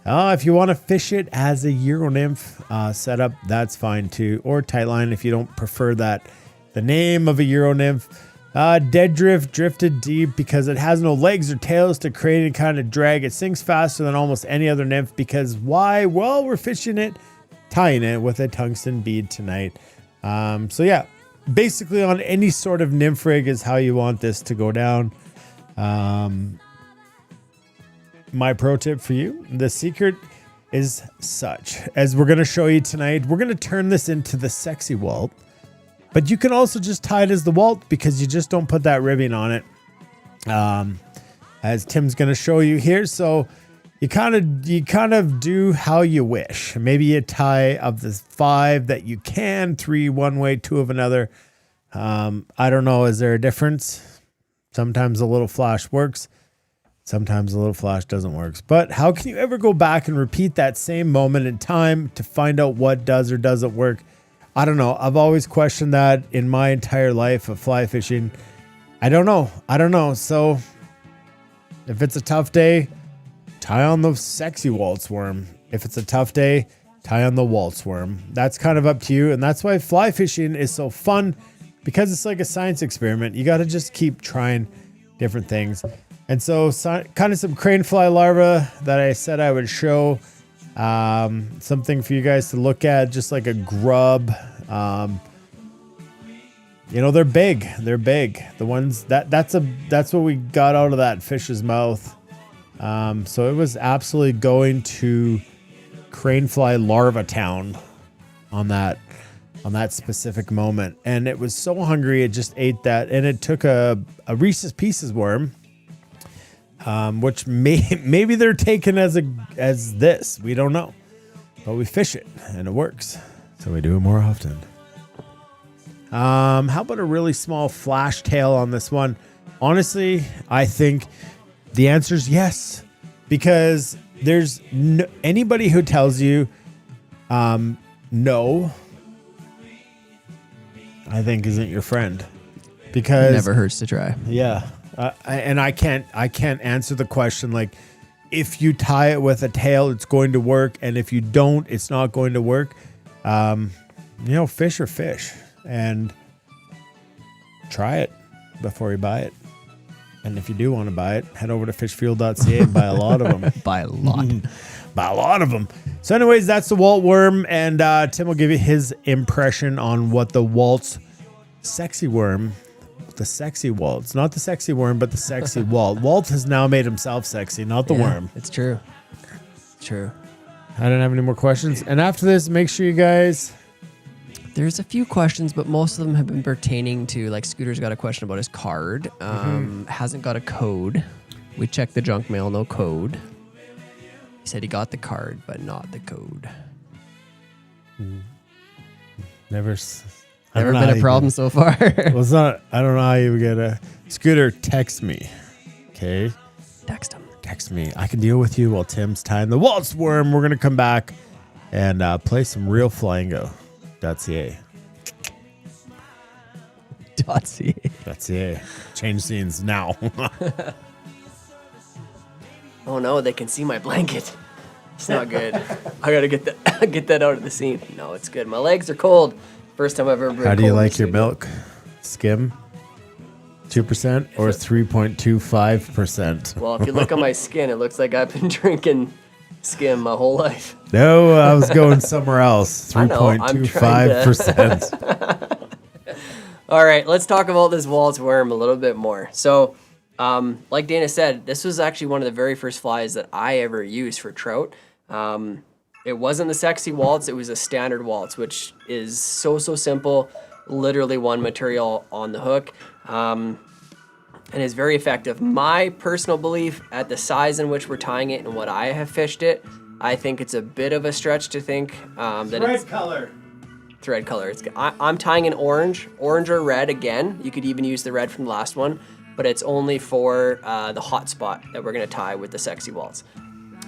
C: If you want to fish it as a Euro nymph setup, that's fine too. Or tight line if you don't prefer that. The name of a Euro nymph. Dead drift, drifted deep because it has no legs or tails to create any kind of drag. It sinks faster than almost any other nymph because why? Well, we're fishing it, tying it with a tungsten bead tonight. So yeah, basically on any sort of nymph rig is how you want this to go down. My pro tip for you, the secret is such, as we're going to show you tonight, we're going to turn this into the sexy Walt, but you can also just tie it as the Walt because you just don't put that ribbing on it. As Tim's going to show you here. So you kind of do how you wish. Maybe you tie of the 5 that you can, 3 one way, 2 of another. I don't know. Is there a difference? Sometimes a little flash works. Sometimes a little flash doesn't work. But how can you ever go back and repeat that same moment in time to find out what does or doesn't work? I don't know. I've always questioned that in my entire life of fly fishing. I don't know. So if it's a tough day, tie on the sexy Walt's worm. If it's a tough day, tie on the Walt's worm. That's kind of up to you. And that's why fly fishing is so fun, because it's like a science experiment. You got to just keep trying different things. And so kind of some crane fly larvae that I said I would show. Something for you guys to look at, just like a grub. They're big. The ones that's what we got out of that fish's mouth. So it was absolutely going to crane fly larva town on that specific moment. And it was so hungry, it just ate that. And it took a Reese's Pieces worm, which maybe they're taken as this. We don't know. But we fish it and it works. So we do it more often. How about a really small flash tail on this one? Honestly, I think the answer is yes. Because there's anybody who tells you no, I think isn't your friend. Because
B: Never hurts to try.
C: Yeah. I can't answer the question like, if you tie it with a tail, it's going to work. And if you don't, it's not going to work. Fish or fish. And try it before you buy it. And if you do want to buy it, head over to fishfuel.ca and buy a lot of them.
B: Buy a lot.
C: Buy a lot of them. So anyways, that's the Walt worm. And Tim will give you his impression on what the Walt's sexy worm, the sexy Walt. It's not the sexy worm, but the sexy Walt. Walt has now made himself sexy, not the worm.
B: It's true. True.
C: I don't have any more questions. And after this, make sure you guys...
B: There's a few questions, but most of them have been pertaining to, like, Scooter's got a question about his card. Hasn't got a code. We checked the junk mail, no code. He said he got the card, but not the code.
C: Never
B: been a problem so far.
C: Well, it's not. I don't know how you would get a Scooter. Text me, okay?
B: Text him.
C: Text me. I can deal with you while Tim's tying the Walt's worm. We're gonna come back and play some real Flamingo. .ca. .ca. Change scenes now.
B: Oh no, they can see my blanket. It's not good. I gotta get that out of the scene. No, it's good. My legs are cold. First time I've ever been.
C: How do you like your milk? Skim? 2% or 3.25%?
B: Well, if you look at my skin, it looks like I've been drinking skim my whole life.
C: No, I was going somewhere else. 3.25%.
B: All right, let's talk about this Walt's worm a little bit more. So, like Dana said, this was actually one of the very first flies that I ever used for trout. It wasn't the sexy Waltz, it was a standard Waltz, which is so simple, literally one material on the hook, and is very effective. My personal belief, at the size in which we're tying it and what I have fished it, I think it's a bit of a stretch to think that
C: stripe color.
B: thread color. I'm tying in orange or red again. You could even use the red from the last one, but it's only for the hot spot that we're gonna tie with the Sexy Waltz.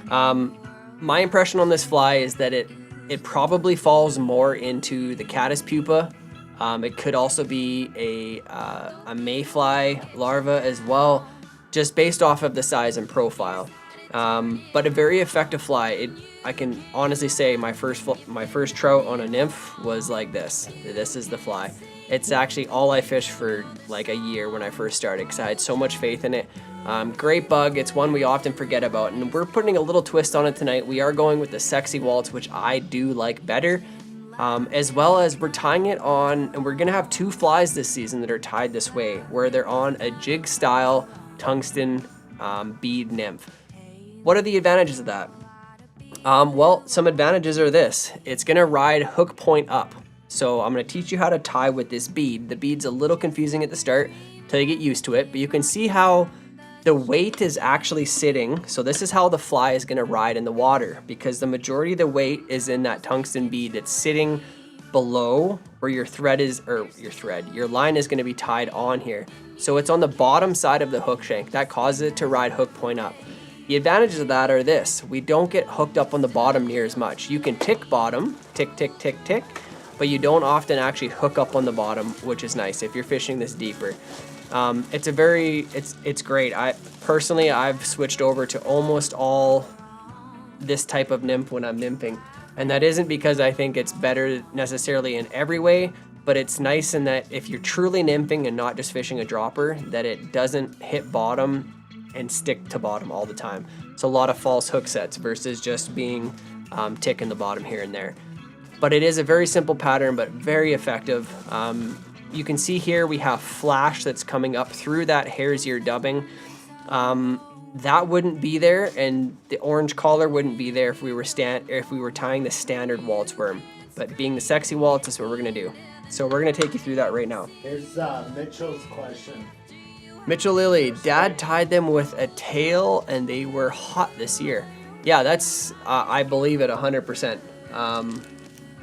B: My impression on this fly is that it probably falls more into the caddis pupa. It could also be a mayfly larva as well, just based off of the size and profile. But a very effective fly. I can honestly say my first trout on a nymph was like this. This is the fly. It's actually all I fished for like a year when I first started because I had so much faith in it. Great bug. It's one we often forget about, and we're putting a little twist on it tonight. We are going with the Sexy Waltz, which I do like better, as well as we're tying it on, and we're gonna have 2 flies this season that are tied this way, where they're on a jig style tungsten bead nymph. What are the advantages of that? Well, some advantages are this. It's gonna ride hook point up. So I'm gonna teach you how to tie with this bead. The bead's a little confusing at the start till you get used to it, but you can see how the weight is actually sitting. So this is how the fly is gonna ride in the water, because the majority of the weight is in that tungsten bead that's sitting below where your line is gonna be tied on here. So it's on the bottom side of the hook shank. That causes it to ride hook point up. The advantages of that are this: we don't get hooked up on the bottom near as much. You can tick bottom, tick, tick, tick, tick, but you don't often actually hook up on the bottom, which is nice if you're fishing this deeper. It's great. I've switched over to almost all this type of nymph when I'm nymphing. And that isn't because I think it's better necessarily in every way, but it's nice in that if you're truly nymphing and not just fishing a dropper, that it doesn't hit bottom and stick to bottom all the time. It's a lot of false hook sets versus just being ticking the bottom here and there. But it is a very simple pattern, but very effective. You can see here we have flash that's coming up through that hare's ear dubbing. That wouldn't be there, and the orange collar wouldn't be there if we were tying the standard waltz worm. But being the Sexy Waltz is what we're gonna do. So we're gonna take you through that right now.
C: Here's Mitchell's question.
B: Mitchell Lilly, Dad tied them with a tail and they were hot this year. Yeah, that's, I believe it 100%.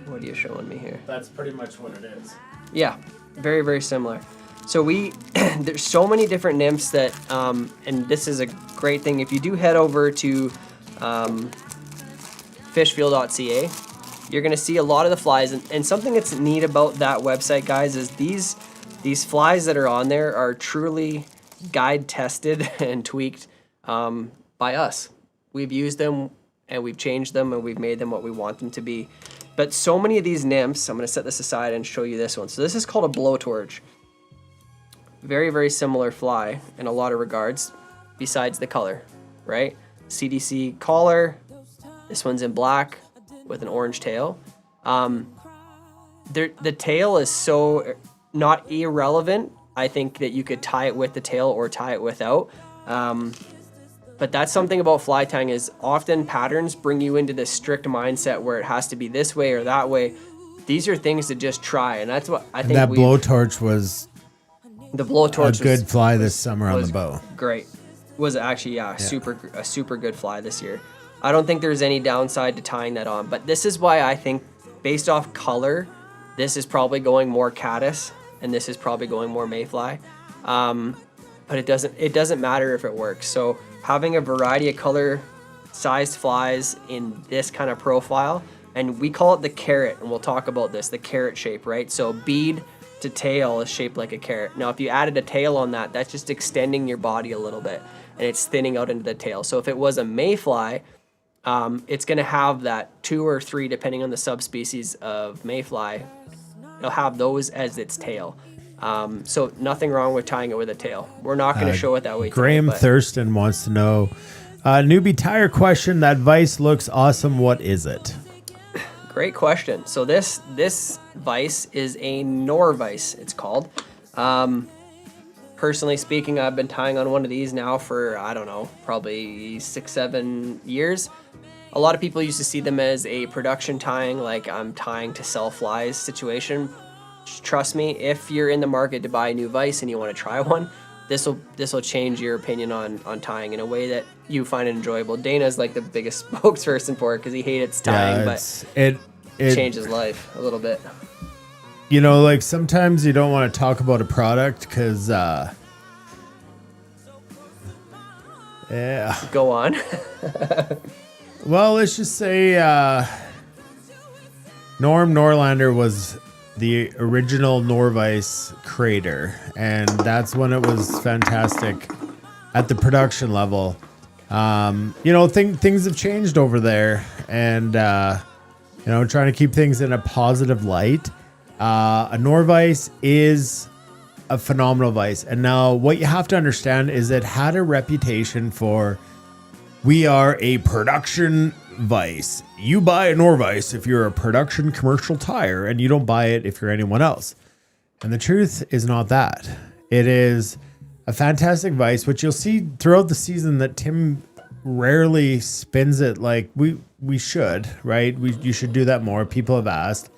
B: What are you showing me here?
C: That's pretty much what it is.
B: Yeah, very, very similar. So there's so many different nymphs that, and this is a great thing. If you do head over to fishfield.ca, you're gonna see a lot of the flies. And something that's neat about that website, guys, is these flies that are on there are truly guide tested and tweaked by us. We've used them and we've changed them and we've made them what we want them to be. But so many of these nymphs, I'm gonna set this aside and show you this one. So this is called a blowtorch. Very, very similar fly in a lot of regards, besides the color, right? CDC collar, this one's in black with an orange tail. The tail is so not irrelevant. I think that you could tie it with the tail or tie it without. But that's something about fly tying is often patterns bring you into this strict mindset where it has to be this way or that way. These are things to just try, and that's what I think.
C: That blowtorch was
B: the blowtorch
C: a good fly this summer on the bow.
B: Great, was actually a super good fly this year. I don't think there's any downside to tying that on, but this is why I think based off color, this is probably going more caddis and this is probably going more mayfly. But it doesn't matter if it works. So having a variety of color sized flies in this kind of profile, and we call it the carrot, and we'll talk about this, the carrot shape, right? So bead to tail is shaped like a carrot. Now if you added a tail on that, that's just extending your body a little bit and it's thinning out into the tail. So if it was a mayfly, it's gonna have that 2 or 3, depending on the subspecies of mayfly, it'll have those as its tail. So nothing wrong with tying it with a tail. We're not going to show it that way.
C: Graham Thurston wants to know, newbie tire question, that vise looks awesome. What is it?
B: Great question. So this vise is a Nor vise, it's called. Personally speaking, I've been tying on one of these now for, I don't know, probably 6-7 years. A lot of people used to see them as a production tying, like I'm tying to sell flies situation. Trust me, if you're in the market to buy a new vise and you want to try one, this will change your opinion on tying in a way that you find enjoyable. Dana's like the biggest spokesperson for it because he hates tying, but it changes life a little bit.
C: you know, like sometimes you don't want to talk about a product because, yeah.
B: Go on.
C: Well, let's just say Norm Norlander was the original Norvise creator, and that's when it was fantastic at the production level. You know, things have changed over there, and you know, trying to keep things in a positive light. A Norvise is a phenomenal vise, and now what you have to understand is it had a reputation for, we are a production vise. You buy a Norvise if you're a production commercial tire, and you don't buy it if you're anyone else. And the truth is not that. It is a fantastic vise, which you'll see throughout the season that Tim rarely spins it like we should, right? You should do that more. People have asked.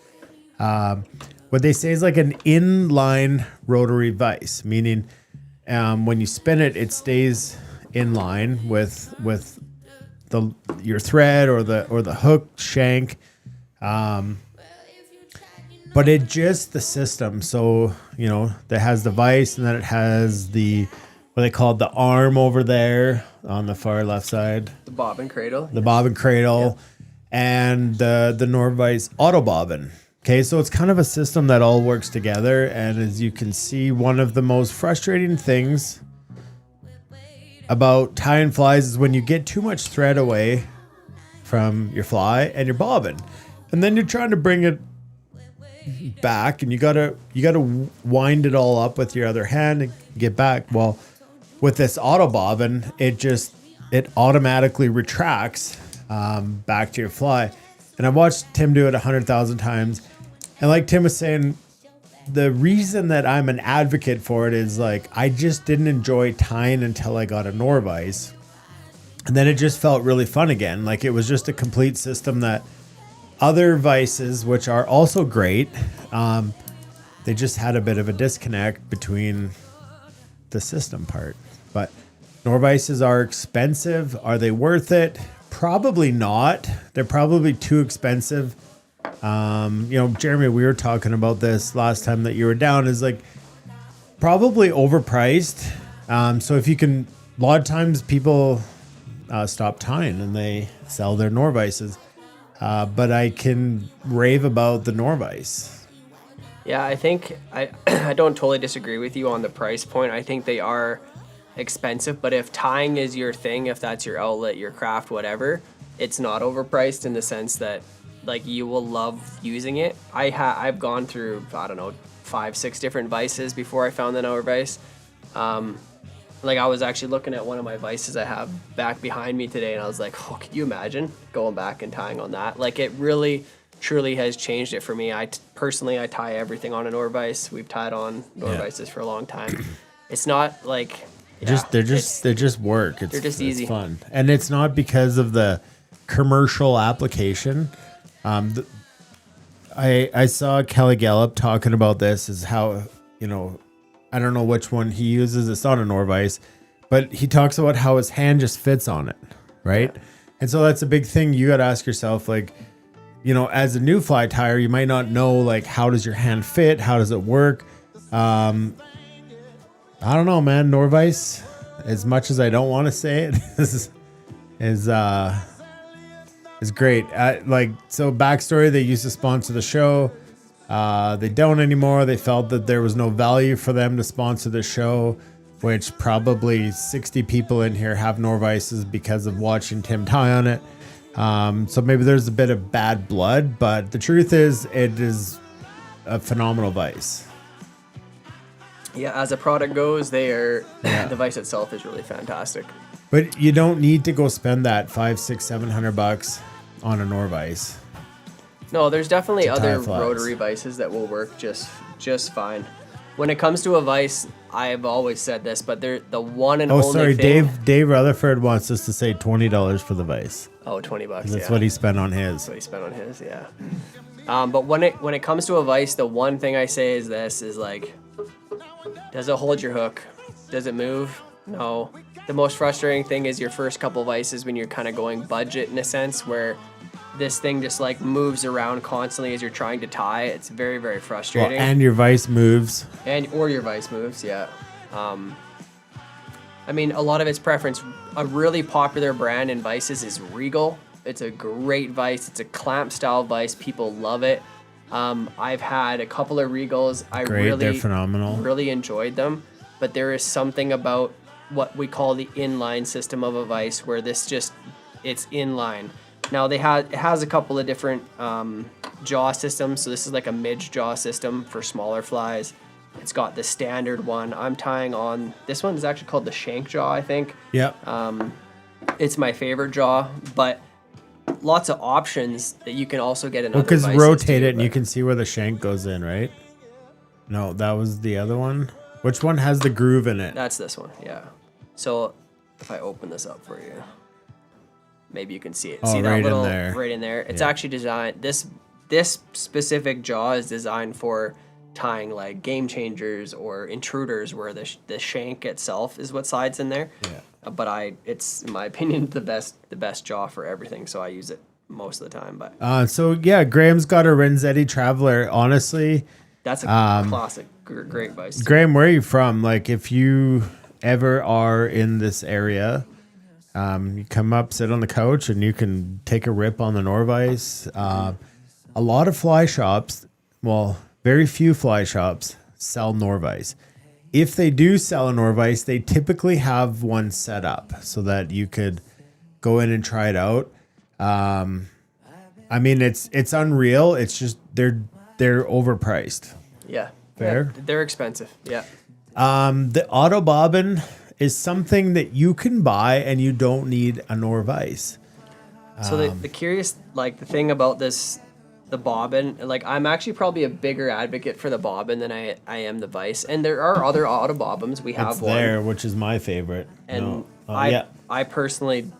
C: What they say is like an inline rotary vise, meaning when you spin it, it stays in line with your thread or the hook shank. But it just the system. So, you know, that has the vise, and then it has what they call the arm over there on the far left side.
B: The bobbin cradle.
C: The bobbin cradle, and the Norvise auto bobbin. Okay, so it's kind of a system that all works together. And as you can see, one of the most frustrating things about tying flies is when you get too much thread away from your fly and your bobbin, and then you're trying to bring it back, and you gotta wind it all up with your other hand and get back. Well, with this auto bobbin, it automatically retracts back to your fly. And I've watched Tim do it 100,000 times, and like Tim was saying, the reason that I'm an advocate for it is like I just didn't enjoy tying until I got a Norvise, and then it just felt really fun again. Like it was just a complete system that other vices, which are also great, they just had a bit of a disconnect between the system part. But Norvises are expensive. Are they worth it? Probably not. They're probably too expensive. You know, Jeremy, we were talking about this last time that you were down, is like probably overpriced. So if you can, a lot of times people stop tying and they sell their Norvises. But I can rave about the Norvise.
B: Yeah, I think I don't totally disagree with you on the price point. I think they are expensive, but if tying is your thing, if that's your outlet, your craft, whatever, it's not overpriced in the sense that like you will love using it. I've gone through, I don't know, 5-6 different vices before I found the Norvise. Like I was actually looking at one of my vices I have back behind me today, and I was like, oh, could you imagine going back and tying on that? Like it really, truly has changed it for me. Personally, I tie everything on a Norvise. We've tied on Norvises for a long time. It's not like they just work. They're just easy.
C: It's fun, and it's not because of the commercial application. I saw Kelly Gallup talking about this, is how, you know, I don't know which one he uses. It's not a Norvise, but he talks about how his hand just fits on it, right? Yeah. And so that's a big thing. You got to ask yourself, like, you know, as a new fly tyer, you might not know, like, how does your hand fit? How does it work? I don't know, man. Norvise, as much as I don't want to say it, is great. So backstory, they used to sponsor the show. They don't anymore. They felt that there was no value for them to sponsor the show, which probably 60 people in here have Norvises because of watching Tim tie on it. So maybe there's a bit of bad blood, but the truth is it is a phenomenal vise.
B: Yeah, as a product goes, the vise itself is really fantastic.
C: But you don't need to go spend that $500, $600, $700 on a Norvise.
B: No, there's definitely other rotary vices that will work just fine. When it comes to a vise, I've always said this, but they're the one and only thing.
C: Dave Rutherford wants us to say $20 for the vise.
B: Oh, $20.
C: That's what he spent on his.
B: That's what he spent on his, yeah. But when it comes to a vise, the one thing I say is this: is like, does it hold your hook? Does it move? No. The most frustrating thing is your first couple vices when you're kind of going budget in a sense, where this thing just like moves around constantly as you're trying to tie. It's very, very
C: Well,
B: frustrating.
C: and your vice moves.
B: Or your vice moves, yeah. I mean, a lot of it's preference. A really popular brand in vices is Regal. It's a great vice. It's a clamp style vice. People love it. I've had a couple of Regals.
C: They're phenomenal.
B: Really enjoyed them. But there is something about what we call the inline system of a vice where it's inline. Now it has a couple of different jaw systems. So this is like a midge jaw system for smaller flies. It's got the standard one. I'm tying on, this one is actually called the shank jaw, I think.
C: Yep.
B: It's my favorite jaw, but lots of options that you can also get in other
C: Because
B: vices
C: rotate
B: too,
C: it and
B: but
C: you can see where the shank goes in, right? No, that was the other one. Which one has the groove in it?
B: That's this one, yeah. So if I open this up for you, maybe you can see it.
C: Oh,
B: See that
C: right in
B: little
C: there.
B: right in there? It's
C: Yeah.
B: actually designed, this specific jaw is designed for tying like game changers or intruders where the shank itself is what slides in there.
C: Yeah.
B: But it's in my opinion the best jaw for everything, so I use it most of the time. But
C: Graham's got a Renzetti Traveler. Honestly,
B: that's a classic, great vice.
C: Graham, where are you from? Like, if you ever are in this area, you come up, sit on the couch, and you can take a rip on the Norvice. A lot of fly shops, well, very few fly shops sell Norvice. If they do sell a Norvice, they typically have one set up so that you could go in and try it out. I mean, it's unreal. It's just they're overpriced.
B: Yeah.
C: Fair.
B: Yeah, they're expensive. Yeah.
C: The auto bobbin is something that you can buy and you don't need a Norvice.
B: So the curious, like the thing about this, the bobbin, like I'm actually probably a bigger advocate for the bobbin than I am the vice. And there are other auto bobbins. We have
C: It's
B: one.
C: there, which is my favorite.
B: And
C: No.
B: I personally,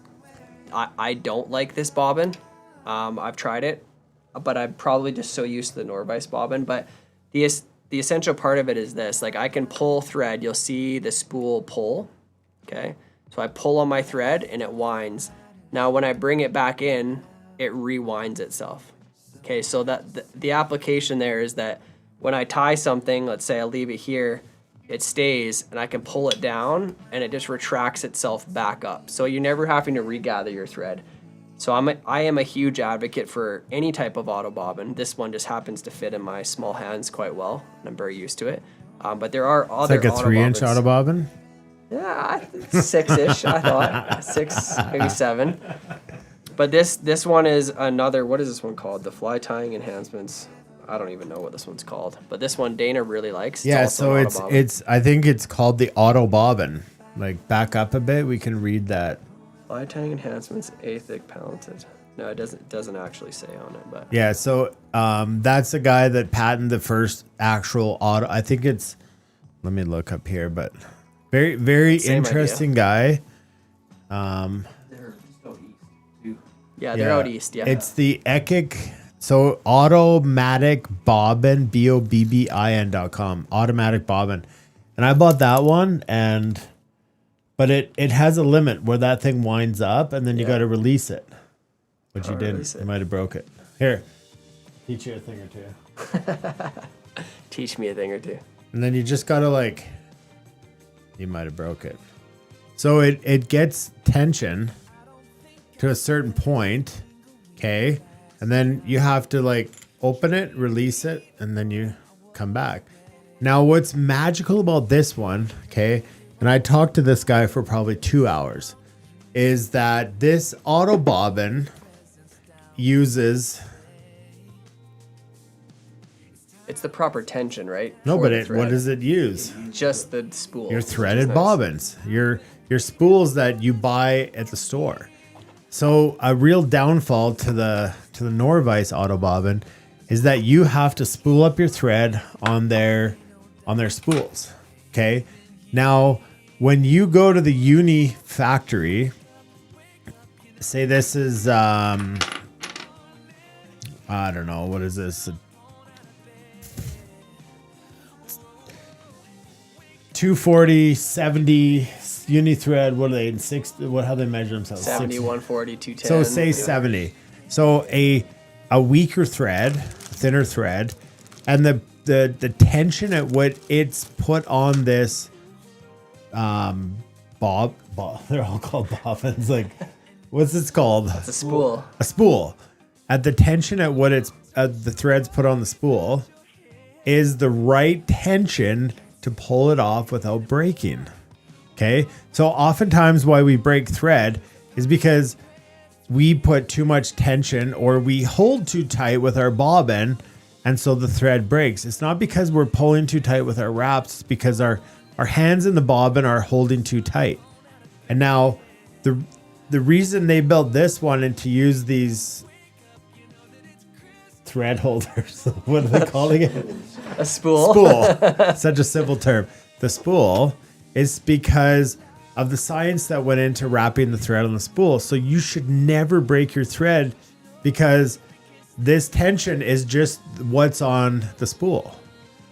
B: I don't like this bobbin. I've tried it, but I'm probably just so used to the Norvice bobbin. But the essential part of it is this: like I can pull thread. You'll see the spool pull. Okay, so I pull on my thread and it winds. Now when I bring it back in, it rewinds itself. Okay, so that the application there is that when I tie something, let's say I leave it here, it stays and I can pull it down and it just retracts itself back up. So you're never having to regather your thread. So I am a huge advocate for any type of auto bobbin. This one just happens to fit in my small hands quite well, and I'm very used to it. But there are
C: It's
B: other
C: like a 3-inch auto bobbin.
B: Yeah, 6-ish, I thought. 6, maybe 7. But this one is another, what is this one called? The fly tying enhancements. I don't even know what this one's called. But this one Dana really likes.
C: Yeah,
B: also
C: so
B: an auto bobbin.
C: it's I think it's called the auto bobbin. Like, back up a bit, we can read that.
B: Fly tying enhancements, Athic patented. No, it doesn't actually say on it, but
C: Yeah, so that's the guy that patented the first actual auto. I think it's, let me look up here, but very, very
B: Same
C: interesting guy.
B: yeah, they're out east. Yeah,
C: It's the Ekic, so automatic bobbin, bobbin.com, automatic bobbin. And I bought that one, but it has a limit where that thing winds up and then you got to release it. Which you didn't.
B: release it.
C: You might have broke it. Here, teach you a thing or two.
B: teach me a thing or two.
C: And then you just got to you might have broke it. So it gets tension to a certain point, okay? And then you have to open it, release it, and then you come back. Now, what's magical about this one, okay, and I talked to this guy for probably 2 hours, is that this auto bobbin uses...
B: It's the proper tension, right?
C: No,
B: for
C: but
B: the
C: what
B: thread.
C: does it use?
B: Just the spool.
C: Your
B: which is
C: threaded
B: nice.
C: bobbins, your spools that you buy at the store. So a real downfall to the Norvice auto bobbin is that you have to spool up your thread on their spools. Okay. Now, when you go to the Uni factory, say this is I don't know, what is this? 240, 70 uni thread. What are they in 60? What, how they measure themselves?
B: 70,
C: 60.
B: 140, 210.
C: So say
B: yeah.
C: 70. So a weaker thread, thinner thread, and the tension at what it's put on this bob, they're all called bobbins. Like, what's this called?
B: It's a spool.
C: A spool. At the tension at what it's the threads put on the spool is the right tension to pull it off without breaking. Okay, so oftentimes why we break thread is because we put too much tension or we hold too tight with our bobbin, and so the thread breaks. It's not because we're pulling too tight with our wraps, it's because our hands in the bobbin are holding too tight. And now the reason they built this one and to use these thread holders, what are they calling it?
B: A spool.
C: Spool. Such a simple term. The spool is because of the science that went into wrapping the thread on the spool. So you should never break your thread because this tension is just what's on the spool.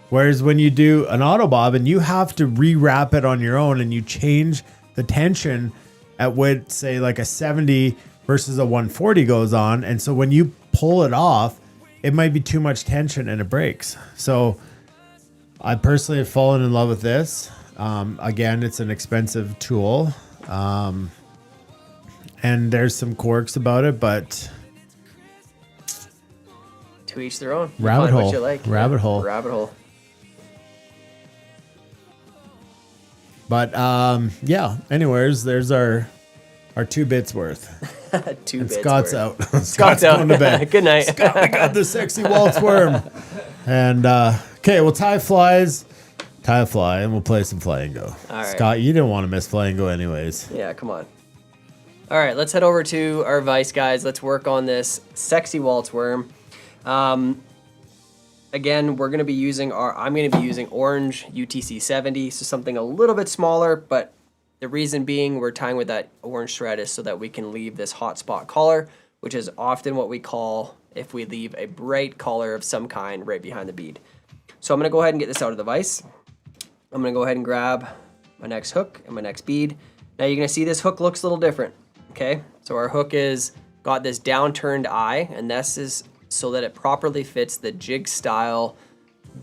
C: Whereas when you do an auto bobbin, you have to rewrap it on your own and you change the tension at what, say, like a 70 versus a 140 goes on. And so when you pull it off, it might be too much tension and it breaks. So I personally have fallen in love with this. Again, it's an expensive tool. And there's some quirks about it, but
B: To each their own. You
C: Rabbit
B: find
C: hole.
B: What you like.
C: Rabbit hole.
B: Rabbit hole.
C: but yeah, anyways, there's our 2 bits worth.
B: Two
C: And
B: bits.
C: Scott's
B: worth.
C: out. Scott's
B: out.
C: going to bed.
B: Good night.
C: Scott, we got the sexy Walt's worm. And okay, we'll tie a fly, and we'll play some fly and go.
B: All right.
C: Scott, you didn't want to miss fly and go anyways.
B: Yeah, come on. All right, let's head over to our vise, guys. Let's work on this sexy waltz worm. Again, we're going to be using I'm going to be using orange UTC 70, so something a little bit smaller, but the reason being we're tying with that orange thread is so that we can leave this hot spot collar, which is often what we call if we leave a bright collar of some kind right behind the bead. So I'm going to go ahead and get this out of the vise. I'm going to go ahead and grab my next hook and my next bead. Now you're going to see this hook looks a little different. Okay, so our hook is got this downturned eye, and this is so that it properly fits the jig style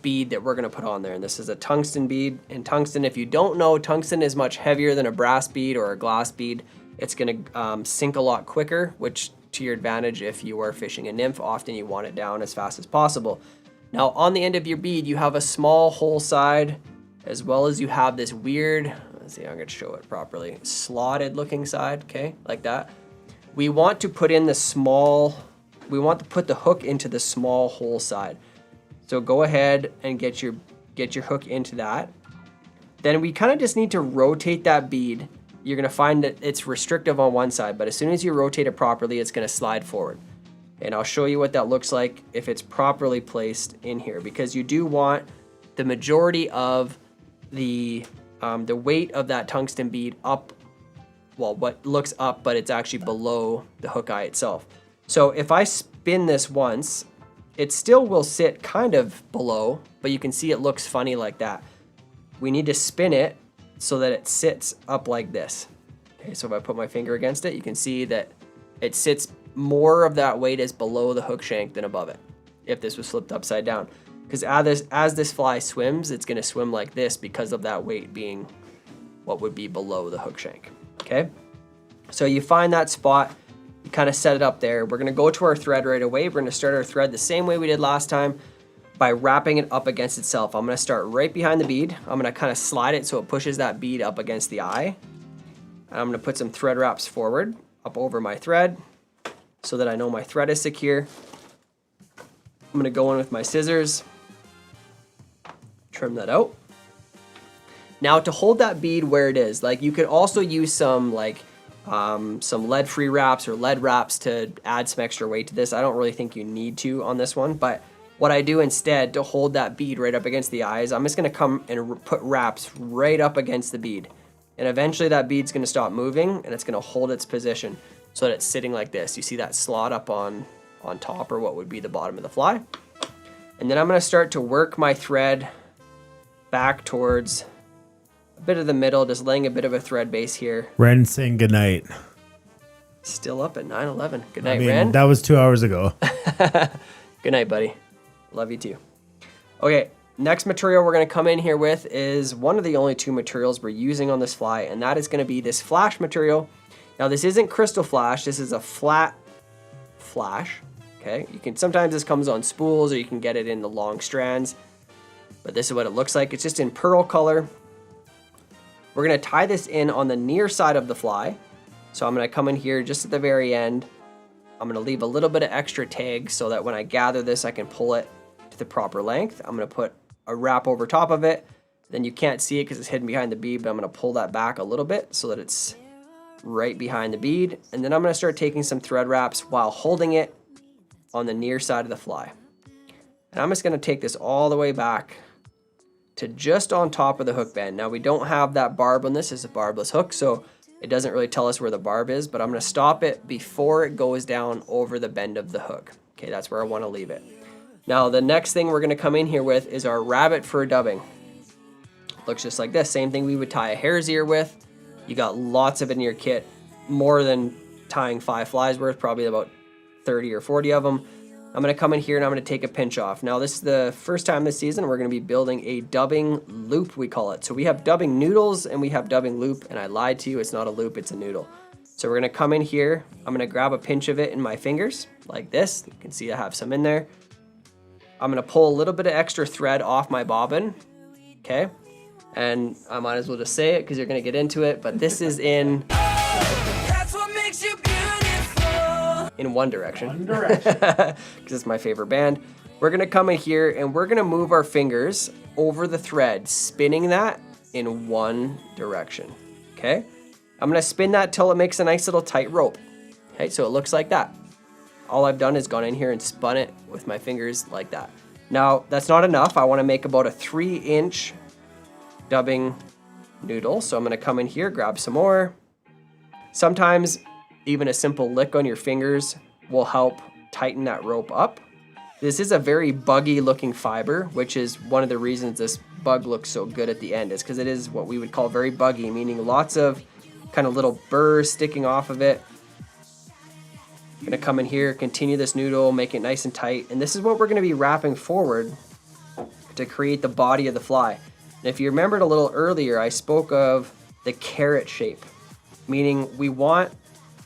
B: bead that we're going to put on there. And this is a tungsten bead. And tungsten, if you don't know, tungsten is much heavier than a brass bead or a glass bead. It's going to sink a lot quicker, which to your advantage if you are fishing a nymph. Often you want it down as fast as possible. Now on the end of your bead, you have a small hole side, as well as you have this weird, let's see, I'm going to show it properly, slotted looking side, okay, like that. We want to put in we want to put the hook into the small hole side. So go ahead and get your hook into that. Then we kind of just need to rotate that bead. You're going to find that it's restrictive on one side, but as soon as you rotate it properly, it's going to slide forward. And I'll show you what that looks like if it's properly placed in here, because you do want the majority of the weight of that tungsten bead up, well, what looks up, but it's actually below the hook eye itself. So if I spin this once, it still will sit kind of below, but you can see it looks funny like that. We need to spin it so that it sits up like this. Okay, so if I put my finger against it, you can see that it sits, more of that weight is below the hook shank than above it, if this was flipped upside down. Because as this fly swims, it's going to swim like this because of that weight being what would be below the hook shank. Okay, so you find that spot, you kind of set it up there. We're going to go to our thread right away. We're going to start our thread the same way we did last time by wrapping it up against itself. I'm going to start right behind the bead. I'm going to kind of slide it so it pushes that bead up against the eye. And I'm going to put some thread wraps forward up over my thread so that I know my thread is secure. I'm going to go in with my scissors, trim that out. Now to hold that bead where it is, like you could also use some lead-free wraps or lead wraps to add some extra weight to this. I don't really think you need to on this one, but what I do instead to hold that bead right up against the eyes, I'm just going to come and put wraps right up against the bead. And eventually that bead's going to stop moving and it's going to hold its position so that it's sitting like this. You see that slot up on top, or what would be the bottom of the fly. And then I'm going to start to work my thread back towards a bit of the middle, just laying a bit of a thread base here.
C: Ren saying goodnight.
B: Still up at 9:11. Good
C: I
B: night,
C: mean,
B: Ren.
C: that was 2 hours ago.
B: Good night, buddy. Love you too. Okay, next material we're going to come in here with is one of the only two materials we're using on this fly, and that is going to be this flash material. Now, this isn't crystal flash. This is a flat flash. Okay, sometimes this comes on spools, or you can get it in the long strands, but this is what it looks like. It's just in pearl color. We're going to tie this in on the near side of the fly. So I'm going to come in here just at the very end. I'm going to leave a little bit of extra tag so that when I gather this, I can pull it to the proper length. I'm going to put a wrap over top of it. Then you can't see it because it's hidden behind the bead, but I'm going to pull that back a little bit so that it's right behind the bead. And then I'm going to start taking some thread wraps while holding it on the near side of the fly. And I'm just going to take this all the way back to just on top of the hook bend. Now, we don't have that barb on this. It's a barbless hook, so it doesn't really tell us where the barb is, but I'm going to stop it before it goes down over the bend of the hook. Okay, that's where I want to leave it. Now, the next thing we're going to come in here with is our rabbit fur dubbing. Looks just like this. Same thing we would tie a hare's ear with. You got lots of it in your kit, more than tying 5 flies worth, probably about 30 or 40 of them. I'm going to come in here and I'm going to take a pinch off. Now, this is the first time this season we're going to be building a dubbing loop, we call it. So we have dubbing noodles and we have dubbing loop, and I lied to you, it's not a loop, it's a noodle. So we're going to come in here, I'm going to grab a pinch of it in my fingers like this. You can see I have some in there. I'm going to pull a little bit of extra thread off my bobbin, okay? And I might as well just say it because you're going to get into it, but this is in One Direction. One Direction. Because it's my favorite band. We're going to come in here and we're going to move our fingers over the thread, spinning that in one direction. Okay? I'm going to spin that till it makes a nice little tight rope. Okay, so it looks like that. All I've done is gone in here and spun it with my fingers like that. Now, that's not enough. I want to make about a 3-inch dubbing noodle. So I'm going to come in here, grab some more. Sometimes even a simple lick on your fingers will help tighten that rope up. This is a very buggy looking fiber, which is one of the reasons this bug looks so good at the end, is because it is what we would call very buggy, meaning lots of kind of little burrs sticking off of it. I'm gonna come in here, continue this noodle, make it nice and tight, and this is what we're gonna be wrapping forward to create the body of the fly. And if you remembered a little earlier, I spoke of the carrot shape, meaning we want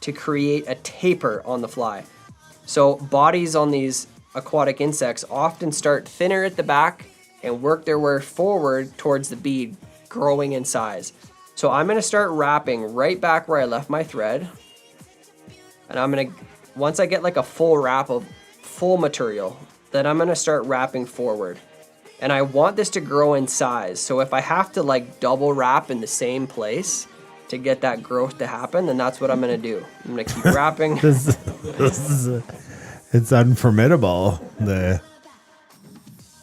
B: to create a taper on the fly. So bodies on these aquatic insects often start thinner at the back and work their way forward towards the bead, growing in size. So I'm gonna start wrapping right back where I left my thread. And I'm gonna, once I get like a full wrap of full material, then I'm gonna start wrapping forward. And I want this to grow in size. So if I have to like double wrap in the same place to get that growth to happen, then that's what I'm gonna do. I'm gonna keep wrapping.
C: This is it's unformidable.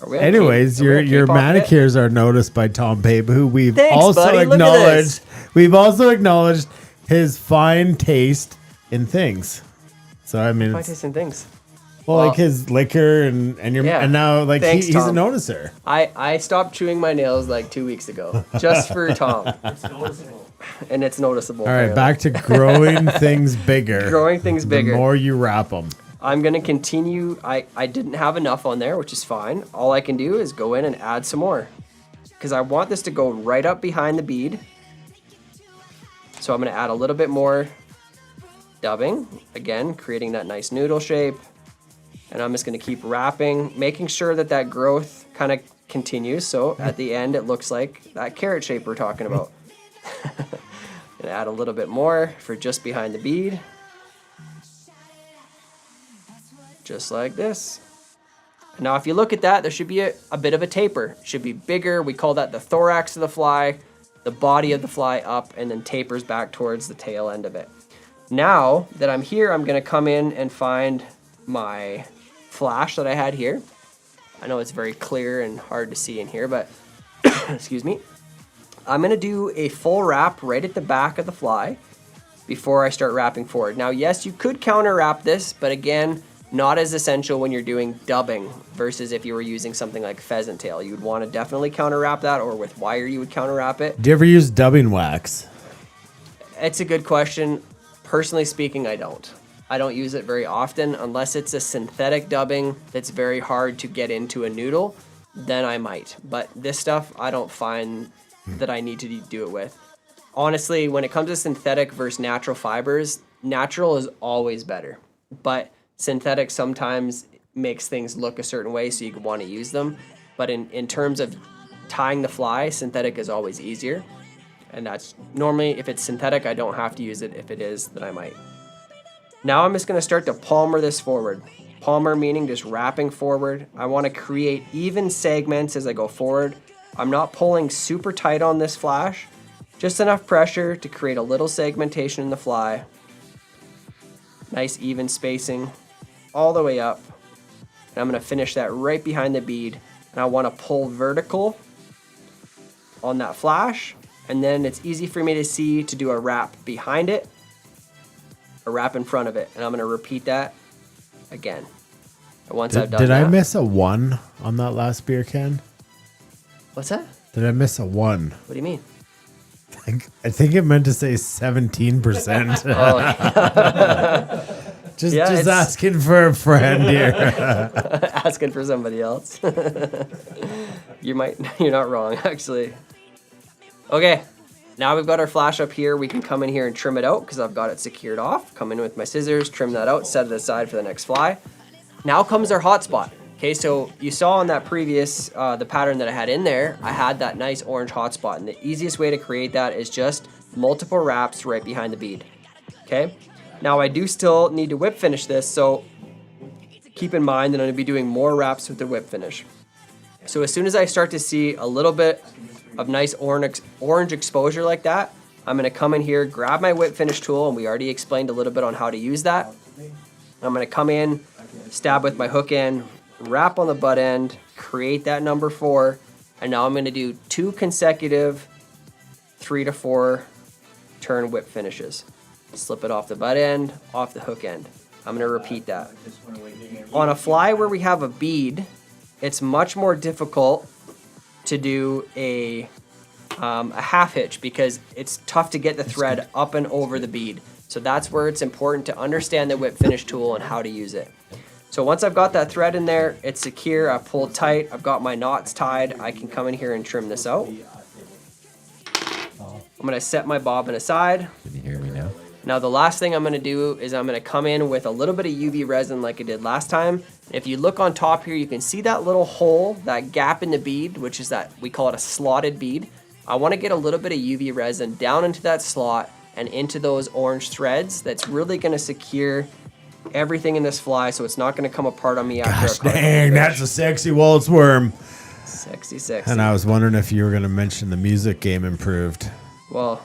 C: Anyways, your manicures are noticed by Tom Pape, who we've
B: Thanks,
C: also
B: buddy. Look at this.
C: acknowledged. We've also acknowledged his fine taste in things. So I mean,
B: Fine taste in things.
C: well, like his liquor and your
B: Yeah.
C: and now like
B: Thanks,
C: he's a
B: Tom.
C: noticer.
B: I stopped chewing my nails like 2 weeks ago, just for Tom. It's noticeable. And it's noticeable.
C: All right,
B: apparently.
C: back to growing things bigger.
B: Growing things bigger.
C: The more you wrap them.
B: I'm going to continue. I didn't have enough on there, which is fine. All I can do is go in and add some more, because I want this to go right up behind the bead. So I'm going to add a little bit more dubbing, again, creating that nice noodle shape. And I'm just going to keep wrapping, making sure that that growth kind of continues. So at the end, it looks like that carrot shape we're talking about. And add a little bit more for just behind the bead. Just like this. Now, if you look at that, there should be a bit of a taper. It should be bigger. We call that the thorax of the fly, the body of the fly up, and then tapers back towards the tail end of it. Now that I'm here, I'm going to come in and find my flash that I had here. I know it's very clear and hard to see in here, but excuse me. I'm going to do a full wrap right at the back of the fly before I start wrapping forward. Now, yes, you could counter wrap this, but again, not as essential when you're doing dubbing versus if you were using something like pheasant tail. You would want to definitely counter wrap that, or with wire you would counter wrap it.
C: Do you ever use dubbing wax?
B: It's a good question. personally speaking, I don't. I don't use it very often unless it's a synthetic dubbing that's very hard to get into a noodle, then I might. But this stuff, I don't find that I need to do it with. Honestly, when it comes to synthetic versus natural fibers, natural is always better. But synthetic sometimes makes things look a certain way, so you want to use them. But in terms of tying the fly, synthetic is always easier. And that's normally, if it's synthetic, I don't have to use it. If it is, then I might. Now I'm just going to start to palmer this forward. Palmer meaning just wrapping forward. I want to create even segments as I go forward. I'm not pulling super tight on this flash. Just enough pressure to create a little segmentation in the fly. Nice even spacing all the way up. And I'm going to finish that right behind the bead. And I want to pull vertical on that flash. And then it's easy for me to see to do a wrap behind it, a wrap in front of it. And I'm going to repeat that again. And once I've done
C: did
B: that.
C: I miss a 1 on that last beer can?
B: What's that?
C: Did I miss a 1?
B: What do you mean?
C: I think it meant to say 17%. Just asking for a friend here.
B: Asking for somebody else. You're not wrong, actually. Okay, now we've got our flash up here. We can come in here and trim it out because I've got it secured off. Come in with my scissors, trim that out, set it aside for the next fly. Now comes our hot spot. Okay, so you saw on that previous, the pattern that I had in there, I had that nice orange hot spot. And the easiest way to create that is just multiple wraps right behind the bead. Okay, now I do still need to whip finish this, so keep in mind that I'm going to be doing more wraps with the whip finish. So as soon as I start to see a little bit of nice orange exposure like that, I'm going to come in here, grab my whip finish tool, and we already explained a little bit on how to use that. I'm going to come in, stab with my hook end, wrap on the butt end, create that number 4, and now I'm going to do 2 consecutive 3 to 4 turn whip finishes. Slip it off the butt end, off the hook end. I'm going to repeat that. On a fly where we have a bead, it's much more difficult to do a half hitch because it's tough to get the thread up and over the bead. So that's where it's important to understand the whip finish tool and how to use it. So once I've got that thread in there, it's secure, I've pulled tight, I've got my knots tied, I can come in here and trim this out. I'm gonna set my bobbin aside.
E: Can you hear me now?
B: Now the last thing I'm gonna do is I'm gonna come in with a little bit of UV resin like I did last time. If you look on top here, you can see that little hole, that gap in the bead, which is that, we call it a slotted bead. I wanna get a little bit of UV resin down into that slot and into those orange threads. That's really gonna secure everything in this fly so it's not gonna come apart on me after
C: Gosh dang, that's a sexy Walt's worm.
B: Sexy, sexy.
C: And I was wondering if you were going to mention the music game improved.
B: Well,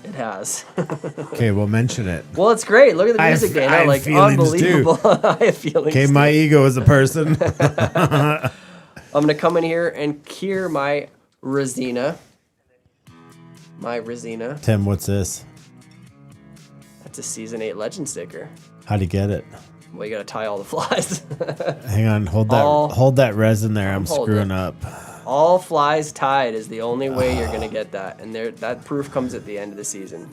B: it has.
C: Okay, well mention it.
B: Well, it's great. Look at the music game.
C: I have
B: Like,
C: feelings
B: unbelievable.
C: too.
B: I have feelings.
C: Okay, my ego as a person.
B: I'm going to come in here and cure my resina.
C: Tim, what's this?
B: That's a Season 8 Legend sticker.
C: How'd you get it?
B: Well, you got to tie all the flies.
C: Hang on, hold that resin there. I'm screwing up.
B: All flies tied is the only way you're going to get that. And that proof comes at the end of the season.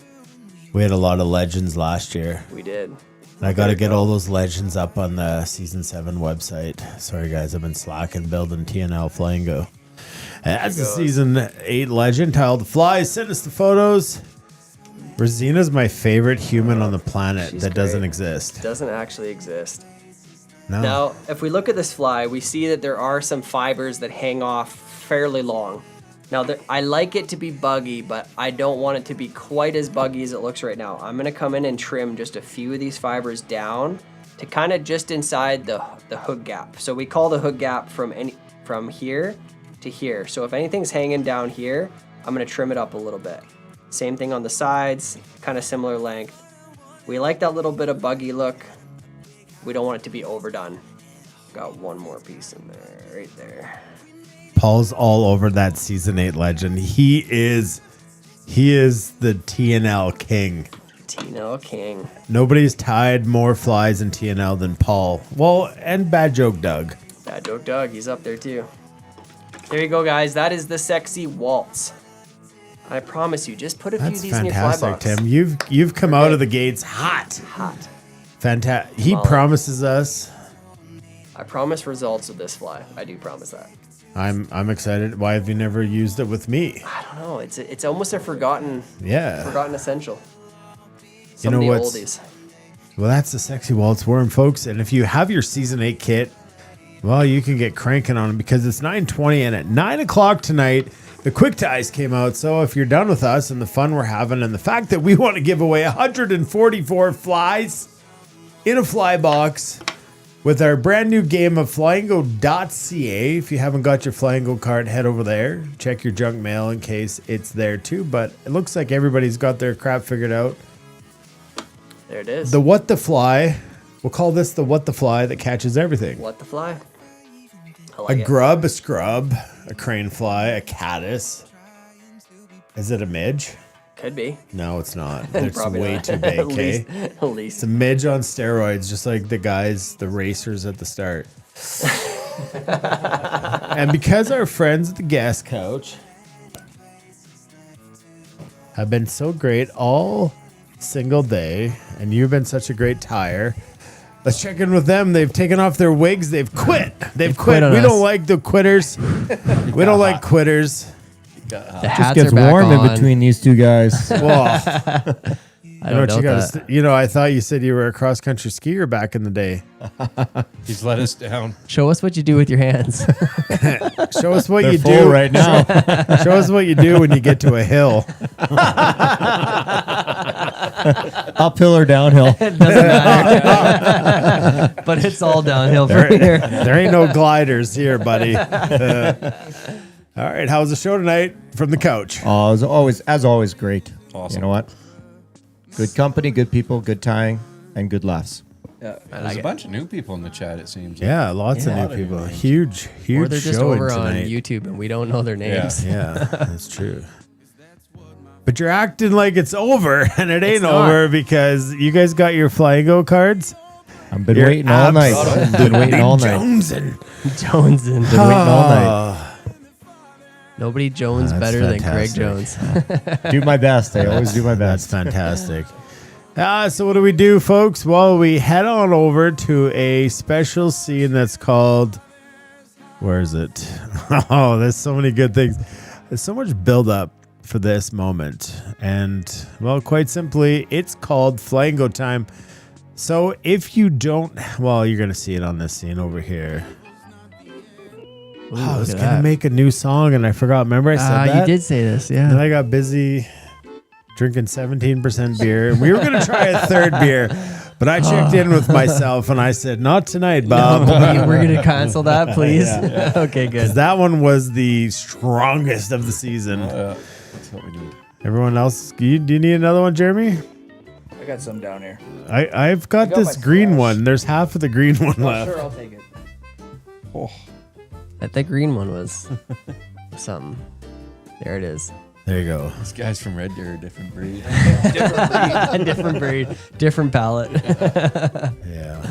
C: We had a lot of legends last year.
B: We did.
C: I got to get all those legends up on the Season 7 website. Sorry, guys. I've been slacking building TNL Flamingo. That's a Season 8 legend. Tie all the flies. Send us the photos. Rosina's my favorite human on the planet that doesn't exist.
B: Doesn't actually exist.
C: No.
B: Now, if we look at this fly, we see that there are some fibers that hang off fairly long. Now, I like it to be buggy, but I don't want it to be quite as buggy as it looks right now. I'm going to come in and trim just a few of these fibers down to kind of just inside the hook gap. So we call the hook gap from here to here. So if anything's hanging down here, I'm going to trim it up a little bit. Same thing on the sides, kind of similar length. We like that little bit of buggy look. We don't want it to be overdone. Got one more piece in there, right there.
C: Paul's all over that Season 8 legend. He is the TNL king.
B: TNL king.
C: Nobody's tied more flies in TNL than Paul. Well, and Bad Joke Doug.
B: Bad Joke Doug, he's up there too. There you go, guys. That is the sexy waltz. I promise you, just put a few
C: That's
B: of these in your fly
C: fantastic,
B: box.
C: Tim. You've come out of the gates hot.
B: Hot.
C: Fantastic. He
B: Molly.
C: promises us.
B: I promise results with this fly. I do promise that.
C: I'm excited. Why have you never used it with me?
B: I don't know. It's almost a forgotten
C: Yeah.
B: essential.
C: You
B: Some
C: know
B: of the
C: what's-
B: oldies.
C: Well, that's the Sexy Walt's worm, folks. And if you have your Season 8 kit, well, you can get cranking on it because it's 9:20, and at 9 o'clock tonight, the quick ties came out. So if you're done with us and the fun we're having and the fact that we want to give away 144 flies in a fly box with our brand new game of flyingo.ca. If you haven't got your Flyingo card, head over there. Check your junk mail in case it's there too. But it looks like everybody's got their crap figured out.
B: There it is.
C: The What the Fly. We'll call this the What the Fly that catches everything.
B: What the fly? I
C: A
B: like it.
C: grub, a scrub, a crane fly, a caddis. Is it a midge?
B: Could be.
C: No, it's not. It's
B: Probably
C: way
B: not.
C: too big,
B: At
C: okay?
B: least. At least.
C: It's a midge on steroids, just like the guys, the racers at the start. And because our friends at the guest couch have been so great all single day, and you've been such a great tire, let's check in with them. They've taken off their wigs. They've quit. They've quit.
B: on
C: We
B: us.
C: don't like the quitters. We don't like quitters.
B: The
G: Just
B: hats
G: gets
B: are back
G: warm
B: on.
G: in between these two guys.
C: Well,
B: I don't know
C: you
B: that.
C: gotta, you know, I thought you said you were a cross country skier back in the day.
E: He's let us down.
B: Show us what you do with your hands.
C: Show us what
G: They're
C: you
G: full
C: do
G: right now.
C: Show us what you do when you get to a hill.
G: Uphill or downhill.
B: But it's all downhill from here.
C: There ain't no gliders here, buddy. All right, how's the show tonight from the couch?
G: Oh, as always, great.
E: Awesome.
G: You know what? Good company, good people, good tying, and good laughs.
F: Yeah.
E: There's a bunch of new people in the chat, it seems.
C: Yeah, lots
E: Yeah.
C: of new people. Huge
B: Or they're just
C: show
B: over on
C: tonight.
B: YouTube and we don't know their names.
C: Yeah, that's true. But you're acting like it's over, and it ain't
B: not.
C: over because you guys got your Flyingo cards.
G: I've been
C: You're
G: waiting all night. Been waiting all night.
C: Jonesing.
B: Jones and
G: Been waiting all night.
B: nobody Jones
C: That's
B: better than Craig
C: fantastic.
B: Jones.
G: Do my best. I always do my
C: That's
G: best.
C: fantastic. So what do we do, folks? Well, we head on over to a special scene that's called... Where is it? Oh, there's so many good things. There's so much build-up for this moment. And, well, quite simply, it's called Flyingo Time. So if you don't... Well, you're going to see it on this scene over here. I was
B: look at
C: going to
B: that.
C: make a new song, and I forgot. Remember I said that?
B: You did say this,
C: And
B: yeah.
C: I got busy drinking 17% beer. And we were going to try a third beer, but I checked in with myself and I said, not tonight, Bob.
B: We're going to cancel that, please. Okay, good.
C: That one was the strongest of the season.
E: That's what we need.
C: Everyone else, do you need another one, Jeremy?
F: I got some down here.
C: I've got
F: got
C: this
F: my
C: green
F: stash.
C: one. There's half of the green one left.
F: Sure, I'll take it.
B: That green one was something. There it is.
C: There you go.
E: These guys from Red Deer are a different breed.
B: Different breed, different palette.
C: Yeah.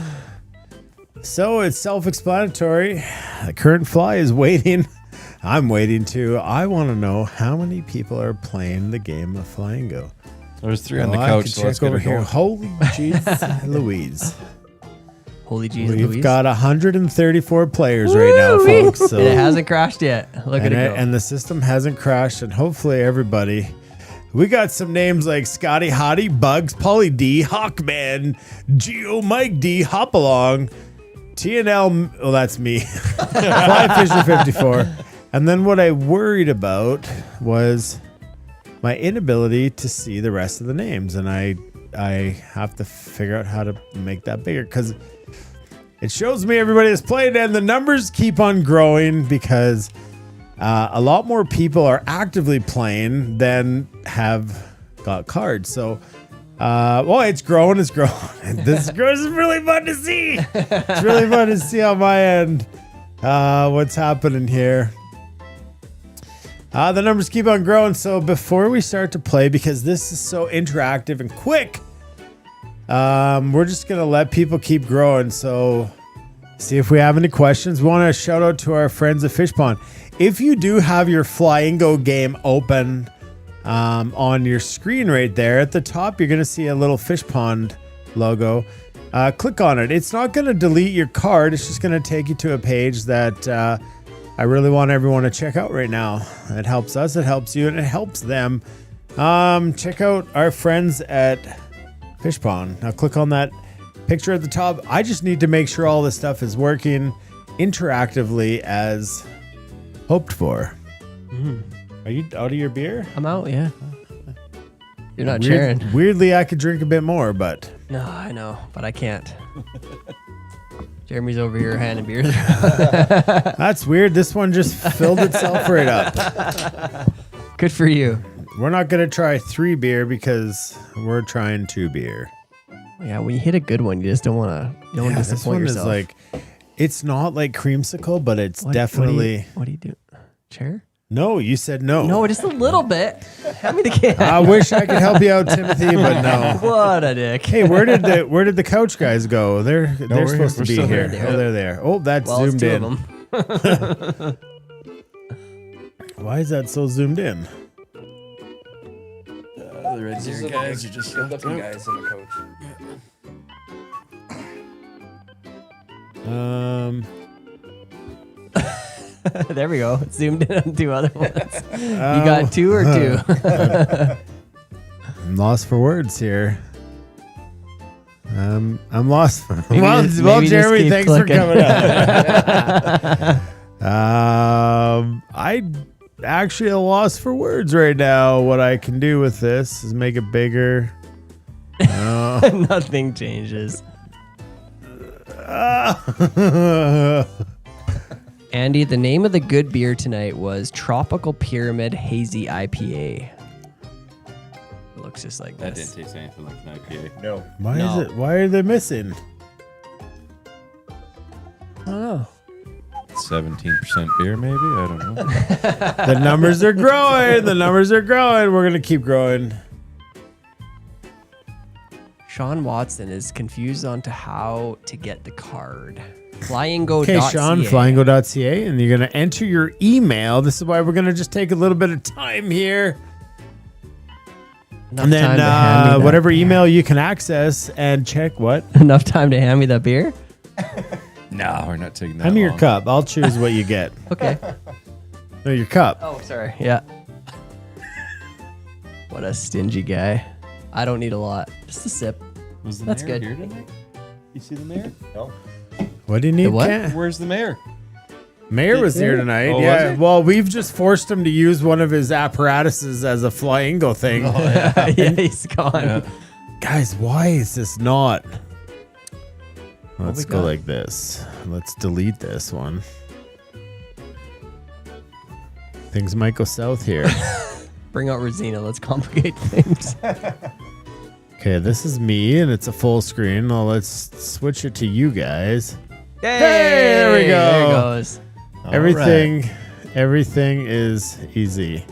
C: So it's self-explanatory. The current fly is waiting. I'm waiting too. I want to know how many people are playing the game of Flyingo.
E: There's three on the
C: I
E: couch,
C: can
E: so let's
C: check
E: get
C: over
E: it
C: here.
E: going.
C: Holy jeez, Louise.
B: Holy Jesus,
C: We've
B: Louise.
C: got 134 players right now,
B: Woo-wee.
C: folks. So,
B: And it hasn't crashed yet. Look at
C: and,
B: it go.
C: and the system hasn't crashed, and hopefully everybody. We got some names like Scotty Hottie, Bugs, Pauly D, Hawkman, Geo, Mike D, Hopalong, TNL. Well, that's me. Fly Fisher 54. And then what I worried about was my inability to see the rest of the names, and I have to figure out how to make that bigger because it shows me everybody that's played, and the numbers keep on growing because a lot more people are actively playing than have got cards. So, well, it's growing. It's growing. This is really fun to see. It's really fun to see on my end what's happening here. The numbers keep on growing. So before we start to play, because this is so interactive and quick, we're just going to let people keep growing. So see if we have any questions. We want to shout out to our friends at Fish Pond. If you do have your Flyingo game open on your screen right there. At the top, you're going to see a little fish pond logo. Click on it. It's not going to delete your card. It's just going to take you to a page that I really want everyone to check out right now. It helps us, it helps you, and it helps them. Check out our friends at Fish Pond. Now click on that picture at the top. I just need to make sure all this stuff is working interactively as hoped for. Are you out of your beer?
B: I'm out, yeah. You're not sharing.
C: Weirdly, I could drink a bit more, but...
B: No, I know, but I can't. Jeremy's over here handing beers.
C: That's weird. This one just filled itself right up.
B: Good for you.
C: We're not going to try 3 beer because we're trying 2 beer.
B: Yeah, when you hit a good one, you just don't want to. You don't want to
C: This
B: disappoint
C: one
B: yourself.
C: is like, it's not like creamsicle, but it's definitely...
B: What do you do? Chair?
C: No, you said no.
B: No, just a little bit. Hand me the can.
C: I wish I could help you out, Timothy, but no.
B: What a dick.
C: Hey, where did the couch guys go? They're supposed to be
E: still
C: here.
E: here.
C: Oh, they're there. Oh, that's
B: Well, it's
C: zoomed
B: 2
C: in.
B: of them.
C: Why is that so zoomed in?
E: The Red Deer guys are just
F: Looking guys in the coach.
B: There we go. It zoomed in on 2 other ones. You got 2 or 2?
C: I'm lost for words here. I'm lost.
B: Maybe
C: Well,
B: just
C: Jeremy,
B: keep
C: thanks
B: clicking.
C: for coming out. I actually lost for words right now. What I can do with this is make it bigger.
B: Nothing changes. Andy, the name of the good beer tonight was Tropical Pyramid Hazy IPA. It looks just like
E: That
B: this.
E: didn't taste anything like an IPA.
G: No.
C: Why
B: No.
C: is it? Why are they missing?
B: I don't know.
E: 17% beer, maybe? I don't know.
C: The numbers are growing. The numbers are growing. We're gonna keep growing.
B: Sean Watson is confused on to how to get the card. Flyingo.ca.
C: Okay, Sean, flyingo.ca, and you're going to enter your email. This is why we're going to just take a little bit of time here.
B: Enough
C: And
B: time to hand me
C: then
B: that
C: whatever
B: beer.
C: email you can access and check what?
B: Enough time to hand me that beer?
E: No, we're not taking that
C: Hand me your
E: long.
C: cup. I'll choose what you get.
B: Okay.
C: No, your cup.
B: Oh, sorry. Yeah. What a stingy guy. I don't need a lot. Just a sip.
E: Was the
B: That's
E: mayor
B: good.
E: here tonight? You see the mayor? No.
C: What do you need,
B: what?
C: Ken?
E: Where's the mayor?
C: Mayor was here tonight.
E: Oh, was
C: yeah.
E: he?
C: Well, we've just forced him to use one of his apparatuses as a flyingo thing.
B: Yeah, he's gone.
E: Yeah.
C: Guys, why is this not? Let's
B: we
C: go
B: got?
C: like this. Let's delete this one. Things might go south here.
B: Bring out Rosina. Let's complicate things.
C: Okay, this is me, and it's a full screen. Well, let's switch it to you guys.
B: Hey,
C: there we go.
B: There it goes.
C: Everything is easy.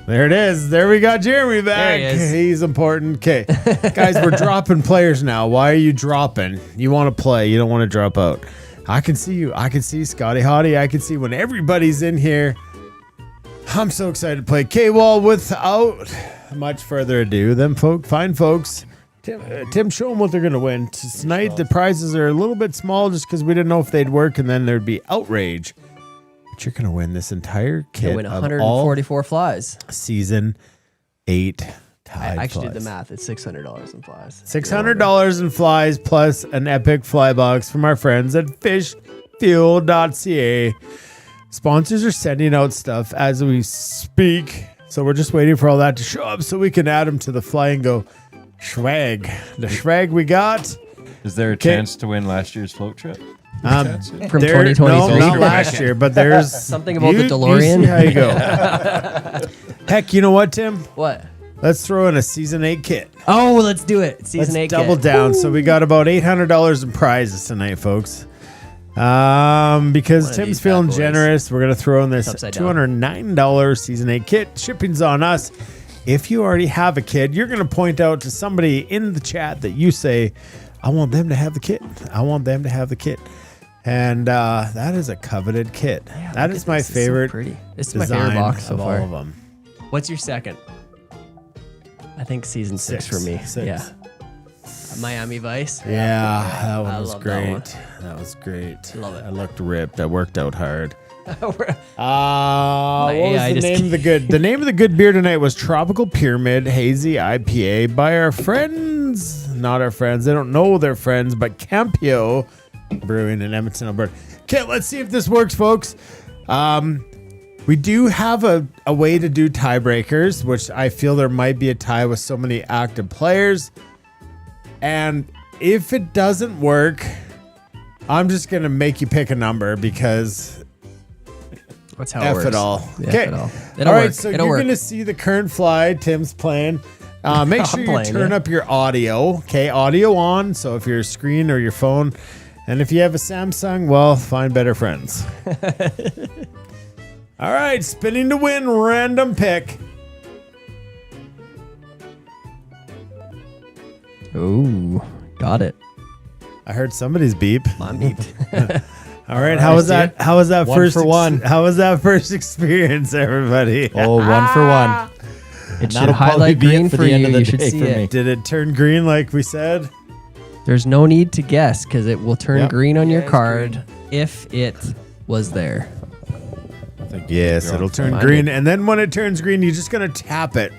C: There it is. There we got Jeremy back.
B: There he is.
C: He's important. Okay, guys, we're dropping players now. Why are you dropping? You want to play. You don't want to drop out. I can see you. I can see Scotty Hottie. I can see when everybody's in here. I'm so excited to play. Okay, well, without much further ado, them fine folks. Tim, show them what they're going to win. Tonight, the prizes are a little bit small just because we didn't know if they'd work, and then there'd be outrage. But you're going to win this entire kit
B: You win
C: of all
B: 144 flies.
C: season 8
B: I
C: Tide
B: actually did
C: flies.
B: the math. It's $600 in flies.
C: $600 in flies plus an epic fly box from our friends at fishfuel.ca. Sponsors are sending out stuff as we speak. So we're just waiting for all that to show up so we can add them to the Flyingo swag. The swag we got.
E: Is there a chance to win last year's float trip?
B: From
C: There-
B: 2023.
C: No, not last year, but there's
B: Something about the
C: You
B: DeLorean.
C: see how you go. Heck, you know what, Tim?
B: What?
C: Let's throw in a season 8 kit.
B: Oh, let's do it. Season 8
C: Let's double
B: kit.
C: down. So we got about $800 in prizes tonight, folks. Because
B: One of
C: Tim's
B: these
C: feeling
B: bad boys.
C: generous, we're gonna throw in this
B: Upside down.
C: $209 season 8 kit. Shipping's on us. If you already have a kid, you're gonna point out to somebody in the chat that you say, "I want them to have the kit. I want them to have the kit." And that is a coveted kit. That is my
B: This so
C: favorite
B: pretty. This is my
C: design
B: favorite box so
C: of
B: far.
C: all of them.
B: What's your second? I think season 6 for me.
C: 6.
B: Yeah. Miami Vice.
C: Yeah, that one
B: I
C: was
B: love that one.
C: great. That was great.
B: Love it.
C: I looked ripped. I worked out hard. What
B: AI
C: was the
B: just
C: name of the good? The name of the good beer tonight was Tropical Pyramid Hazy IPA by our friends. Not our friends. They don't know their friends, but Campio Brewing in Edmonton, Alberta. Okay, let's see if this works, folks. We do have a way to do tiebreakers, which I feel there might be a tie with so many active players. And if it doesn't work, I'm just going to make you pick a number because
B: That's how it
C: F
B: works.
C: it all.
B: Yeah,
C: Okay.
B: F it all.
C: All
B: It'll
C: right,
B: work.
C: so
B: It'll
C: you're
B: work.
C: going to see the current fly Tim's playing. Make sure you
B: playing,
C: turn
B: yeah.
C: up your audio. Okay, audio on. So if your screen or your phone, and if you have a Samsung, well, find better friends. All right, spinning to win, random pick.
B: Ooh, got it.
C: I heard somebody's beep.
B: I'm beat.
C: All right, how was that? How was that
G: One
C: first?
G: for one.
C: How was that first experience, everybody?
G: Oh, 1 for 1.
B: It should
G: That'll
B: highlight
G: probably be it
B: green
G: for
B: for
G: the
B: you.
G: end of the
B: You should
G: day
B: see
G: for
B: it.
G: me.
C: Did it turn green like we said?
B: There's no need to guess because it will turn
G: Yep.
B: green on your card if it was there.
C: Yes,
E: You're on
C: it'll turn
B: fine.
C: green, and then when it turns green, you're just gonna tap it,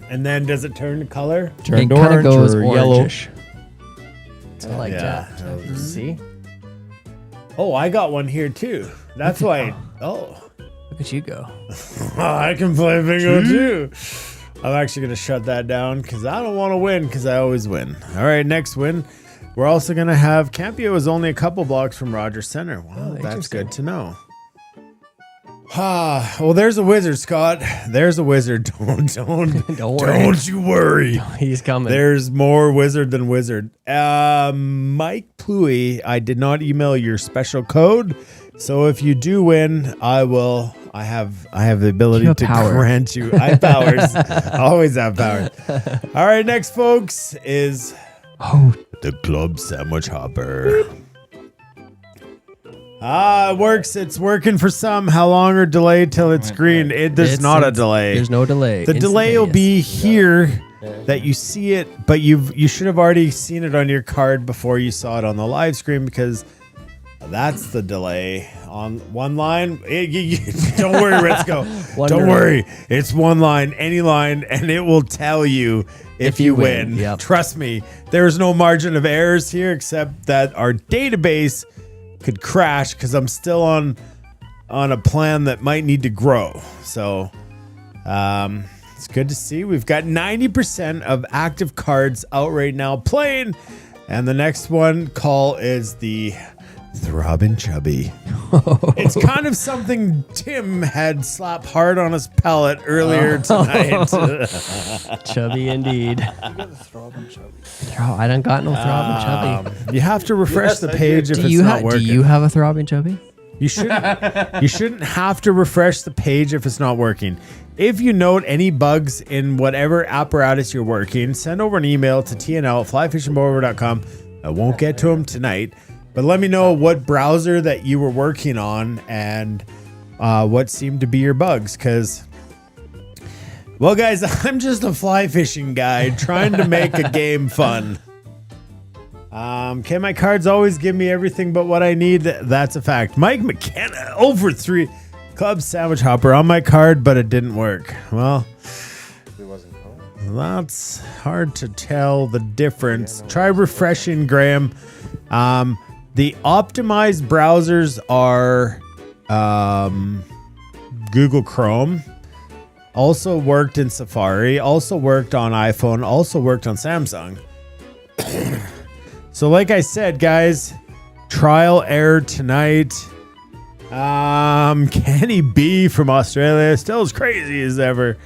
C: and then does it turn color?
G: Turned
B: it kind of
G: orange
B: goes
G: or yellow.
B: orangish. I like
C: Yeah.
B: that. See?
C: Oh, I got one here too. That's why. Oh,
B: Look at you go.
C: I can play bingo too. I'm actually gonna shut that down because I don't want to win because I always win. All right, next win. We're also gonna have Campio is only a couple blocks from Rogers Center. Wow, that's
B: interesting.
C: good to know. Well, there's a wizard, Scott. There's a wizard. Don't
B: worry.
C: Don't you worry.
B: He's coming.
C: There's more wizard than wizard. Mike Pluey, I did not email your special code, so if you do win, I will. I have the ability
B: You have
C: to
B: power.
C: grant you. I have powers. Always have powers. All right, next, folks, is the club sandwich hopper. It works. It's working for some. How long or delay till it's green? There's
B: It's-
C: not a
B: it's-
C: delay.
B: There's no delay.
C: The delay will be
B: Instantaneous.
C: here that you see it, but you should have already seen it on your card before you saw it on the live screen because that's the delay on one line. Don't worry, Ritzko.
B: One
C: Don't
B: line.
C: worry. It's one line, any line, and it will tell you if you win.
B: Yep.
C: Trust me, there's no margin of errors here except that our database could crash because I'm still on a plan that might need to grow. So it's good to see. We've got 90% of active cards out right now playing. And the next one call is the Throbbing Chubby. It's kind of something Tim had slapped hard on his palate earlier tonight.
B: Chubby indeed. I done got no throbbing chubby.
C: You have to refresh the page if
B: Do
C: it's
B: you,
C: not
B: do
C: working.
B: you have a throbbing chubby?
C: You shouldn't have to refresh the page if it's not working. If you note any bugs in whatever apparatus you're working, send over an email to tnl@flyfishingbover.com. I won't get to them tonight, but let me know what browser that you were working on and what seemed to be your bugs. Because, well, guys, I'm just a fly fishing guy trying to make a game fun. Can my cards always give me everything but what I need? That's a fact. Mike McKenna, over 3. Club Sandwich Hopper on my card, but it didn't work. Well, that's hard to tell the difference. Try refreshing, Graham. The optimized browsers are Google Chrome. Also worked in Safari. Also worked on iPhone. Also worked on Samsung. So like I said, guys, trial error tonight. Kenny B from Australia, still as crazy as ever.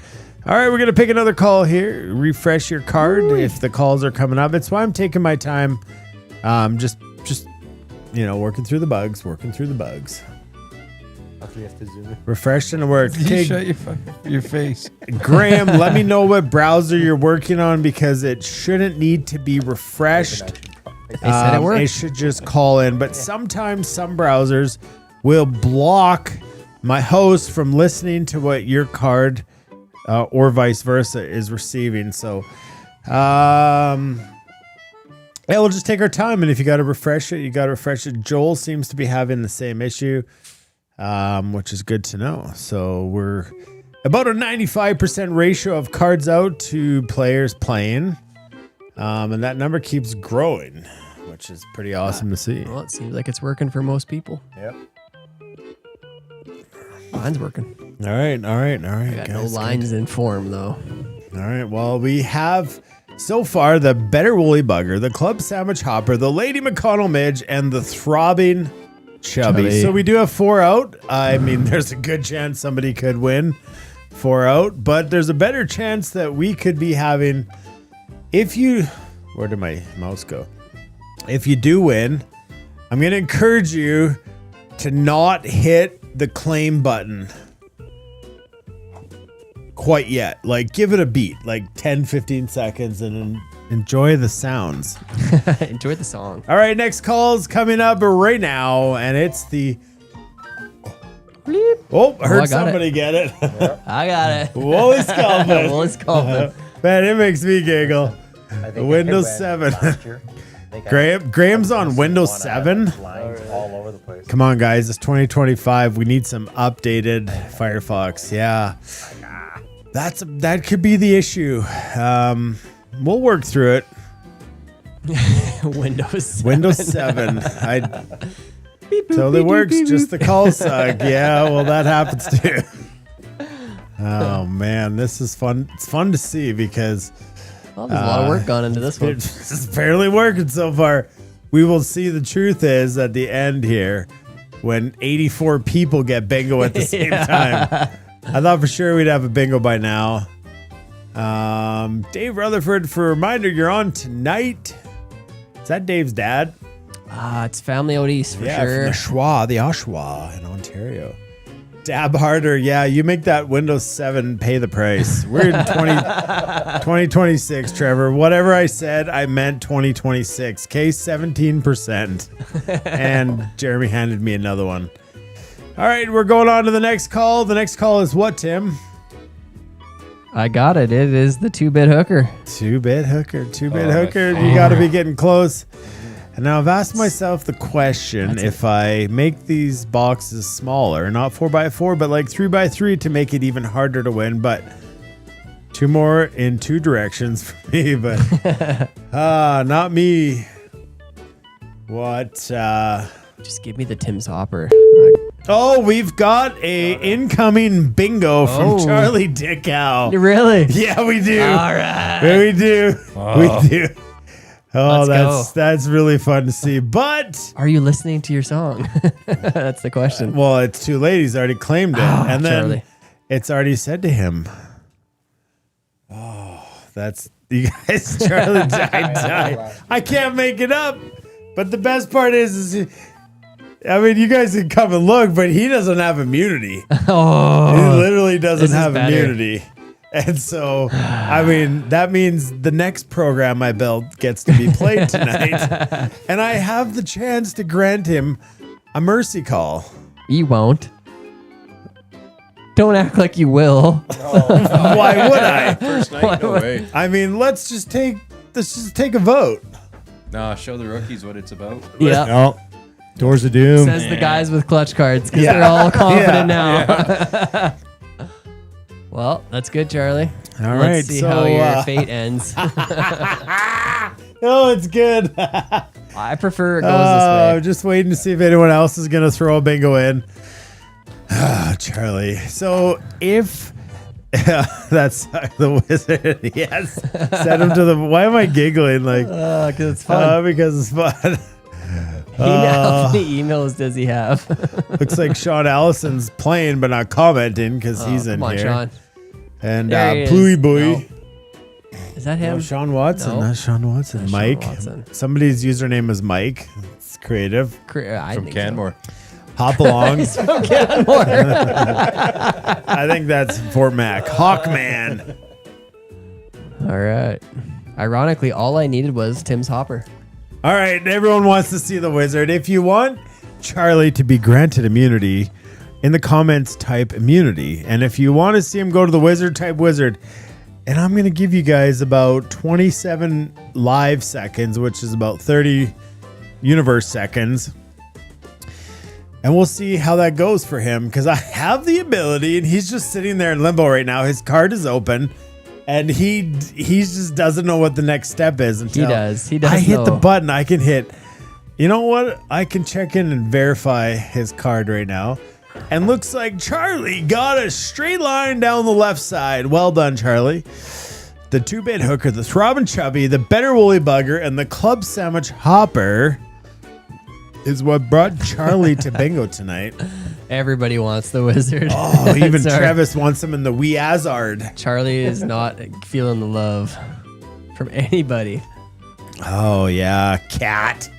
C: All right, we're going to pick another call here. Refresh your card if the calls are coming up. It's why I'm taking my time. Just working through the bugs. Refreshed and it worked.
E: You
C: Okay,
E: shut your face.
C: Graham, let me know what browser you're working on because it shouldn't need to be refreshed.
B: They said it worked.
C: It should just call in. But sometimes some browsers will block my host from listening to what your card or vice versa is receiving. So, yeah, we'll just take our time, and if you got to refresh it, you got to refresh it. Joel seems to be having the same issue, which is good to know. So we're about a 95% ratio of cards out to players playing, and that number keeps growing, which is pretty awesome to see.
B: Well, it seems like it's working for most people.
H: Yep.
B: Mine's working.
C: All right.
B: I got no lines in form, though.
C: All right. Well, we have so far the Better Woolly Bugger, the Club Sandwich Hopper, the Lady McConnell Midge, and the Throbbing Chubby. So we do have 4 out. I mean, there's a good chance somebody could win 4 out, but there's a better chance that we could be having, where did my mouse go? If you do win, I'm going to encourage you to not hit the claim button quite yet. Like, give it a beat, like 10, 15 seconds, and enjoy the sounds.
B: Enjoy the song.
C: All right, next call's coming up right now, and it's the... Oh, I heard somebody get it.
B: I got it.
C: Woolly Sculpin.
B: Woolly Sculpin.
C: Man, it makes me giggle. Windows 7. Graham's on Windows 7.
H: All over the place.
C: Come on, guys. It's 2025. We need some updated Firefox. Yeah. That could be the issue. We'll work through it.
B: Windows 7.
C: Windows 7. Totally works. Just the calls suck. Yeah, well, that happens too. Oh, man. This is fun. It's fun to see because...
B: Well, there's a lot of work gone into this one.
C: It's barely working so far. We will see. The truth is at the end here, when 84 people get bingo at the same time. I thought for sure we'd have a bingo by now. Dave Rutherford, for a reminder, you're on tonight. Is that Dave's dad?
B: It's family out east for sure.
C: From the Oshawa in Ontario. Dab harder. Yeah, you make that Windows 7 pay the price. We're in 2026, Trevor. Whatever I said, I meant 2026. Case 17%. And Jeremy handed me another one. All right, we're going on to the next call. The next call is what, Tim?
B: I got it. It is the 2-bit hooker.
C: 2-bit hooker. 2-bit hooker. You got to be getting close. And now I've asked myself the question, if I make these boxes smaller, not 4x4, but like 3x3 to make it even harder to win, but 2 more in 2 directions for me, but not me. What?
B: Just give me the Tim's Hopper.
C: Oh, we've got a incoming bingo from Charlie Dickow.
B: Really?
C: Yeah, we do.
B: All right.
C: We do.
E: Oh.
C: We do. Oh,
B: Let's
C: that's really fun to see. But
B: are you listening to your song? That's the question.
C: Well, it's too late. He's already claimed it. And then
B: Charlie.
C: It's already said to him. Oh, that's you guys. Charlie died. I can't make it up. But the best part is I mean, you guys can come and look, but he doesn't have immunity.
B: Oh,
C: He literally doesn't have
B: better.
C: immunity. And so, I mean, that means the next program I built gets to be played tonight. And I have the chance to grant him a mercy call.
B: You won't. Don't act like you will.
C: Why would I?
E: First night, no way.
C: I mean, let's just take a vote.
E: Nah, show the rookies what it's about.
B: Yeah.
G: No. Doors of Doom.
B: Says the guys with clutch cards because
C: Yeah.
B: they're all confident
C: Yeah.
B: now. Well, that's good, Charlie.
C: All right,
B: Let's see
C: so,
B: how your fate ends.
C: Oh, it's good.
B: I prefer it goes this way.
C: Just waiting to see if anyone else is going to throw a bingo in. Charlie. So if that's the wizard, yes, send him to the. Why am I giggling? Like,
B: Because it's fun.
C: because it's fun.
B: How many emails does he have?
C: Looks like Sean Allison's playing but not commenting because he's in
B: Come on,
C: here.
B: Sean.
C: And
B: There he is.
C: Bluey Boy.
B: No. Is that him?
C: No, Sean Watson.
B: No.
C: Not Sean Watson.
B: Not Sean
C: Mike.
B: Watson.
C: Somebody's username is Mike. It's creative.
B: I
E: From
B: think
E: Canmore.
C: Hop along.
B: So. From Canmore.
C: I think that's Fort Mac. Hawkman.
B: All right. Ironically, all I needed was Tim's Hopper.
C: All right. Everyone wants to see the wizard. If you want Charlie to be granted immunity, in the comments, type immunity. And if you want to see him go to the wizard, type wizard. And I'm going to give you guys about 27 live seconds, which is about 30 universe seconds. And we'll see how that goes for him, because I have the ability, and he's just sitting there in limbo right now. His card is open, and he just doesn't know what the next step is until
B: He does
C: I hit the
B: know.
C: button. I can hit. You know what? I can check in and verify his card right now. And looks like Charlie got a straight line down the left side. Well done, Charlie. The 2-bit hooker, the throbbing chubby, the better woolly bugger, and the club sandwich hopper is what brought Charlie to bingo tonight.
B: Everybody wants the wizard.
C: Oh, even
B: Sorry.
C: Travis wants him in the wee Azard.
B: Charlie is not feeling the love from anybody.
C: Oh, yeah, cat.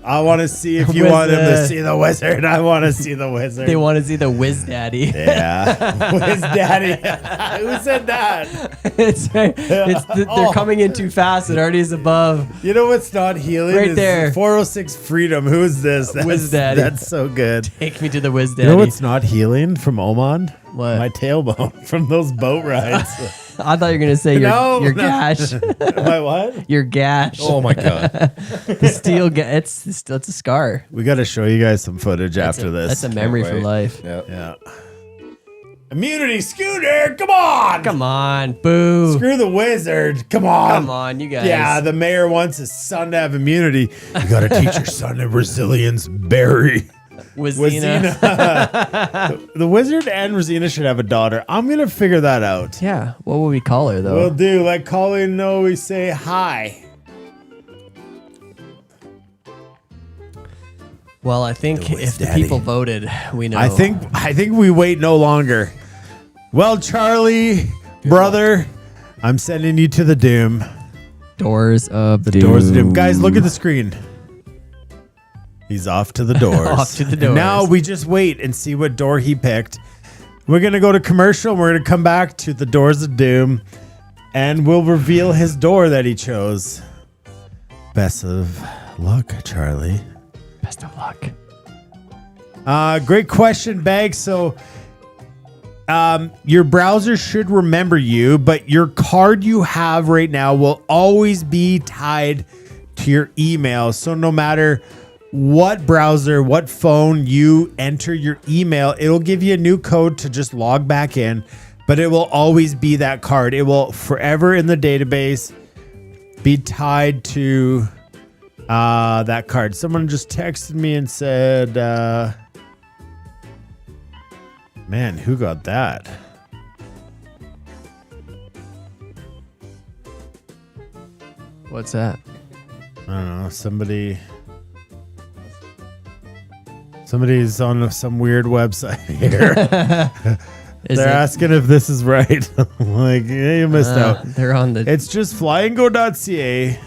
C: I want to see if you want him to
B: Wizard.
C: see the wizard. I want to see the wizard.
B: They want to see the whiz daddy.
C: Yeah. Whiz daddy. Who said that?
B: They're coming in too fast. It already is above.
C: You know what's not healing?
B: Right
C: is
B: there.
C: 406 Freedom. Who is this?
B: Whiz daddy.
C: That's so good.
B: Take me to the whiz
C: You
B: daddy.
C: know what's not healing from Oman?
B: What?
C: My tailbone from those boat rides.
B: I thought you were gonna say your gash.
C: My what?
B: Your gash.
E: Oh my god.
B: The steel it's a scar.
C: We got to show you guys some footage after this.
B: That's a memory for
E: wait.
B: life.
E: Yeah.
C: Yeah. Immunity Scooter, come on!
B: Come on, boo.
C: Screw the wizard, come on!
B: Come on, you guys.
C: Yeah, the mayor wants his son to have immunity. You got to teach your son a resilience, Barry.
B: Wizina.
C: The wizard and Rosina should have a daughter. I'm gonna figure that out.
B: Yeah. What would we call her though?
C: We'll do like calling. No, we say hi.
B: Well, I think
C: The whiz
B: if the
C: daddy.
B: people voted, we know.
C: I think we wait no longer. Well, Charlie, brother, I'm sending you to the doom.
B: Doors of the
C: Doors of doom. Guys, look at the screen. He's off to the doors.
B: Off to the
C: And
B: doors.
C: now we just wait and see what door he picked. We're going to go to commercial. We're going to come back to the doors of doom. And we'll reveal his door that he chose. Best of luck, Charlie.
B: Best of luck.
C: Great question, Bag. So your browser should remember you, but your card you have right now will always be tied to your email. So no matter what browser, what phone you enter your email, it'll give you a new code to just log back in, but it will always be that card. It will forever in the database be tied to that card. Someone just texted me and said, man, who got that?
B: What's that?
C: I don't know. Somebody's on some weird website here. They're asking if this is right. I'm like, yeah, you missed out.
B: They're on the.
C: It's just flyandgo.ca.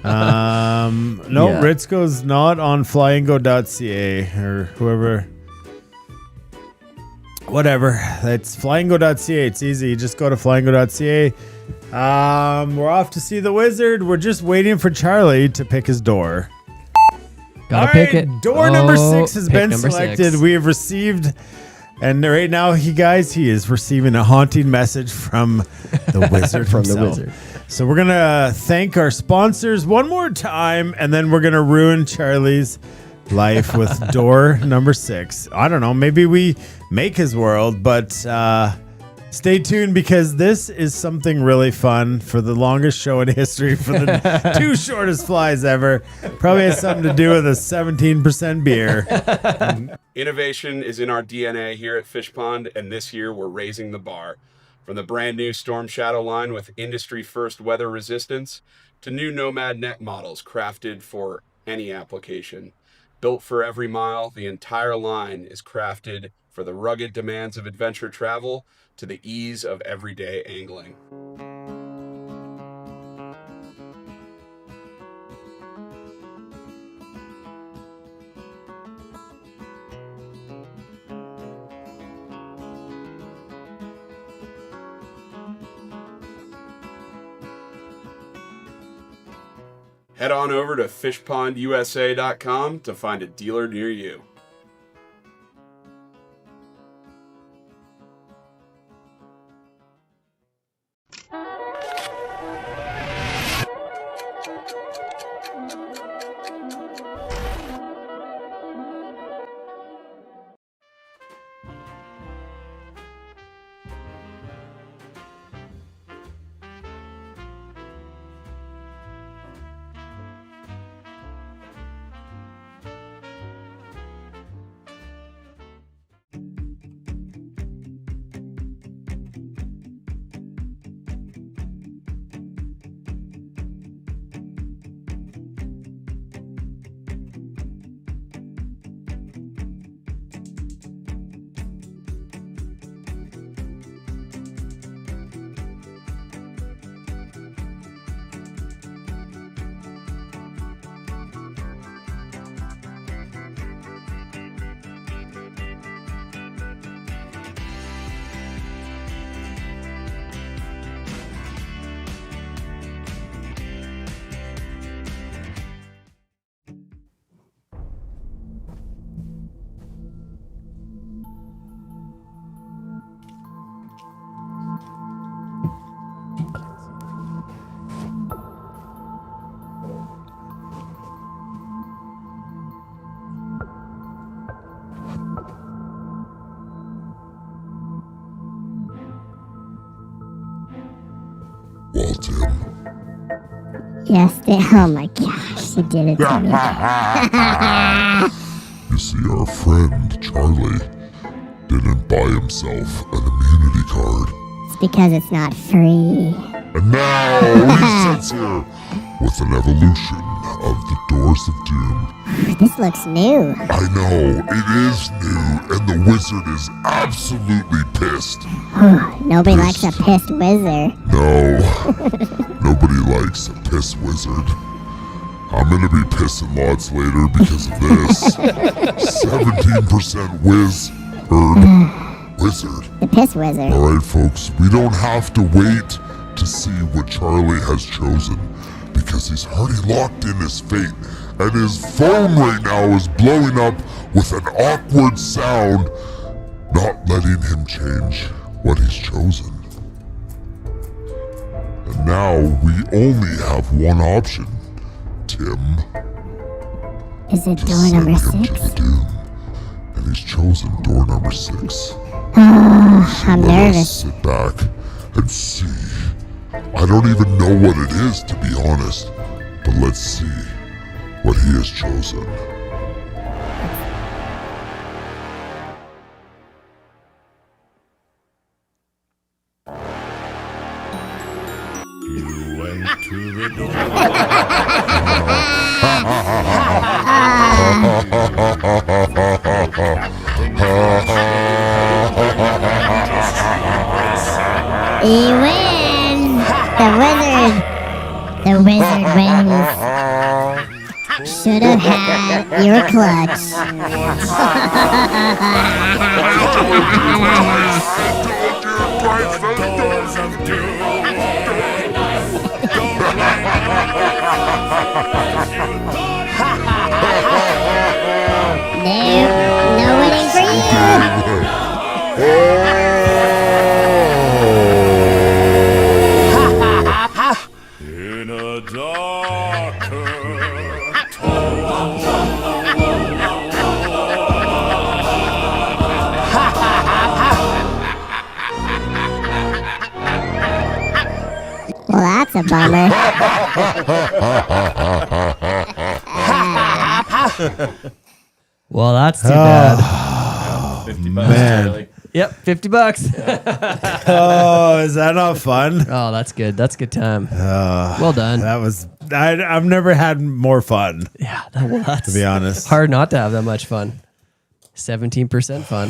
C: No,
B: Yeah.
C: Ritzco's not on flyandgo.ca or whoever. Whatever. It's flyandgo.ca. It's easy. You just go to flyandgo.ca. We're off to see the wizard. We're just waiting for Charlie to pick his door.
B: Gotta
C: All
B: pick
C: right,
B: it.
C: door number
B: Oh,
C: 6 has
B: pick
C: been
B: number
C: selected.
B: 6.
C: We have received, and right now, he is receiving a haunting message from the wizard
B: From the
C: himself.
B: wizard.
C: So we're gonna thank our sponsors one more time, and then we're gonna ruin Charlie's life with door number 6. I don't know. Maybe we make his world, but stay tuned because this is something really fun for the longest show in history for the 2 shortest flies ever. Probably has something to do with a 17% beer.
D: Innovation is in our DNA here at Fish Pond, and this year we're raising the bar. From the brand new Storm Shadow line with industry first weather resistance to new Nomad neck models crafted for any application. Built for every mile, the entire line is crafted for the rugged demands of adventure travel to the ease of everyday angling. Head on over to fishpondusa.com to find a dealer near you.
I: Tim.
J: Yes, oh my gosh, he did it to me.
I: You see, our friend Charlie didn't buy himself an immunity card.
J: It's because it's not free.
I: And now he sits here with an evolution of the Doors of Doom.
J: This looks new.
I: I know, it is new, and the wizard is absolutely pissed.
J: Nobody likes a pissed wizard.
I: No, nobody likes a piss wizard. I'm gonna be pissing lots later because of this. 17% wizard.
J: The piss wizard.
I: Alright folks, we don't have to wait to see what Charlie has chosen because he's already locked in his fate and his phone right now is blowing up with an awkward sound, not letting him change what he's chosen. And now we only have one option, Tim.
J: Is it
I: To
J: door
I: send
J: number
I: him to
J: 6?
I: the doom. And he's chosen door number 6.
J: I'm
I: Let us
J: nervous.
I: sit back and see. I don't even know what it is, to be honest. But let's see what he has chosen.
A: You went to the door.
J: He wins! The wizard wins. Should have had your clutch.
A: Doors of doom.
J: No winning for you.
A: In a darker
J: Well, that's a bummer.
B: Well, that's too bad.
E: $50,
C: man.
E: Charlie.
B: Yep, $50.
C: Oh, is that not fun?
B: Oh, that's good. That's a good time. Well done.
C: That was. I've never had more fun,
B: Yeah, that's
C: to be honest.
B: hard not to have that much fun. 17% fun.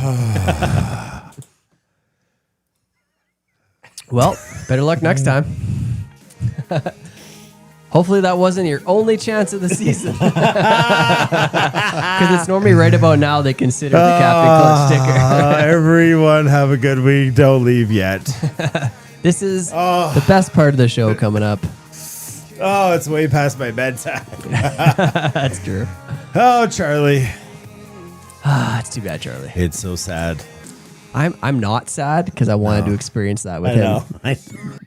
B: Well, better luck next time. Hopefully that wasn't your only chance of the season. Because it's normally right about now they consider the Captain Clutch sticker.
C: Everyone have a good week. Don't leave yet.
B: This is the best part of the show coming up.
C: Oh, it's way past my bedtime.
B: That's true.
C: Oh, Charlie.
B: It's too bad, Charlie.
C: It's so sad.
B: I'm not sad because I wanted to experience that with
C: I
B: him.
C: know.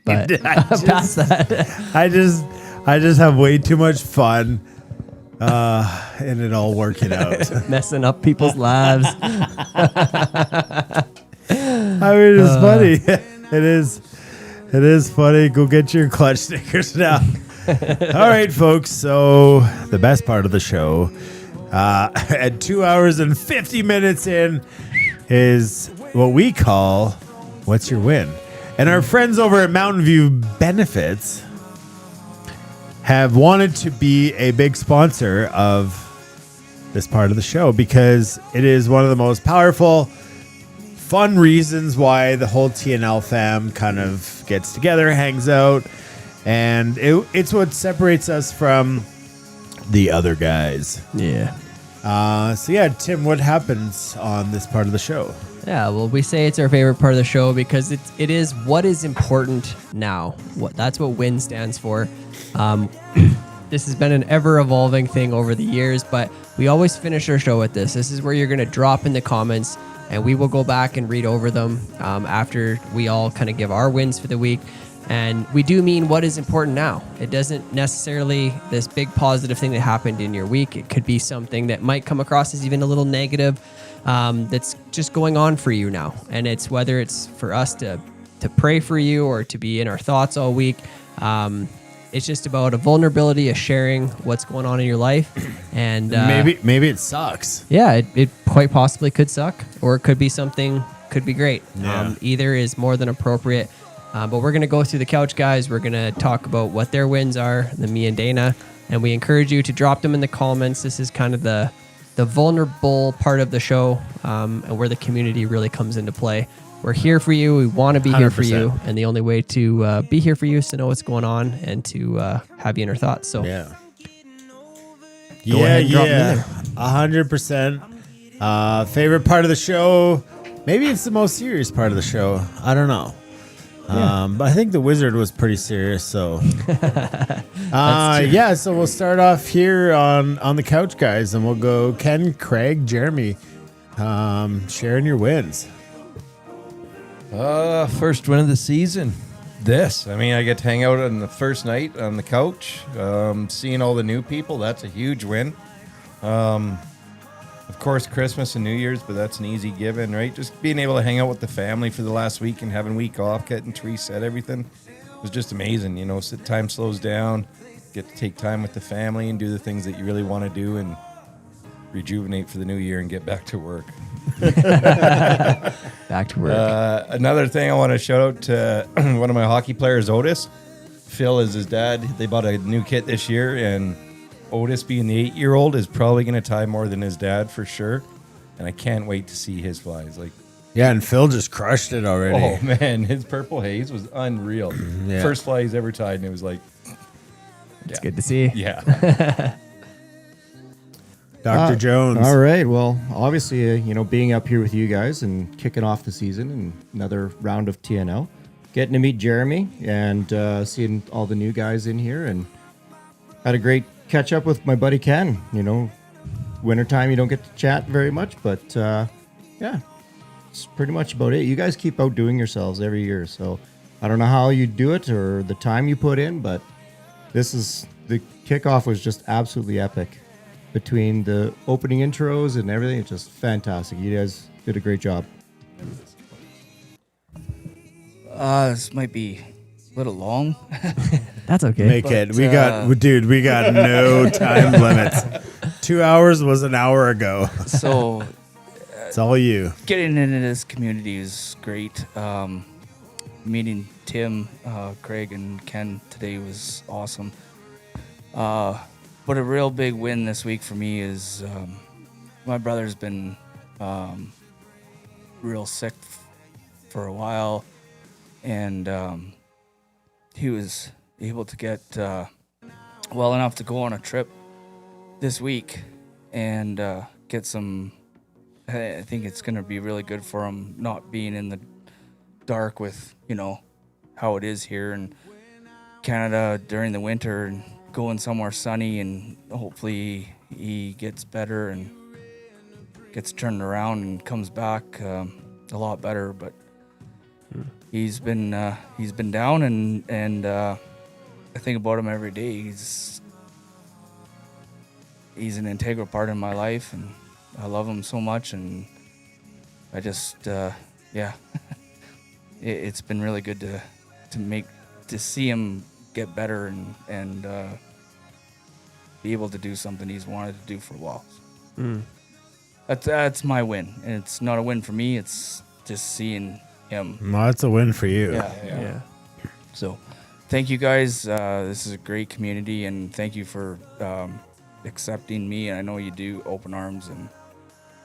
B: But past that,
C: I just have way too much fun, and it all working out.
B: messing up people's lives.
C: I mean, it's funny. It is funny. Go get your clutch stickers now. All right, folks. So the best part of the show, at 2 hours and 50 minutes in, is what we call What's Your Win? And our friends over at Mountain View Benefits have wanted to be a big sponsor of this part of the show because it is one of the most powerful, fun reasons why the whole TNL fam kind of gets together, hangs out, and it's what separates us from the other guys.
B: Yeah.
C: So yeah, Tim, what happens on this part of the show?
B: Yeah, well, we say it's our favorite part of the show because it is what is important now. That's what WIN stands for. This has been an ever-evolving thing over the years, but we always finish our show with this. This is where you're going to drop in the comments, and we will go back and read over them after we all kind of give our wins for the week. And we do mean what is important now. It doesn't necessarily this big positive thing that happened in your week. It could be something that might come across as even a little negative that's just going on for you now. And it's whether it's for us to pray for you or to be in our thoughts all week. It's just about a vulnerability, a sharing what's going on in your life, and
C: maybe it sucks.
B: yeah, it quite possibly could suck, or it could be something, could be great.
C: Yeah.
B: Either is more than appropriate. But we're going to go through the couch guys. We're going to talk about what their wins are, me and Dana, and we encourage you to drop them in the comments. This is kind of the vulnerable part of the show, and where the community really comes into play. We're here for you. We want to be here for you.
C: 100%.
B: And the only way to be here for you is to know what's going on and to have you in our thoughts. So
C: Yeah.
B: Go ahead and drop them in
C: Yeah.
B: there.
C: 100%. Favorite part of the show? Maybe it's the most serious part of the show. I don't know. But I think the wizard was pretty serious. So, yeah. So we'll start off here on the couch, guys, and we'll go Ken, Craig, Jeremy, sharing your wins.
E: First win of the season. I mean, I get to hang out on the first night on the couch, seeing all the new people. That's a huge win. Of course, Christmas and New Year's, but that's an easy given, right? Just being able to hang out with the family for the last week and having week off, getting to reset everything was just amazing. You know, so time slows down, get to take time with the family and do the things that you really want to do and rejuvenate for the new year and get back to work.
B: back to work.
E: Another thing I want to shout out to one of my hockey players, Otis. Phil is his dad. They bought a new kit this year, and Otis, being the 8-year-old, is probably going to tie more than his dad for sure. And I can't wait to see his flies. Like,
C: Yeah, and Phil just crushed it already.
E: oh man, his purple haze was unreal.
C: Yeah.
E: First fly he's ever tied, and it was like,
B: It's good to see.
E: yeah.
C: Dr. Jones.
G: All right. Well, obviously, being up here with you guys and kicking off the season and another round of TNL, getting to meet Jeremy and seeing all the new guys in here, and had a great catch up with my buddy Ken. Wintertime you don't get to chat very much, but yeah, it's pretty much about it. You guys keep outdoing yourselves every year, so I don't know how you do it or the time you put in, but the kickoff was just absolutely epic. Between the opening intros and everything, it's just fantastic. You guys did a great job.
F: This might be a little long.
B: That's okay.
C: Make it. We got no time limits. 2 hours was an hour ago.
F: So
C: It's all you.
F: getting into this community is great. Meeting Tim, Craig, and Ken today was awesome. But a real big win this week for me is my brother's been real sick for a while, and he was able to get well enough to go on a trip this week and get some. I think it's going to be really good for him not being in the dark with how it is here in Canada during the winter, and going somewhere sunny, and hopefully he gets better and gets turned around and comes back a lot better. But he's been down, and I think about him every day. He's an integral part in my life, and I love him so much, and I just it's been really good to see him get better and be able to do something he's wanted to do for a while. That's my win, and it's not a win for me. It's just seeing him.
C: Well, that's a win for you.
F: Yeah. So, thank you guys. This is a great community, and thank you for accepting me. And I know you do open arms, and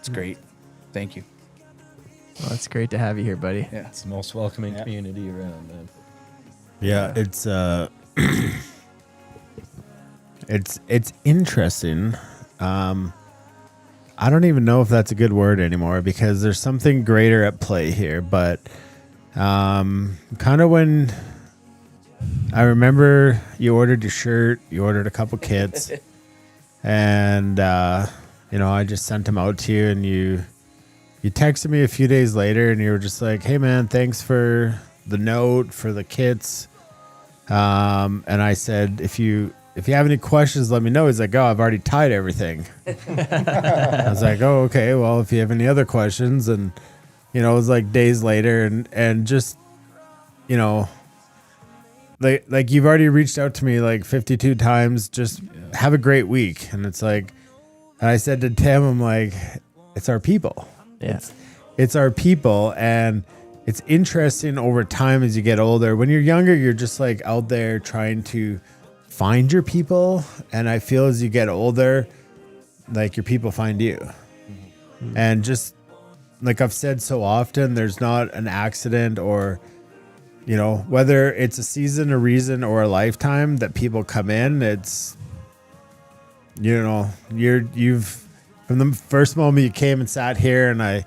F: it's great. Thank you.
B: Well, it's great to have you here, buddy.
F: Yeah.
E: It's the most welcoming community around, man.
C: Yeah, it's it's interesting. I don't even know if that's a good word anymore because there's something greater at play here. But kind of when I remember you ordered your shirt, you ordered a couple kits, and I just sent them out to you, and you texted me a few days later, and you were just like, "Hey man, thanks for the note, for the kits." And I said, if you have any questions, let me know. He's like, "Oh, I've already tied everything." I was like, "Oh, okay. Well, if you have any other questions," and it was like days later, and just like you've already reached out to me like 52 times. Just have a great week. And it's like, and I said to Tim, I'm like, it's our people.
B: Yeah.
C: It's our people. And it's interesting over time as you get older. When you're younger, you're just like out there trying to find your people. And I feel as you get older, like your people find you. Mm-hmm. And just like I've said so often, there's not an accident or, you know, whether it's a season, a reason, or a lifetime that people come in. It's, you know, you've from the first moment you came and sat here and I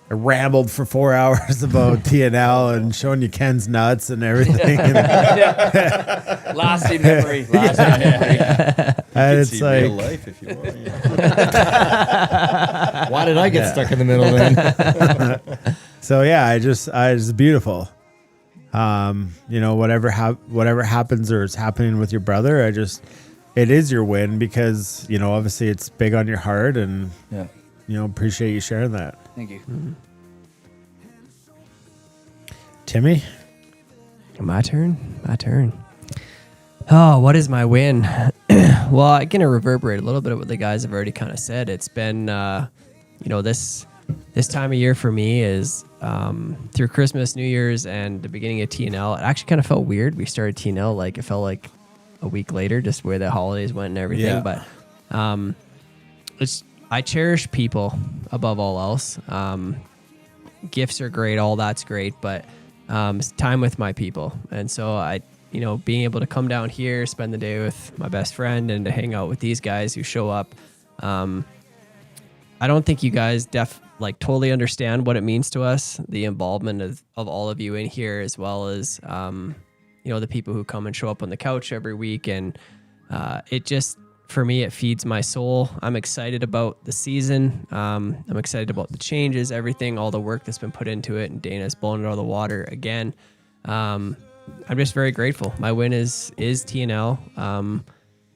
C: rambled for 4 hours about TNL and showing you Ken's nuts and everything.
F: Lasting memory.
C: And it's
E: See
C: like
E: real life if you want. Yeah.
G: Why did I get stuck in the middle then?
C: so yeah, it's beautiful. You know, whatever happens or is happening with your brother, it is your win because, you know, obviously it's big on your heart and, you know, appreciate you sharing that.
F: Thank you.
B: Mm-hmm.
C: Timmy?
B: My turn. Oh, what is my win? Well, I'm going to reverberate a little bit of what the guys have already kind of said. It's been, you know, this time of year for me is through Christmas, New Year's, and the beginning of TNL. It actually kind of felt weird. We started TNL like it felt like a week later, just where the holidays went and everything.
C: Yeah.
B: But I cherish people above all else. Gifts are great, all that's great, but it's time with my people. And so you know, being able to come down here, spend the day with my best friend, and to hang out with these guys who show up. I don't think you guys totally understand what it means to us, the involvement of all of you in here, as well as, you know, the people who come and show up on the couch every week. And it just, for me, it feeds my soul. I'm excited about the season. I'm excited about the changes, everything, all the work that's been put into it. And Dana's blown it out of the water again. I'm just very grateful. My win is TNL.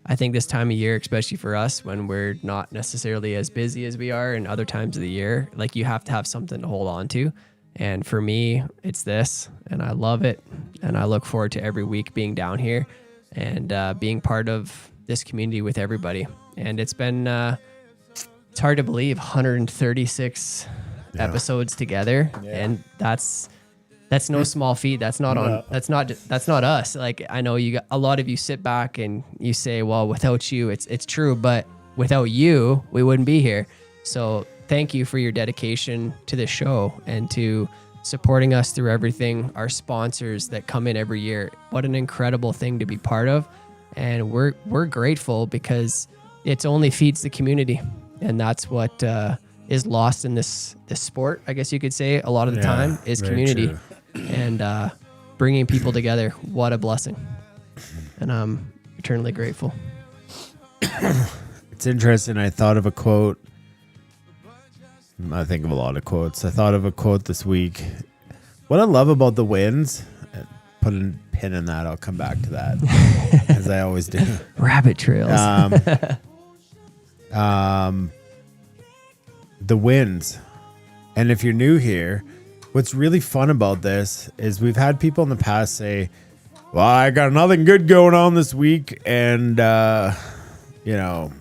B: I think this time of year, especially for us, when we're not necessarily as busy as we are in other times of the year, like you have to have something to hold on to. And for me, it's this, and I love it. And I look forward to every week being down here and being part of this community with everybody. And it's been, it's hard to believe, 136 episodes together. Yeah. And that's no small feat. That's not that's not us. Like, I know a lot of you sit back and you say, well, without you, it's true, but without you, we wouldn't be here. So thank you for your dedication to this show and to supporting us through everything. Our sponsors that come in every year, what an incredible thing to be part of. And we're grateful because it only feeds the community. And that's what is lost in this sport, I guess you could say, a lot of the time, is community. True. And bringing people together. What a blessing. And I'm eternally grateful.
C: It's interesting. I thought of a quote. I think of a lot of quotes. I thought of a quote this week. What I love about the wins, put a pin in that. I'll come back to that, as I always do.
B: Rabbit trails.
C: The wins. And if you're new here, what's really fun about this is we've had people in the past say, well, I got nothing good going on this week, and, you know,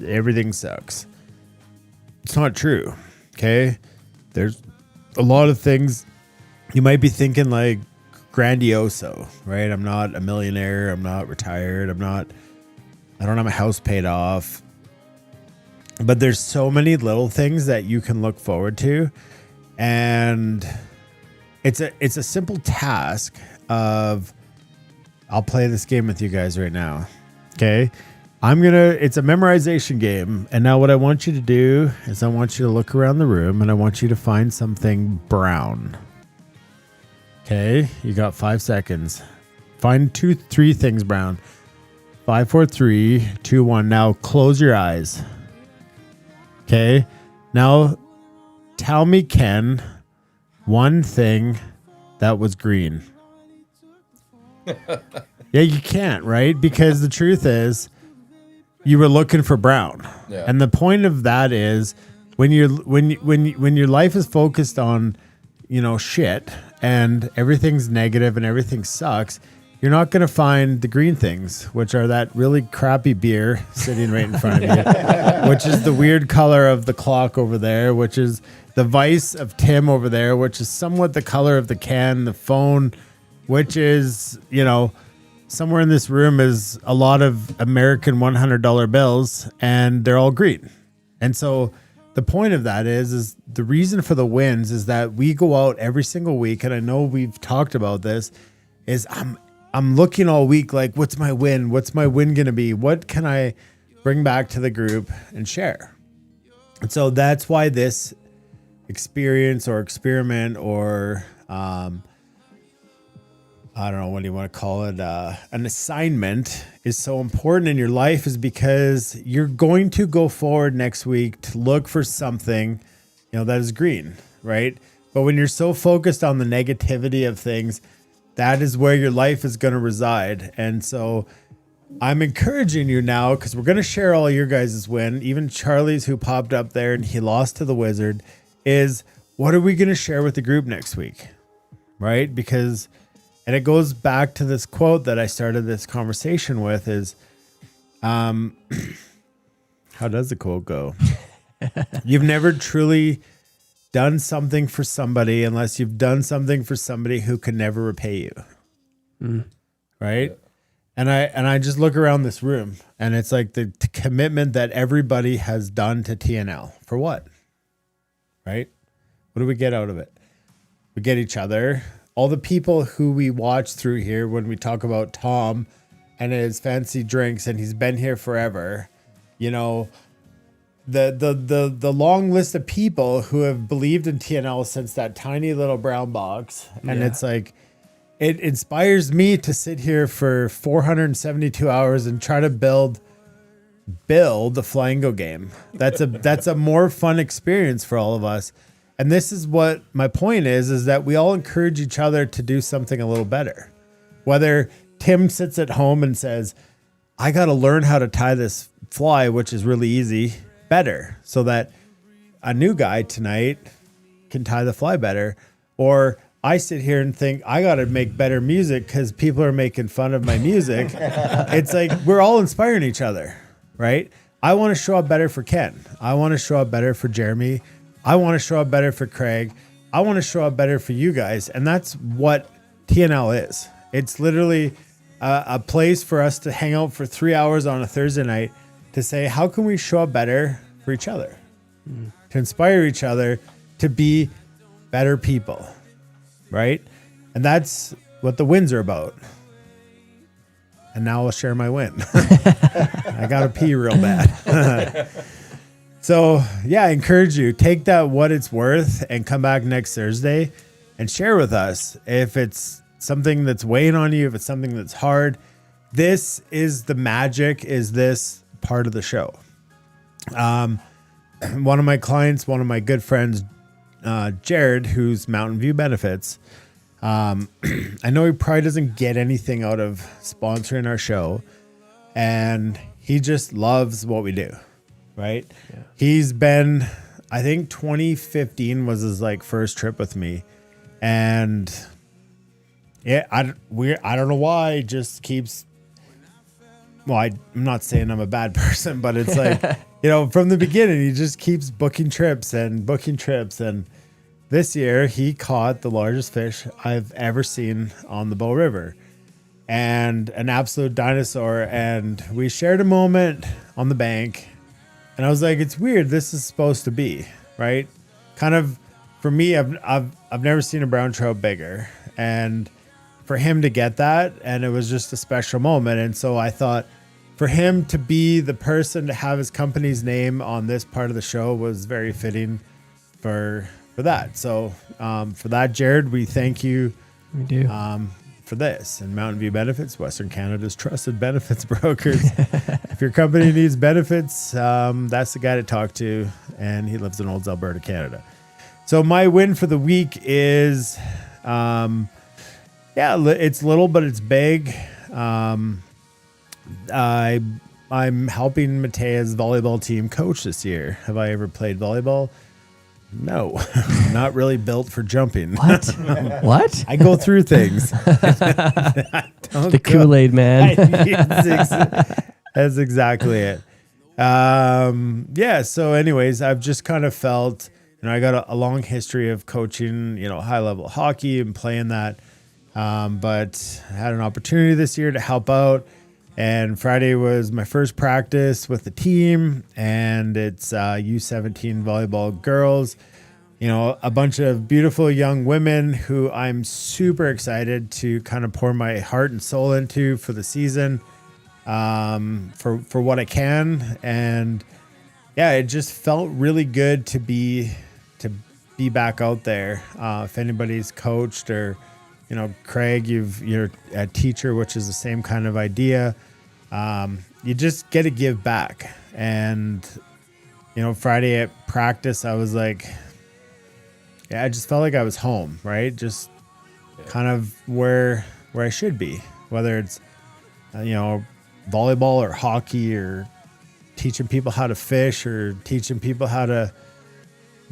C: everything sucks. It's not true, okay? There's a lot of things you might be thinking like grandioso, right? I'm not a millionaire. I'm not retired. I don't have a house paid off. But there's so many little things that you can look forward to. And it's a simple task of, I'll play this game with you guys right now. Okay. It's a memorization game. And now what I want you to do is I want you to look around the room and I want you to find something brown. Okay. You got 5 seconds. Find 3 things brown. 5, 4, 3, 2, 1. Now close your eyes. Okay. Now tell me, Ken, one thing that was green. Yeah, you can't, right? Because the truth is, you were looking for brown. Yeah. And the point of that is when your life is focused on, you know, shit and everything's negative and everything sucks, you're not going to find the green things, which are that really crappy beer sitting right in front of you, which is the weird color of the clock over there, which is the vise of Tim over there, which is somewhat the color of the can, the phone, which is, somewhere in this room is a lot of American $100 bills, and they're all green. And so the point of that is the reason for the wins is that we go out every single week, and I know we've talked about this, is I'm looking all week like, what's my win? What's my win going to be? What can I bring back to the group and share? And so that's why this experience or experiment or I don't know, what do you want to call it? An assignment is so important in your life is because you're going to go forward next week to look for something, that is green, right? But when you're so focused on the negativity of things, that is where your life is going to reside. And so I'm encouraging you now, because we're going to share all your guys' win, even Charlie's who popped up there and he lost to the Wizard, is what are we going to share with the group next week, right? Because... and it goes back to this quote that I started this conversation with is, how does the quote go? You've never truly done something for somebody unless you've done something for somebody who can never repay you. Right? And I just look around this room and it's like the commitment that everybody has done to TNL. For what? Right? What do we get out of it? We get each other. All the people who we watch through here when we talk about Tom and his fancy drinks, and he's been here forever, the long list of people who have believed in TNL since that tiny little brown box. And it's like, it inspires me to sit here for 472 hours and try to build the Flamingo game. That's a more fun experience for all of us. And this is what my point is that we all encourage each other to do something a little better. Whether Tim sits at home and says, I got to learn how to tie this fly, which is really easy, better, so that a new guy tonight can tie the fly better. Or I sit here and think I got to make better music because people are making fun of my music. It's like we're all inspiring each other, right? I want to show up better for Ken. I want to show up better for Jeremy. I want to show up better for Craig. I want to show up better for you guys. And that's what TNL is. It's literally a place for us to hang out for 3 hours on a Thursday night to say, how can we show up better for each other? To inspire each other to be better people, right? And that's what the wins are about. And now I'll share my win. I got to pee real bad. So, I encourage you, take that what it's worth and come back next Thursday and share with us if it's something that's weighing on you, if it's something that's hard. This is the magic, is this part of the show. One of my clients, one of my good friends, Jared, who's Mountain View Benefits, I know he probably doesn't get anything out of sponsoring our show, and he just loves what we do. Right? Yeah. He's been, I think 2015 was his first trip with me. And I don't know why, he just keeps, I'm not saying I'm a bad person, but it's from the beginning, he just keeps booking trips. And this year he caught the largest fish I've ever seen on the Bow River, and an absolute dinosaur. And we shared a moment on the bank. And I was like, it's weird. This is supposed to be, right? Kind of, for me, I've never seen a brown trout bigger. And for him to get that, and it was just a special moment. And so I thought for him to be the person to have his company's name on this part of the show was very fitting for that. So for that, Jared, we thank you.
B: We do.
C: For this and Mountain View Benefits, Western Canada's trusted benefits brokers. If your company needs benefits, that's the guy to talk to, and he lives in Olds, Alberta, Canada. So my win for the week is, it's little, but it's big. I'm helping Matea's volleyball team coach this year. Have I ever played volleyball? No, not really built for jumping.
B: What? What?
C: I go through things.
B: The Kool-Aid man.
C: That's exactly it. Yeah. So, anyways, I've just kind of felt, I got a long history of coaching, high level hockey and playing that. But I had an opportunity this year to help out. And Friday was my first practice with the team, and it's U17 volleyball girls. A bunch of beautiful young women who I'm super excited to kind of pour my heart and soul into for the season, for what I can. And yeah, it just felt really good to be back out there. If anybody's coached or, Craig, you're a teacher, which is the same kind of idea. You just get to give back. And, Friday at practice, I was like, I just felt like I was home, right? Just kind of where I should be, whether it's, volleyball or hockey or teaching people how to fish or teaching people how to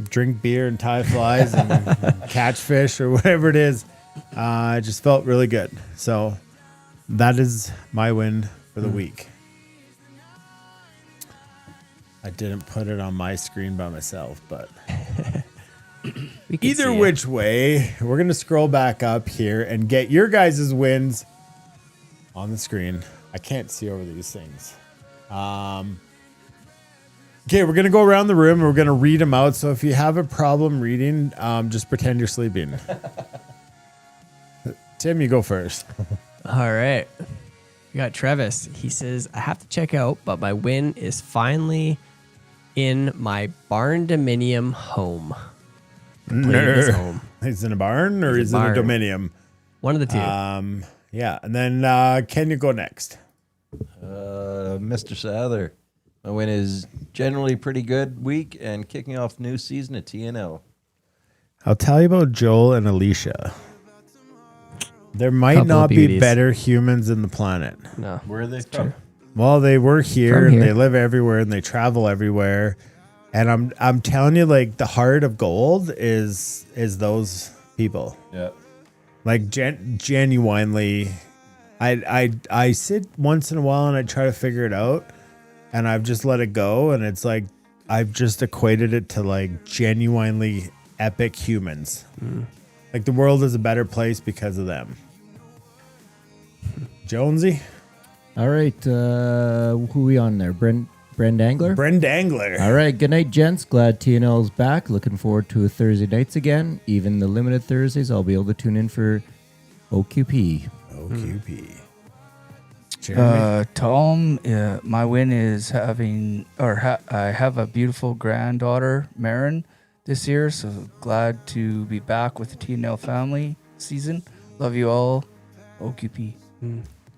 C: drink beer and tie flies and catch fish or whatever it is. It just felt really good. So that is my win for the week. I didn't put it on my screen by myself, but either which way, we're going to scroll back up here and get your guys' wins on the screen. I can't see over these things. Okay, we're going to go around the room and we're going to read them out. So if you have a problem reading, just pretend you're sleeping. Tim, you go first.
B: All right. We got Travis. He says, I have to check out, but my win is finally in my barn dominium home. Home.
C: He's in a barn or he's in a dominium?
B: One of the two.
C: Yeah. And then Ken, you go next.
H: Mr. Sather. My win is generally pretty good week and kicking off new season at TNL.
C: I'll tell you about Joel and Alicia. There might
B: Couple
C: not
B: of
C: be
B: beauties.
C: better humans in the planet.
B: No.
H: Where are they from?
C: Well, they were here
B: From
C: and
B: here.
C: they live everywhere and they travel everywhere. And I'm telling you, like, the heart of gold is those people.
E: Yeah.
C: Like genuinely, I sit once in a while and I try to figure it out, and I've just let it go, and it's like I've just equated it to like genuinely epic humans. Like the world is a better place because of them. Jonesy,
G: All right. Who we on there? Brent Angler?
C: Brent Angler.
G: All right. Good night, gents. Glad TNL is back. Looking forward to Thursday nights again. Even the limited Thursdays, I'll be able to tune in for OQP.
C: OQP. Jeremy?
F: Tom, my win is having, I have a beautiful granddaughter, Marin, this year. So glad to be back with the TNL family season. Love you all. OQP.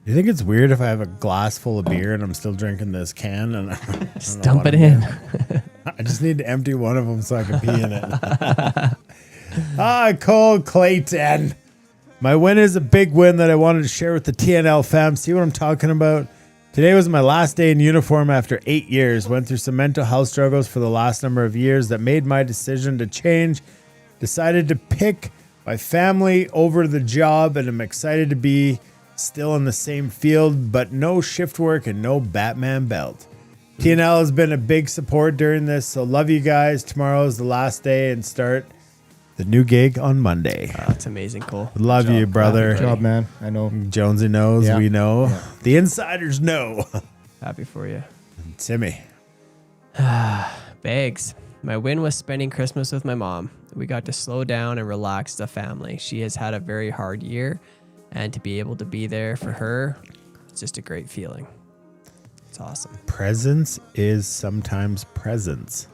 C: You think it's weird if I have a glass full of beer and I'm still drinking this can and
B: Just dump it in.
C: I just need to empty one of them so I can pee in it. Cole Clayton. My win is a big win that I wanted to share with the TNL fam. See what I'm talking about? Today was my last day in uniform after 8 years. Went through some mental health struggles for the last number of years that made my decision to change. Decided to pick my family over the job, and I'm excited to be still in the same field, but no shift work and no Batman belt. TNL has been a big support during this, so love you guys. Tomorrow is the last day and start the new gig on Monday.
B: Oh, that's amazing, Cole.
C: Love you, brother.
G: Good job, man. I know.
C: Jonesy knows,
G: Yeah.
C: we know. Yeah. The insiders know.
B: Happy for you.
C: Timmy.
B: Bags. My win was spending Christmas with my mom. We got to slow down and relax as a family. She has had a very hard year, and to be able to be there for her, it's just a great feeling. It's awesome.
C: Presence is sometimes presence.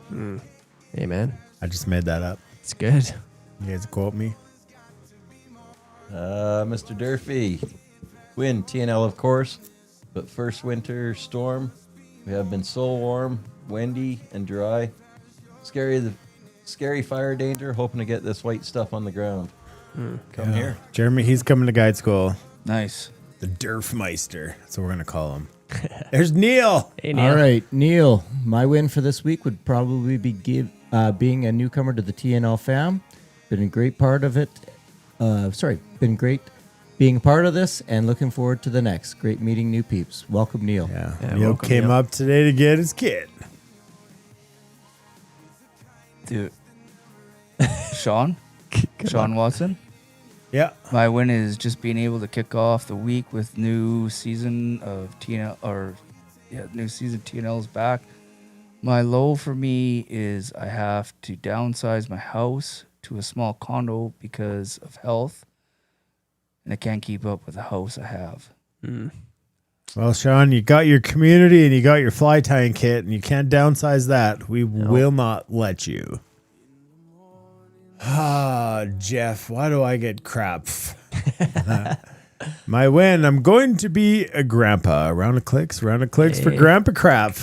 B: Amen.
C: I just made that up.
B: It's good.
C: You guys quote me.
H: Mr. Durfee. Win, TNL, of course. But first winter storm. We have been so warm, windy, and dry. Scary fire danger. Hoping to get this white stuff on the ground. Come here.
C: Jeremy, he's coming to guide school.
F: Nice.
C: The Durfmeister. That's what we're going to call him. There's Neil.
B: Hey, Neil.
G: All right, Neil. My win for this week would probably be being a newcomer to the TNL fam. Been a great part of it. Been great being a part of this and looking forward to the next. Great meeting new peeps. Welcome, Neil.
C: Yeah.
B: Yeah,
C: Neil
B: welcome,
C: came
B: Neil.
C: up today to get his kid.
F: Dude. Sean Watson.
C: Yeah.
F: My win is just being able to kick off the week with new season of TNL, new season TNL is back. My low for me is I have to downsize my house to a small condo because of health, and I can't keep up with the house I have.
C: Well, Sean, you got your community and you got your fly tying kit, and you can't downsize that. We will not let you. Ah, Jeff, why do I get crap? My win, I'm going to be a grandpa. Round of clicks for Grandpa Crap.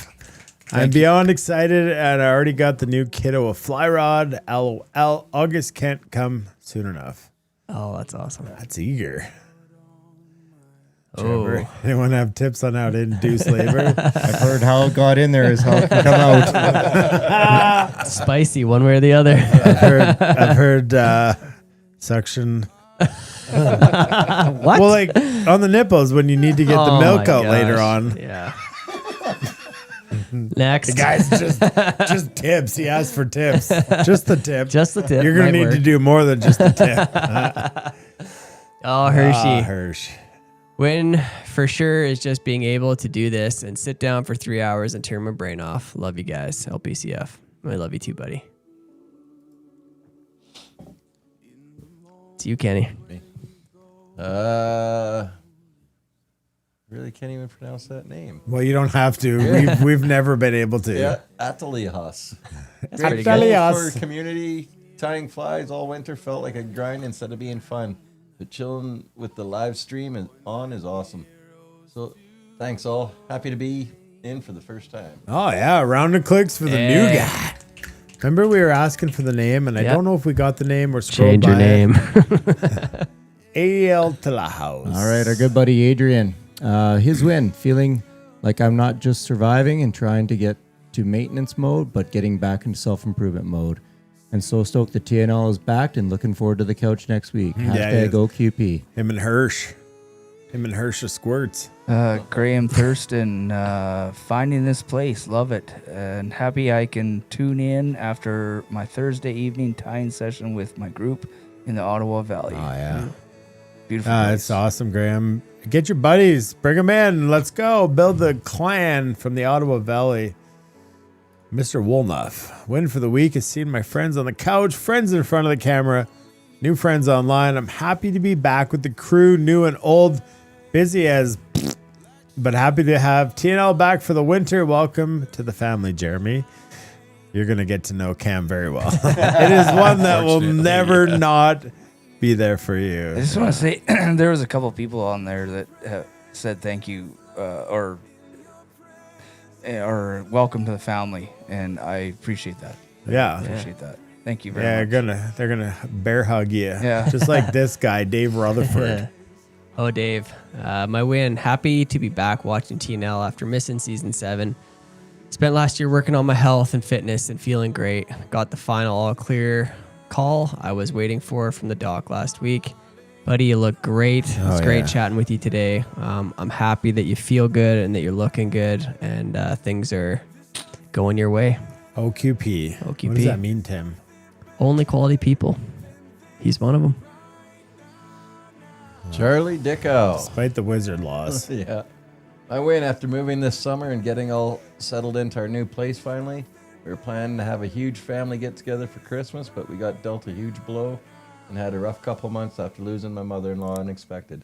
C: I'm beyond excited, and I already got the new kiddo a fly rod. LOL. August can't come soon enough.
B: Oh, that's awesome.
C: That's eager. Trevor, anyone have tips on how to induce labor?
G: I've heard how it got in there is how it can come out.
B: Spicy one way or the other.
C: I've heard suction.
B: What?
C: Well, like on the nipples when you need to get the milk
B: my
C: out later
B: gosh.
C: on.
B: Yeah. Next.
C: The guy's just tips. He asked for tips. Just the tip.
B: Just the tip.
C: You're gonna
B: might
C: need
B: work.
C: to do more than just the tip.
B: Oh, Hershey.
C: Hirsch.
B: Win for sure is just being able to do this and sit down for 3 hours and turn my brain off. Love you guys. LPCF. I love you too, buddy. It's you, Kenny.
H: Really can't even pronounce that name.
C: Well, you don't have to. We've never been able to.
H: Yeah, Atelias.
B: That's pretty good.
C: Atelias.
H: For community, tying flies all winter felt like a grind instead of being fun. But chilling with the live stream is awesome. So thanks all. Happy to be in for the first time.
C: Oh yeah, round of clicks for the new guy. Remember we were asking for the name, and I don't know if we got the name or scrolled
B: Change your
C: by
B: name.
C: A.L. Telahouse.
G: All right, our good buddy Adrian. His win, feeling like I'm not just surviving and trying to get to maintenance mode, but getting back into self-improvement mode. And so stoked the TNL is backed and looking forward to the couch next week. Hashtag OQP.
C: Him and Hirsch are squirts.
F: Graham Thurston, finding this place, love it, and happy I can tune in after my Thursday evening tying session with my group in the Ottawa Valley.
C: Oh yeah,
F: Beautiful place.
C: it's awesome, Graham. Get your buddies, bring them in. Let's go build the clan from the Ottawa Valley. Mr. Woolnuff, win for the week is seeing my friends on the couch, friends in front of the camera, new friends online. I'm happy to be back with the crew, new and old, busy as, but happy to have TNL back for the winter. Welcome to the family, Jeremy. You're going to get to know Cam very well. It is one that will never not be there for you.
F: I just want to say there was a couple people on there that said thank you or welcome to the family, and I appreciate that.
C: Yeah.
F: Appreciate that. Thank you very much.
C: They're gonna bear hug you.
F: Yeah.
C: Just like this guy, Dave Rutherford.
B: Oh, Dave. My win. Happy to be back watching TNL after missing season 7. Spent last year working on my health and fitness and feeling great. Got the final all clear call I was waiting for from the doc last week. Buddy, you look great. It's great chatting with you today. I'm happy that you feel good and that you're looking good and things are going your way.
C: OQP. What does that mean, Tim?
B: Only quality people. He's one of them.
H: Charlie Dicko.
C: Despite the wizard loss.
H: Yeah. My win after moving this summer and getting all settled into our new place finally. We were planning to have a huge family get together for Christmas, but we got dealt a huge blow and had a rough couple months after losing my mother-in-law unexpected.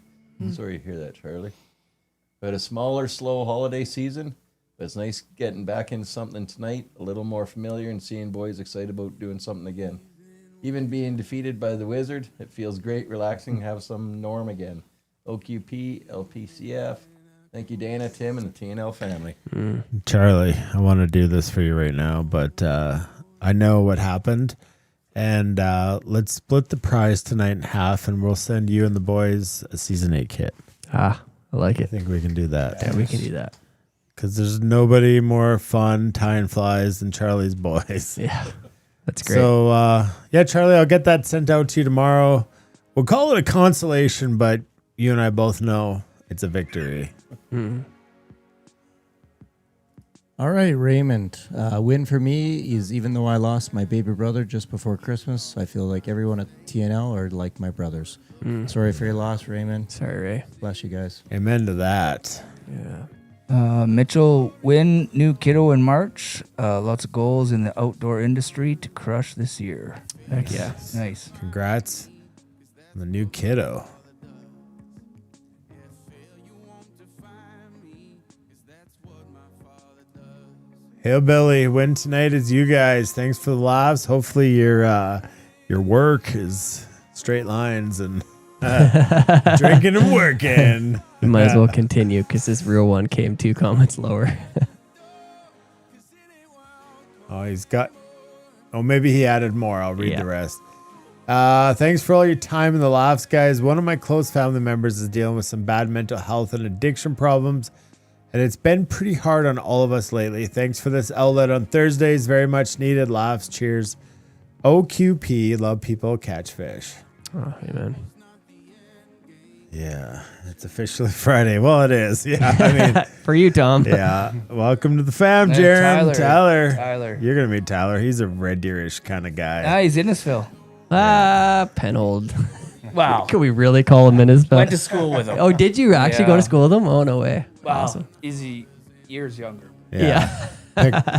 H: Sorry to hear that, Charlie. We had a smaller, slow holiday season, but it's nice getting back into something tonight, a little more familiar, and seeing boys excited about doing something again. Even being defeated by the wizard, it feels great, relaxing, have some norm again. OQP, LPCF. Thank you, Dana, Tim, and the TNL family.
C: Charlie, I want to do this for you right now, but I know what happened. And let's split the prize tonight in half, and we'll send you and the boys a season 8 kit.
B: I like
C: I
B: it.
C: think we can do that.
B: Yeah, we can do that.
C: Because there's nobody more fun tying flies than Charlie's boys.
B: Yeah, that's great.
C: So, Charlie, I'll get that sent out to you tomorrow. We'll call it a consolation, but you and I both know it's a victory.
G: All right, Raymond. Win for me is even though I lost my baby brother just before Christmas, I feel like everyone at TNL are like my brothers. Sorry for your loss, Raymond.
B: Sorry, Ray.
G: Bless you guys.
C: Amen to that.
B: Yeah.
F: Mitchell, win new kiddo in March. Lots of goals in the outdoor industry to crush this year.
B: Heck yeah.
F: Nice.
C: Congrats on the new kiddo. Hillbilly, win tonight is you guys. Thanks for the laughs. Hopefully your work is straight lines and drinking and working.
B: We might as well continue because this real one came 2 comments lower.
C: Maybe he added more. I'll read
B: Yeah.
C: the rest. Thanks for all your time and the laughs, guys. One of my close family members is dealing with some bad mental health and addiction problems, and it's been pretty hard on all of us lately. Thanks for this outlet on Thursdays. Very much needed. Laughs. Cheers. OQP. Love people. Catch fish.
B: Oh, amen.
C: Yeah, it's officially Friday. Well, it is. Yeah, I mean,
B: For you, Tom.
C: yeah. Welcome to the fam,
F: Hey,
C: Jerem.
F: Tyler.
C: Tyler. You're going to meet Tyler. He's a Red Deer-ish kind of guy.
F: Ah, he's Innisfil.
B: Penhold.
F: Wow.
B: Could we really call him in his
F: Went to school with him.
B: Oh, did you actually go
F: Yeah.
B: to school with him? Oh, no way.
F: Wow.
B: Awesome.
F: Is he years younger?
B: Yeah.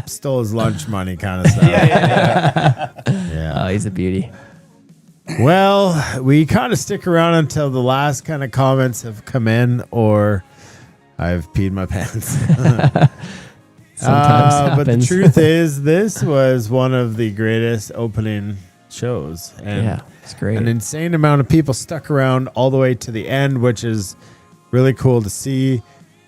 C: Stole his lunch money kind of stuff.
B: Oh, he's a beauty.
C: Well, we kind of stick around until the last kind of comments have come in or I've peed my pants.
B: Sometimes
C: but the
B: happens.
C: truth is, this was one of the greatest opening shows. And
B: Yeah, it's great.
C: an insane amount of people stuck around all the way to the end, which is really cool to see.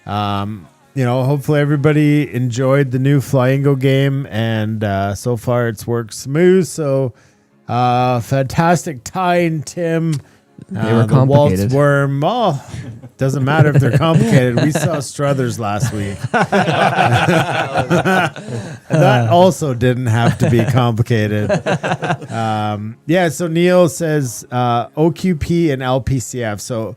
C: Hopefully everybody enjoyed the new Flyingo game, and so far it's worked smooth. So fantastic tie and Tim.
B: They were
C: the Walt's
B: complicated.
C: worm. Oh, doesn't matter if they're complicated. We saw Struthers last week. That also didn't have to be complicated. So Neil says OQP and LPCF. So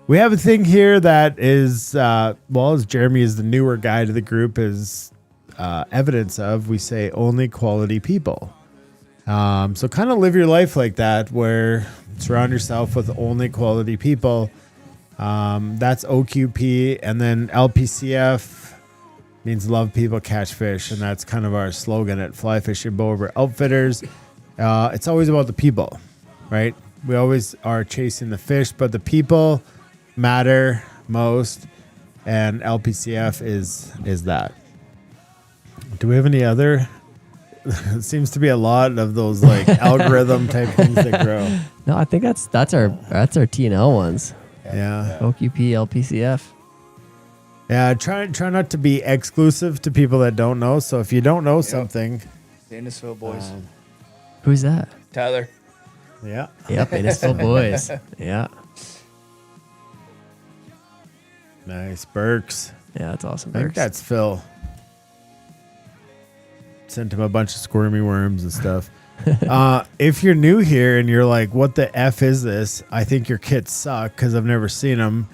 C: we have a thing here that is, as Jeremy is the newer guy to the group, is evidence of, we say only quality people. So kind of live your life like that, where surround yourself with only quality people. That's OQP. And then LPCF means love people, catch fish. And that's kind of our slogan at Fly Fishing Bow River Outfitters. It's always about the people, right? We always are chasing the fish, but the people matter most. And LPCF is that. Do we have any other? It seems to be a lot of those like algorithm type things that grow.
B: No, I think that's our TNL ones.
C: Yeah.
B: OQP, LPCF.
C: Yeah. Try not to be exclusive to people that don't know. So if you don't know something,
F: The Innisfil boys.
B: Who's that?
F: Tyler.
C: yeah.
B: Yep, Innisfil Boys. Yeah.
C: Nice. Burks.
B: Yeah, that's awesome.
C: I think
B: Burks.
C: that's Phil. Sent him a bunch of squirmy worms and stuff. If you're new here and you're like, what the F is this? I think your kits suck because I've never seen them.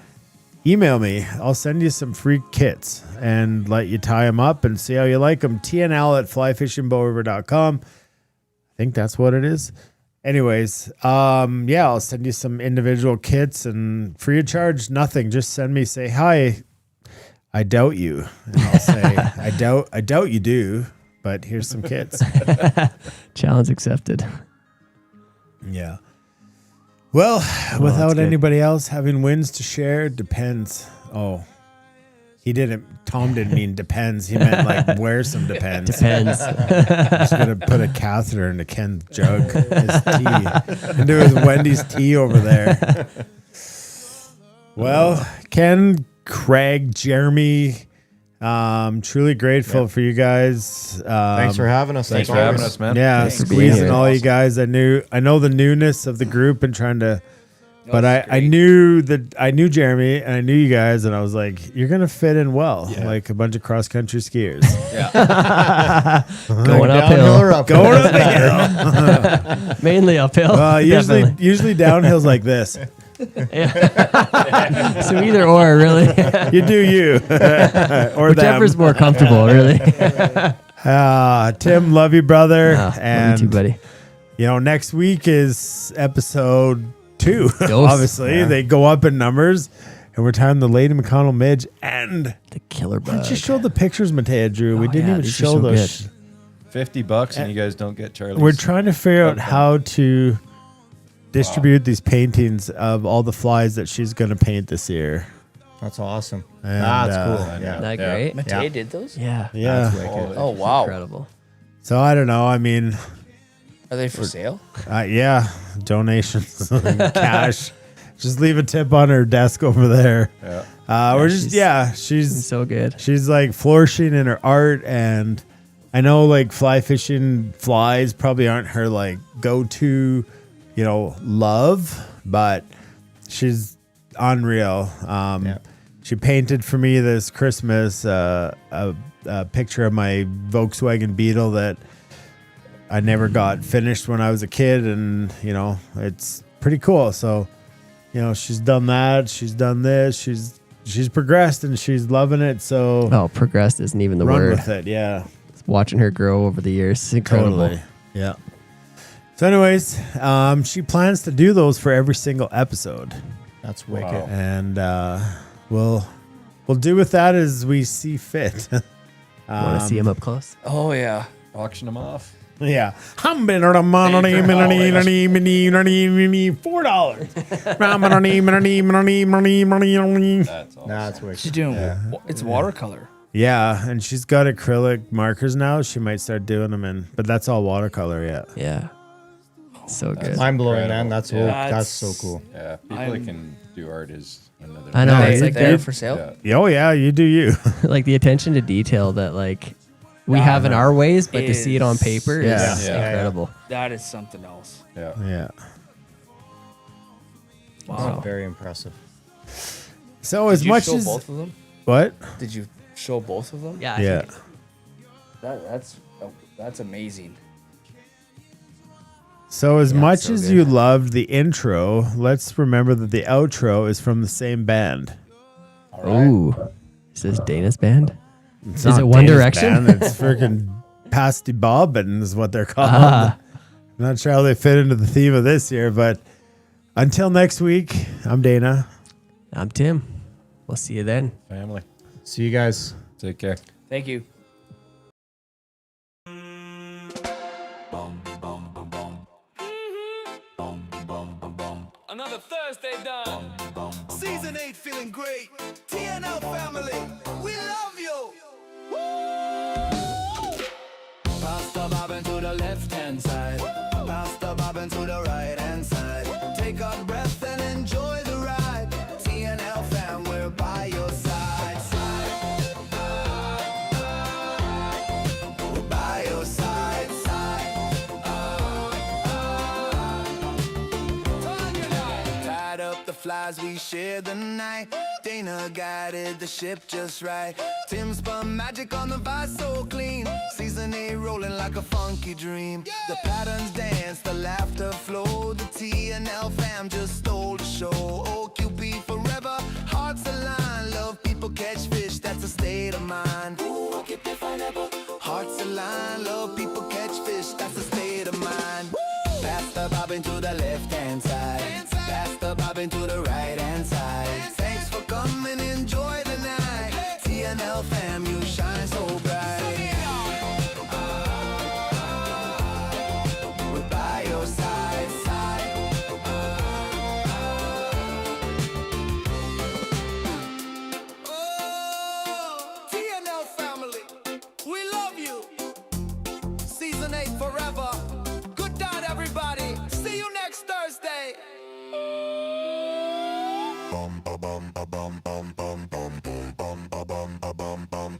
C: Email me. I'll send you some free kits and let you tie them up and see how you like them. TNL at flyfishingbowriver.com. I think that's what it is. Anyways, I'll send you some individual kits and free of charge, nothing. Just send me, say, hi, I doubt you. And I'll say, I doubt you do. But here's some kits.
B: Challenge accepted.
C: Yeah. Well, without
B: good.
C: anybody else having wins to share, depends. Oh, Tom didn't mean depends. He meant like wear some depends.
B: Depends.
C: Just gonna put a catheter into Ken's jug, his tea, and do his Wendy's tea over there. Well, Ken, Craig, Jeremy, truly grateful for you guys.
G: Thanks for having us.
E: Thanks
G: as
E: for having
G: always.
E: us, man.
C: Yeah,
B: Thanks for being
C: squeezing
B: here.
C: all you guys. I know the newness of the group and trying to, but
F: it's
C: I
F: great.
C: knew Jeremy and I knew you guys, and I was like, you're gonna fit in well, like a bunch of cross country skiers.
B: Going
G: Downhill or
B: uphill.
G: up?
C: Going up the hill.
B: Mainly uphill.
C: Usually
B: Definitely.
C: downhill's like this.
B: So either or, really.
C: You do you. Or
B: Whichever's
C: them.
B: more comfortable, really.
C: Tim, love you, brother.
B: Love
C: and
B: you too, buddy.
C: Next week is episode 2.
B: Dose.
C: Obviously, they go up in numbers, and we're talking the Lady McConnell Midge and
B: The killer
C: why don't
B: bug.
C: you show the pictures, Matea Drew? We
B: Oh,
C: didn't
B: yeah,
C: even
B: these are
C: show
B: so
C: those.
B: good.
E: $50 and you guys don't get Charlie's.
C: We're trying to figure out how to distribute these paintings of all the flies that she's going to paint this year.
G: That's awesome.
C: And,
G: That's cool.
C: uh,
G: Yeah.
B: Isn't that great?
F: Matei did those?
B: Yeah.
C: Yeah.
F: Oh, wow.
B: Incredible.
C: So I don't know. I mean,
F: Are they for sale?
C: yeah, donations, cash. Just leave a tip on her desk over there. We're just she's
B: So good.
C: she's like flourishing in her art, and I know like fly fishing flies probably aren't her like go-to, love, but she's unreal. She painted for me this Christmas a picture of my Volkswagen Beetle that I never got finished when I was a kid, and it's pretty cool. So she's done that, she's done this, she's progressed, and she's loving it. So
B: Oh, progressed isn't even the
C: run
B: word.
C: with it. Yeah,
B: Watching her grow over the years. It's incredible.
C: totally. Yeah. So anyways, she plans to do those for every single episode,
G: That's wicked.
C: and we'll do with that as we see fit.
B: Want to see him up close?
F: Oh, yeah.
E: Auction them off.
C: Yeah. $4.
E: That's all.
G: That's wicked.
F: She's doing, it's watercolor.
C: Yeah, and she's got acrylic markers now. She might start doing them but that's all watercolor. Yeah.
B: Yeah. So good.
G: Mind blowing,
E: incredible.
G: man. That's
F: Yeah.
G: that's so cool.
E: Yeah, people that can do art is another.
B: I know.
F: Are
B: It's
F: they
B: like
F: there for sale?
E: Yeah.
C: Oh yeah, you do you.
B: like the attention to detail that like we have in our ways, but to see it on paper
C: Yeah.
B: is
E: Yeah.
B: incredible.
F: That is something else.
E: Yeah.
C: Yeah.
B: Wow.
G: Very impressive.
C: So
F: Did
C: as
F: you
C: much
F: show
C: as
F: both of them?
C: what?
F: Did you show both of them?
B: Yeah. I
C: Yeah.
B: think
F: That's amazing.
C: So as much
B: so
C: as
B: good.
C: you loved the intro, let's remember that the outro is from the same band.
B: Ooh. Is this Dana's band?
C: It's
B: Is
C: not
B: it One
C: Dana's
B: Direction?
C: band, It's freaking Pasty Bobbin is what they're called.
B: Ah.
C: I'm not sure how they fit into the theme of this year, but until next week, I'm Dana.
B: I'm Tim. We'll see you then.
E: Family.
G: See you guys.
E: Take care.
F: Thank you.
A: Another Thursday done. Season 8 feeling great. TNL family, we love you. Pass the bobbin to the left hand side. Pass the bobbin to the right hand side. Take a breath and enjoy the ride. TNL fam, we're by your side. We're by your side. Tied up the flies, we shared the night. Dana guided the ship just right. Tim spun magic on the vise so clean. Season 8 rolling like a funky dream. The patterns dance, the laughter flowed. The TNL fam just stole the show. OQB forever, hearts align. Love people catch fish, that's a state of mind. Hearts align, love people catch fish, that's a state of mind. Pass the bobbin to the left hand side. Pass the bobbin to the right hand side. Thanks for coming, enjoy the night. TNL fam, you shine so bright. We're by your side. Oh, TNL family, we love you. Season 8 forever. Good night, everybody. See you next Thursday.
I: Bum ba bum ba bum bum bum bum bum bum ba bum ba bum bum.